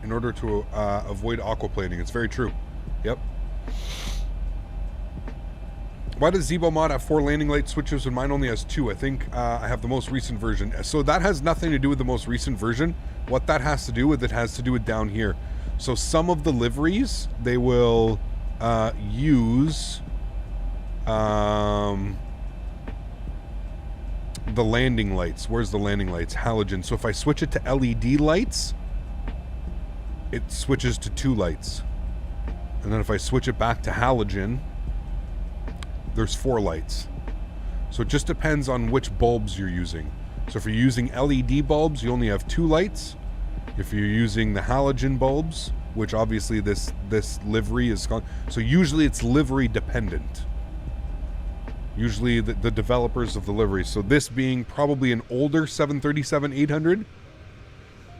in order to avoid aquaplaning. It's very true. Yep. Why does Zibo mod have 4 landing light switches when mine only has 2? I think I have the most recent version. So that has nothing to do with the most recent version. What that has to do with, it has to do with down here. So some of the liveries, they will use the landing lights. Where's the landing lights? Halogen. So if I switch it to LED lights, it switches to 2 lights. And then if I switch it back to halogen, there's 4 lights. So it just depends on which bulbs you're using. So if you're using LED bulbs, you only have 2 lights. If you're using the halogen bulbs, which obviously this livery is gone. So usually it's livery dependent. Usually the developers of the livery. So this being probably an older 737-800,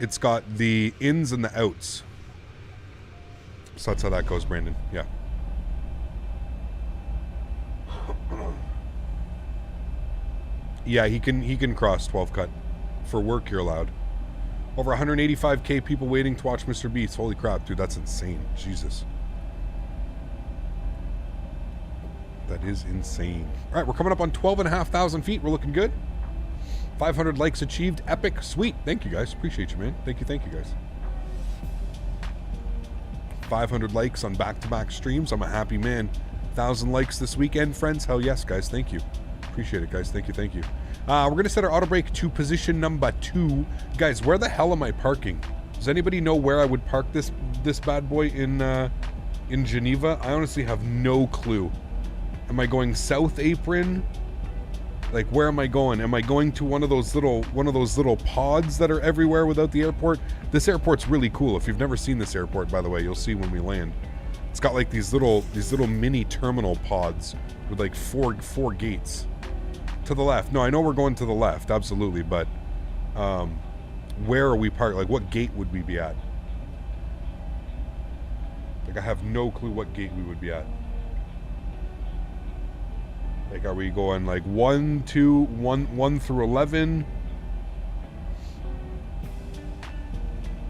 it's got the ins and the outs. So that's how that goes, Brandon. Yeah. Yeah, he can cross 12 cut. For work, you're allowed. Over 185k people waiting to watch Mr. Beast. Holy crap, dude, that's insane. Jesus. That is insane. All right, we're coming up on 12,500 feet. We're looking good. 500 likes achieved. Epic. Sweet. Thank you, guys. Appreciate you, man. Thank you, guys. 500 likes on back-to-back streams. I'm a happy man. 1,000 likes this weekend, friends. Hell yes, guys. Thank you. Appreciate it, guys. Thank you. We're going to set our auto brake to position number 2. Guys, where the hell am I parking? Does anybody know where I would park this bad boy in Geneva? I honestly have no clue. Am I going south apron? Like, where am I going? Am I going to one of those little pods that are everywhere without the airport? This airport's really cool. If you've never seen this airport, by the way, you'll see when we land. It's got like these little mini terminal pods with like four gates. To the left. No, I know we're going to the left, absolutely, but where are we parked? Like, what gate would we be at? Like, I have no clue what gate we would be at. Like, are we going like 1 through 11?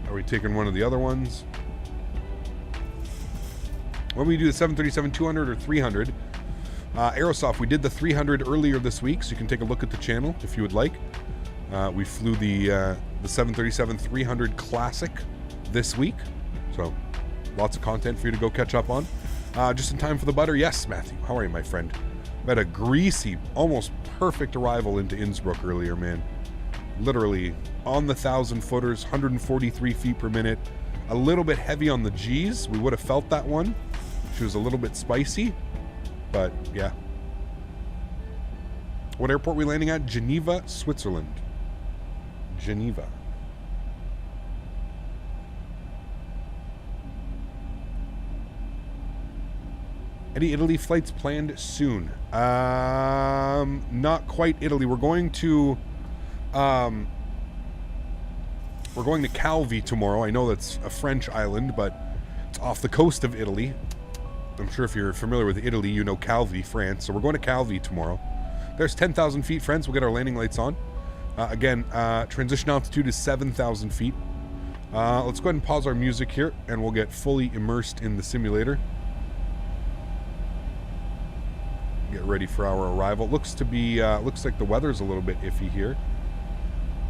Are we taking one of the other ones? When we do the 737 200 or 300, Aerosoft, we did the 300 earlier this week, so you can take a look at the channel if you would like. We flew the 737 300 Classic this week, so lots of content for you to go catch up on. Just in time for the butter. Yes, Matthew. How are you, my friend? We had a greasy, almost perfect arrival into Innsbruck earlier, man. Literally on the 1,000-footers, 143 feet per minute. A little bit heavy on the G's. We would have felt that one. She was a little bit spicy, but yeah. What airport are we landing at? Geneva, Switzerland. Geneva. Any Italy flights planned soon? Not quite Italy. We're going to Calvi tomorrow. I know that's a French island, but it's off the coast of Italy. I'm sure if you're familiar with Italy, you know Calvi, France. So we're going to Calvi tomorrow. There's 10,000 feet, friends. We'll get our landing lights on. Again, transition altitude is 7,000 feet. Let's go ahead and pause our music here, and we'll get fully immersed in the simulator. Get ready for our arrival. Looks to be, looks like the weather's a little bit iffy here.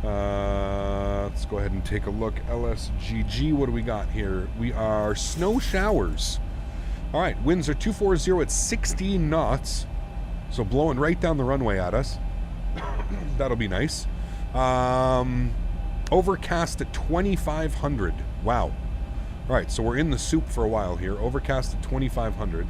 Let's go ahead and take a look. LSGG, what do we got here? We are snow showers. All right, winds are 240 at 16 knots. So blowing right down the runway at us. That'll be nice. Overcast at 2,500. Wow. All right, so we're in the soup for a while here. Overcast at 2,500.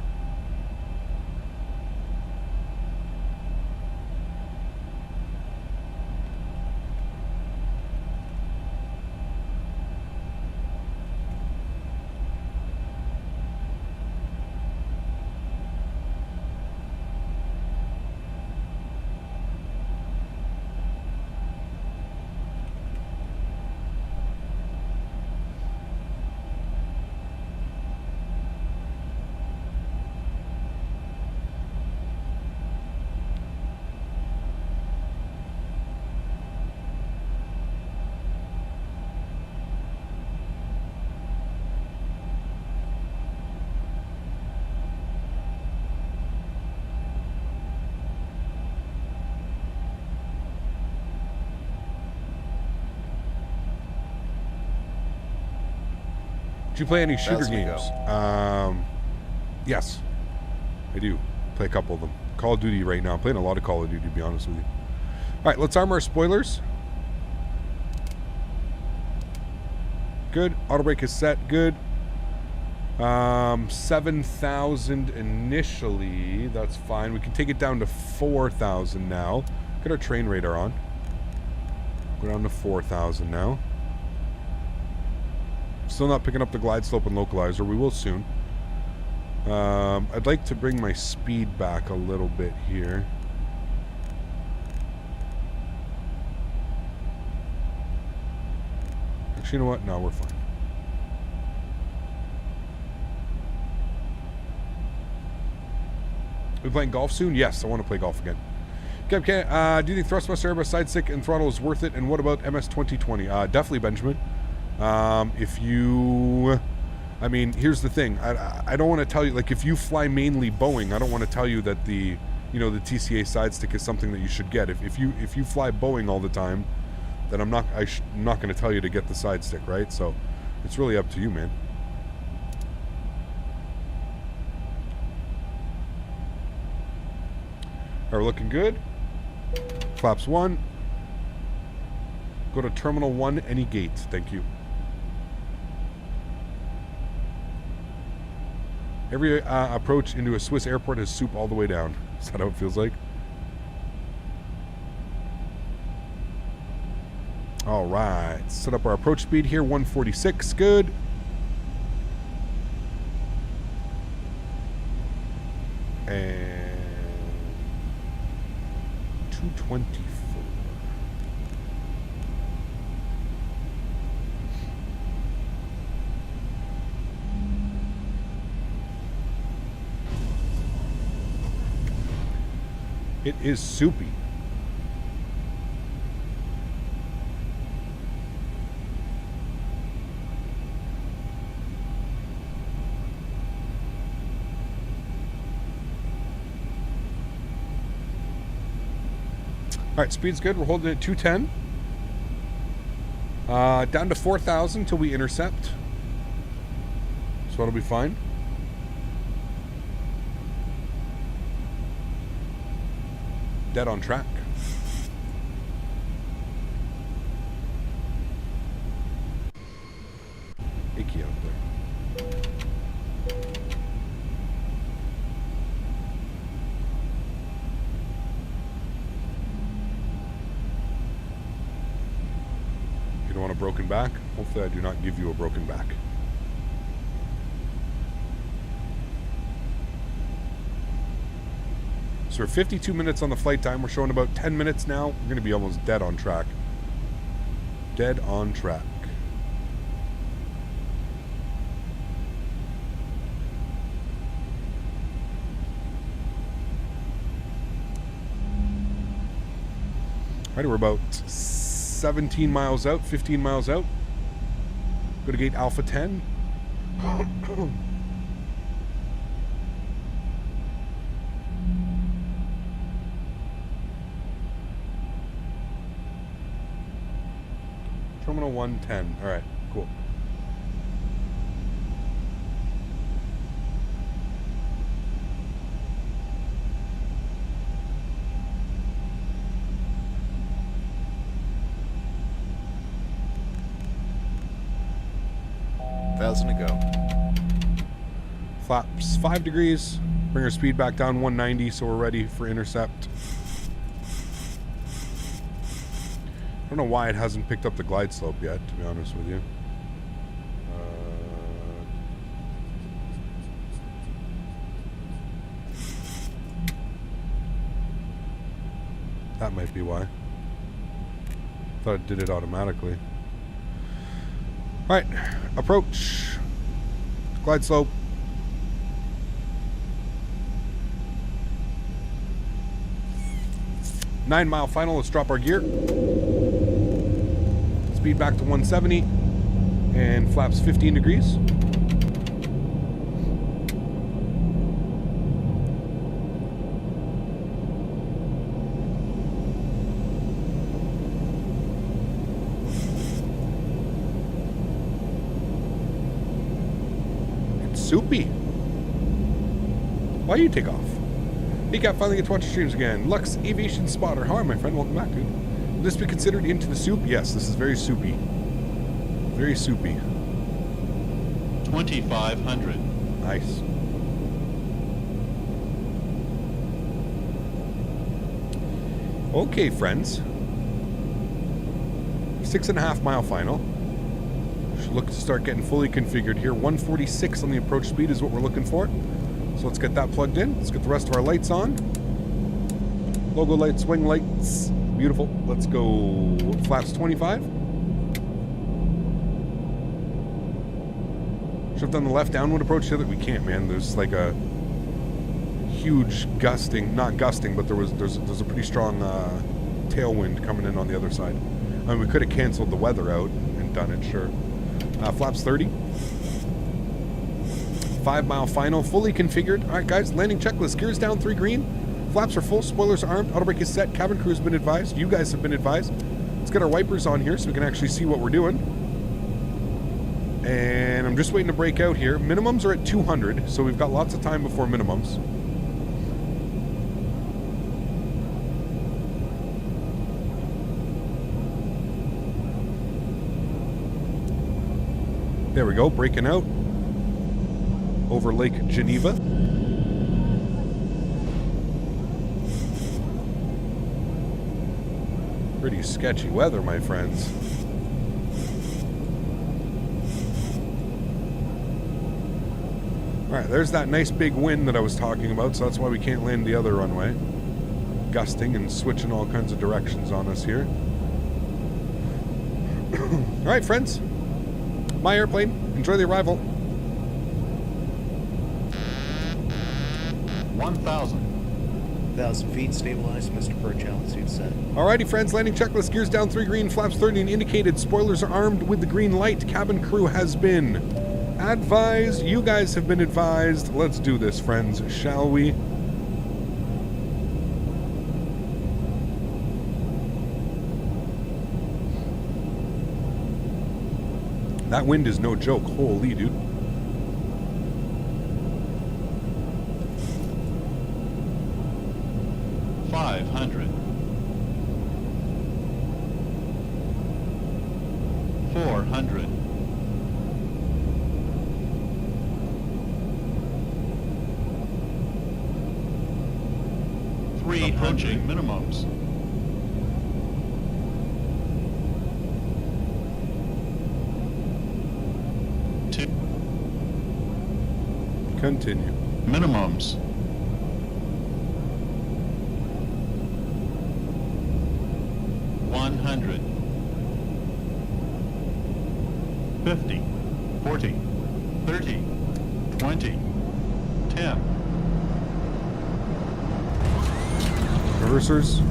Do you play any shooter games? Yes, I do. Play a couple of them. Call of Duty right now. I'm playing a lot of Call of Duty, to be honest with you. All right, let's arm our spoilers. Good. Auto brake is set. Good. 7,000 initially. That's fine. We can take it down to 4,000 now. Get our train radar on. Go down to 4,000 now. Still not picking up the glide slope and localizer. We will soon. I'd like to bring my speed back a little bit here. Actually, you know what? No, we're fine. We playing golf soon? Yes, I want to play golf again. Okay, do you think Thrustmaster Airbus side stick and throttle is worth it? And what about MS 2020? Definitely, Benjamin. If you, I mean, here's the thing. I don't want to tell you, like, if you fly mainly Boeing, I don't want to tell you that the, you know, the TCA side stick is something that you should get. If you fly Boeing all the time, then I'm not going to tell you to get the side stick, right? So it's really up to you, man. All right, we're looking good. Flaps 1. Go to Terminal 1, any gate. Thank you. Every approach into a Swiss airport has soup all the way down. Is that how it feels like? All right, set up our approach speed here, 146, good. And 224. It is soupy. All right, speed's good. We're holding it at 210. Down to 4,000 till we intercept. So that'll be fine. Dead on track. Icky out there. You don't want a broken back? Hopefully I do not give you a broken back. So we're 52 minutes on the flight time. We're showing about 10 minutes now. We're going to be almost dead on track. Dead on track. All right, we're about 17 miles out, 15 miles out. Go to gate Alpha 10. Terminal 110. All right, cool. Thousand to go. Flaps 5 degrees. Bring our speed back down 190 so we're ready for intercept. I don't know why it hasn't picked up the glide slope yet, to be honest with you. That might be why. Thought it did it automatically. Alright, approach. Glide slope. Nine-mile final, let's drop our gear. Speed back to 170 and flaps 15 degrees. It's soupy. Why you take off? Hey, Cap, finally get to watch your streams again. Lux Aviation Spotter. How are you, my friend? Welcome back, dude. Will this be considered into the soup? Yes, this is very soupy. Very soupy. 2,500. Nice. Okay, friends. 6.5 mile final. Should look to start getting fully configured here. 146 on the approach speed is what we're looking for. So let's get that plugged in. Let's get the rest of our lights on. Logo lights, swing lights. Beautiful. Let's go flaps 25. Should have done the left downwind approach the other. We can't, man. There's like a huge gusting, not gusting, but there's a pretty strong tailwind coming in on the other side. I mean, we could have canceled the weather out and done it, sure. Flaps 30. 5 mile final, fully configured. All right, guys, landing checklist. Gears down, 3 green. Flaps are full, spoilers are armed, auto brake is set, cabin crew has been advised, you guys have been advised. Let's get our wipers on here so we can actually see what we're doing. And I'm just waiting to break out here. Minimums are at 200, so we've got lots of time before minimums. There we go, breaking out over Lake Geneva. Pretty sketchy weather, my friends. Alright, there's that nice big wind that I was talking about, so that's why we can't land the other runway. Gusting and switching all kinds of directions on us here. Alright, friends. My airplane. Enjoy the arrival. 1,000. 1,000 feet, stabilized, Mr. Perch, altitude set. Alrighty, friends, landing checklist. Gears down 3 green, flaps 30 and indicated. Spoilers are armed with the green light. Cabin crew has been advised. You guys have been advised. Let's do this, friends, shall we? That wind is no joke. Holy, dude. $500. 400. 300 minimums. 2. Continue. Minimums. 100. 50. 40. 30. 20. 10. Reversers.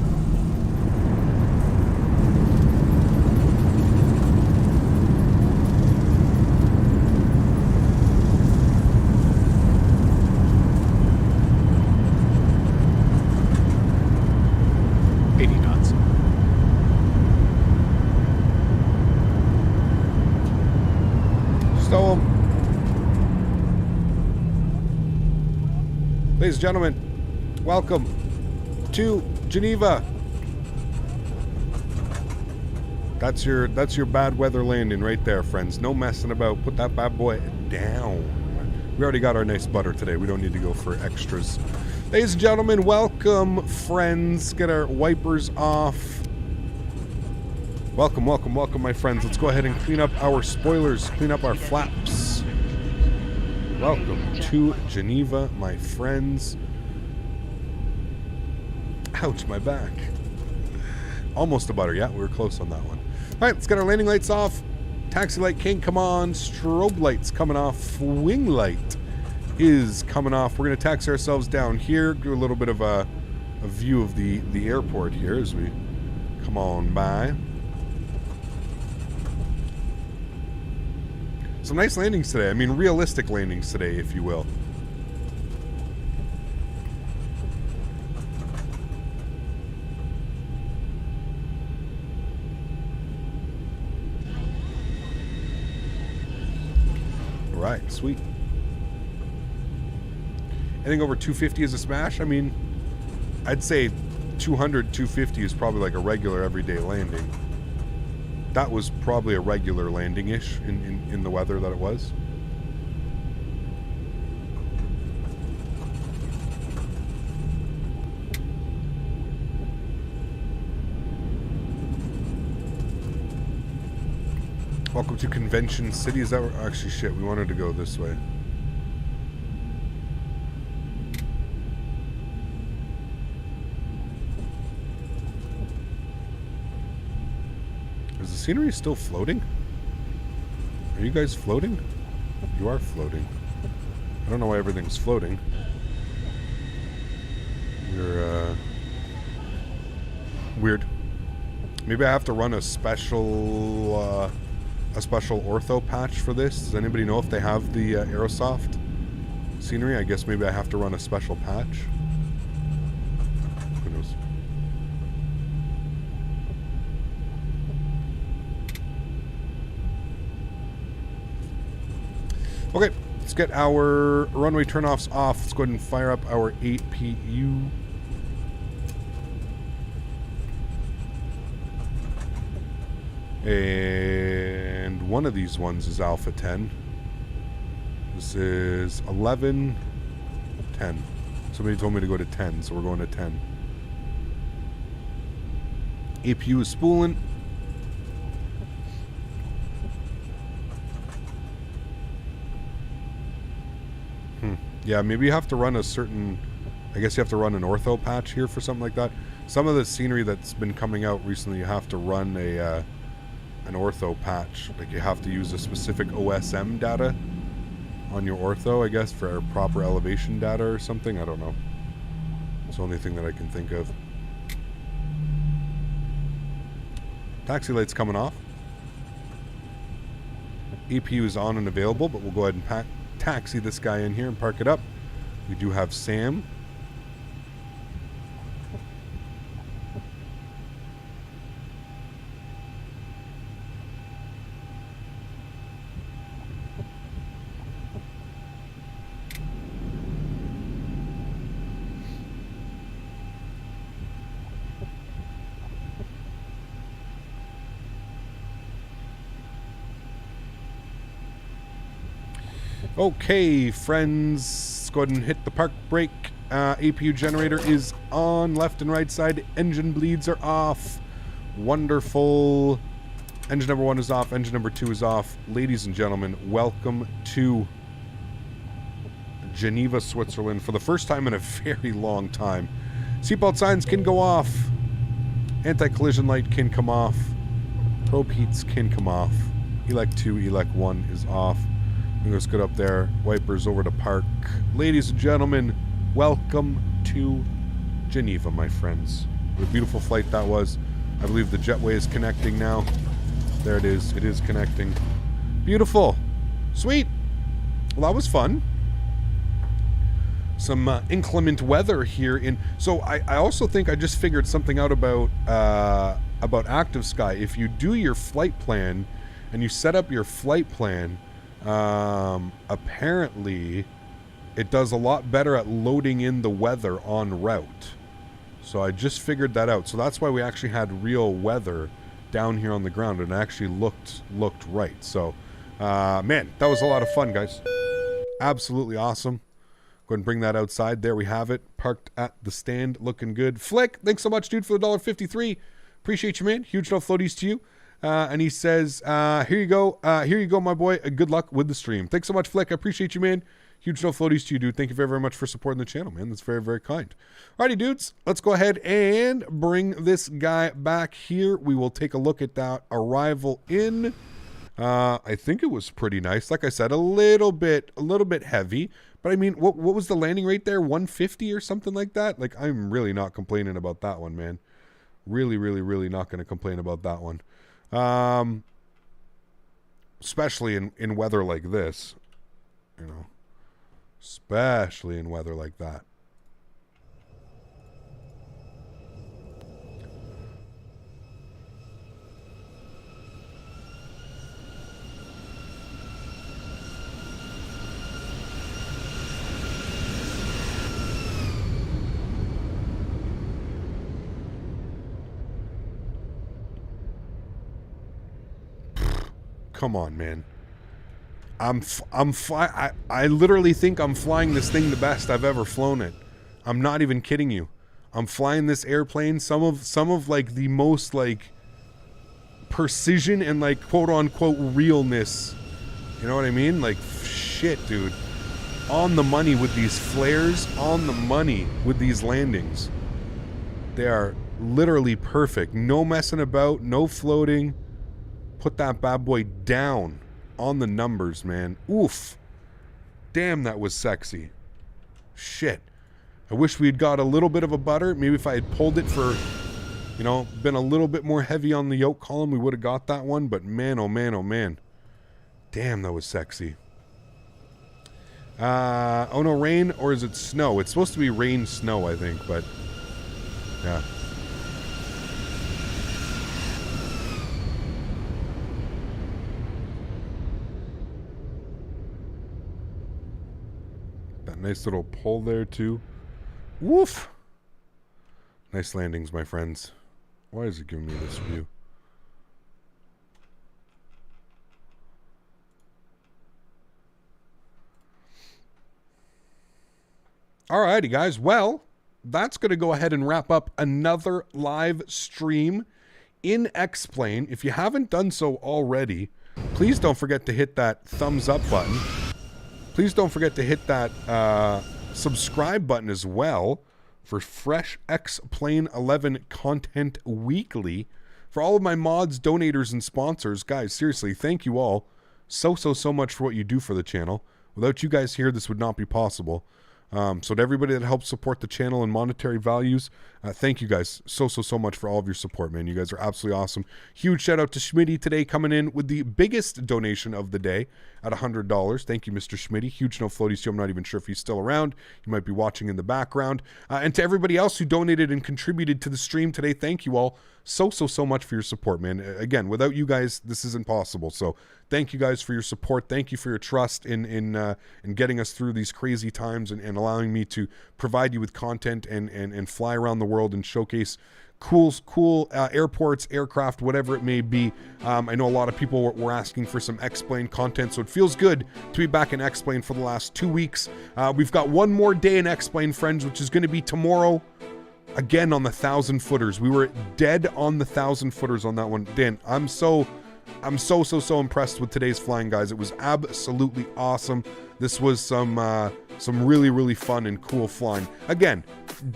Stow him. Ladies and gentlemen, welcome to Geneva. That's your bad weather landing right there, friends. No messing about. Put that bad boy down. We already got our nice butter today. We don't need to go for extras. Ladies and gentlemen, welcome, friends. Get our wipers off. Welcome, welcome, welcome, my friends. Let's go ahead and clean up our spoilers, clean up our flaps. Welcome to Geneva, my friends. Ouch, my back. Almost a butter. Yeah, we were close on that one. All right, let's get our landing lights off. Taxi light can't come on. Strobe lights coming off. Wing light is coming off. We're going to taxi ourselves down here. Do a little bit of a view of the airport here as we come on by. Some nice landings today. I mean, realistic landings today, if you will. All right, sweet. Anything over 250 is a smash? I mean, I'd say 200, 250 is probably like a regular everyday landing. That was probably a regular landing-ish in the weather that it was. Welcome to Convention City. Is that where, actually shit, we wanted to go this way. Is the scenery still floating? Are you guys floating? You are floating. I don't know why everything's floating. You're weird. Maybe I have to run a special ortho patch for this. Does anybody know if they have the Aerosoft scenery? I guess maybe I have to run a special patch. Who knows? Okay, let's get our runway turnoffs off. Let's go ahead and fire up our 8PU. And one of these ones is Alpha 10. This is 11, 10. Somebody told me to go to 10, so we're going to 10. APU is spooling. Yeah, maybe you have to run a certain... I guess you have to run an ortho patch here for something like that. Some of the scenery that's been coming out recently, you have to run a an ortho patch. Like, you have to use a specific OSM data on your ortho, I guess, for proper elevation data or something. I don't know. It's the only thing that I can think of. Taxi light's coming off. APU is on and available, but we'll go ahead and taxi this guy in here and park it up. We do have Sam. Okay, friends, let's go ahead and hit the park brake. APU generator is on, left and right side. Engine bleeds are off. Wonderful. Engine number 1 is off. Engine number 2 is off. Ladies and gentlemen, welcome to Geneva, Switzerland for the first time in a very long time. Seatbelt signs can go off. Anti-collision light can come off. Probe heats can come off. Elec 2, Elec 1 is off. Let's get up there. Wipers over to park. Ladies and gentlemen, welcome to Geneva, my friends. What a beautiful flight that was. I believe the jetway is connecting now. There it is. It is connecting. Beautiful. Sweet. Well, that was fun. Some inclement weather here in... So I also think I just figured something out about Active Sky. If you do your flight plan and you set up your flight plan... apparently it does a lot better at loading in the weather on route. So I just figured that out. So that's why we actually had real weather down here on the ground, and it actually looked right. So man, that was a lot of fun, guys. Absolutely awesome. Go ahead and bring that outside. There we have it, parked at the stand, looking good. Flick, thanks so much, dude, for the $1.53. Appreciate you, man. Huge no floaties to you. And he says, here you go, my boy. Good luck with the stream. Thanks so much, Flick. I appreciate you, man. Huge no floaties to you, dude. Thank you very, very much for supporting the channel, man. That's very, very kind. Alrighty, dudes. Let's go ahead and bring this guy back here. We will take a look at that arrival in. I think it was pretty nice. Like I said, a little bit heavy. But I mean, what was the landing rate there? 150 or something like that? Like, I'm really not complaining about that one, man. Really, really, really not going to complain about that one. Especially in weather like this, you know, especially in weather like that. Come on, man. I literally think I'm flying this thing the best I've ever flown it. I'm not even kidding you. I'm flying this airplane some of like the most like precision and like quote unquote realness. You know what I mean? Like shit, dude. On the money with these flares, on the money with these landings. They are literally perfect. No messing about, no floating. Put that bad boy down on the numbers, man. Oof. Damn, that was sexy. Shit. I wish we had got a little bit of a butter. Maybe if I had pulled it for, you know, been a little bit more heavy on the yoke column, we would have got that one. But man, oh man, oh man. Damn, that was sexy. Oh no, rain, or is it snow? It's supposed to be rain, snow, I think, but yeah. Nice little pull there too. Woof. Nice landings, my friends. Why is it giving me this view? Alrighty, guys. Well, that's going to go ahead and wrap up another live stream in X-Plane. If you haven't done so already, please don't forget to hit that thumbs up button. Please don't forget to hit that subscribe button as well for fresh X-Plane 11 content weekly. For all of my mods, donators, and sponsors, guys, seriously, thank you all so much for what you do for the channel. Without you guys here, this would not be possible. So to everybody that helps support the channel and monetary values, thank you guys so much for all of your support, man. You guys are absolutely awesome. Huge shout out to Smitty today, coming in with the biggest donation of the day at $100. Thank you, Mr. Smitty. Huge no floaties to you. I'm not even sure if he's still around. He might be watching in the background. And to everybody else who donated and contributed to the stream today, thank you all so much for your support, man. Again, without you guys, this isn't possible. So thank you guys for your support. Thank you for your trust in getting us through these crazy times and allowing me to provide you with content and fly around the world and showcase cool airports, aircraft, whatever it may be. I know a lot of people were asking for some X-Plane content, so it feels good to be back in X-Plane for the last 2 weeks. We've got one more day in X-Plane, friends, which is going to be tomorrow. Again on the 1,000 footers. We were dead on the 1,000 footers on that one. Dan, I'm so impressed with today's flying, guys. It was absolutely awesome. This was some really fun and cool flying. Again,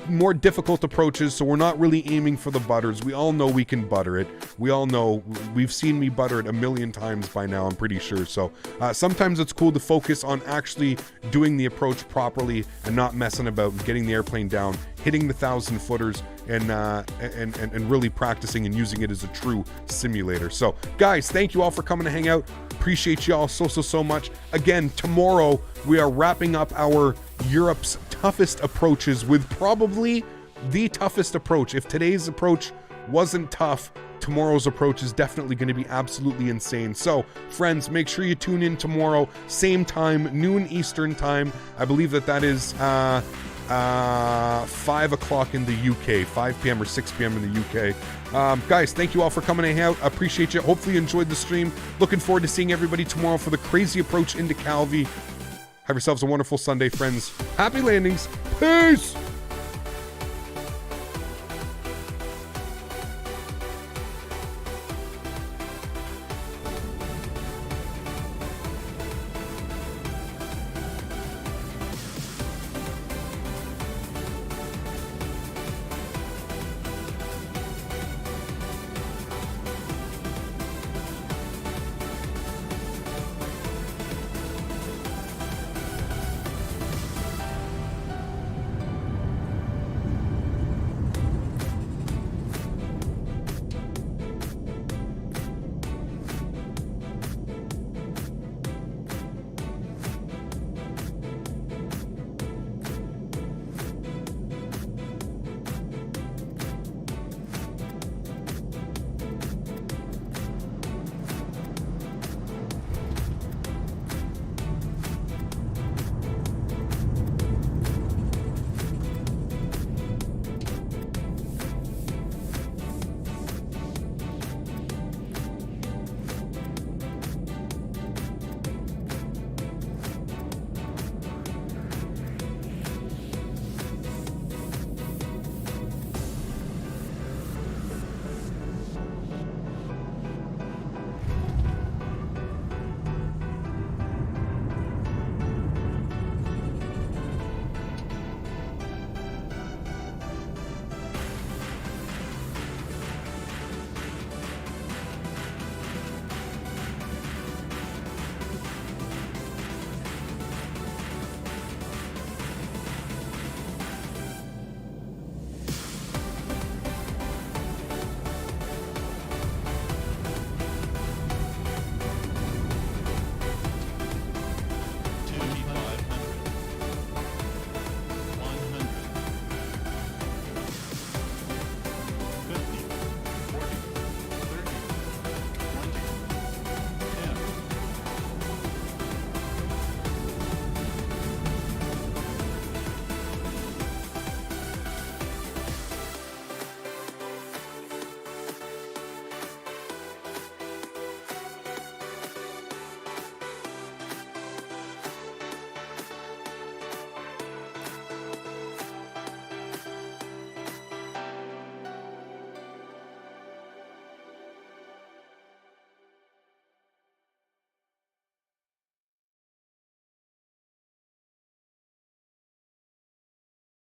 more difficult approaches, so we're not really aiming for the butters. We all know we can butter it. We all know, we've seen me butter it a million times by now, I'm pretty sure. So sometimes it's cool to focus on actually doing the approach properly and not messing about and getting the airplane down, hitting the 1,000 footers, and really practicing and using it as a true simulator. So guys, thank you all for coming to hang out. Appreciate you all so much. Again, tomorrow we are wrapping up our Europe's toughest approaches with probably the toughest approach. If today's approach wasn't tough, tomorrow's approach is definitely going to be absolutely insane. So friends, make sure you tune in tomorrow, same time, noon Eastern time. I believe that is 5 o'clock in the UK, 5 p.m. or 6 p.m. in the UK. Guys, thank you all for coming to hang out. I appreciate you. Hopefully you enjoyed the stream. Looking forward to seeing everybody tomorrow for the crazy approach into Calvi. Have yourselves a wonderful Sunday, friends. Happy landings. Peace!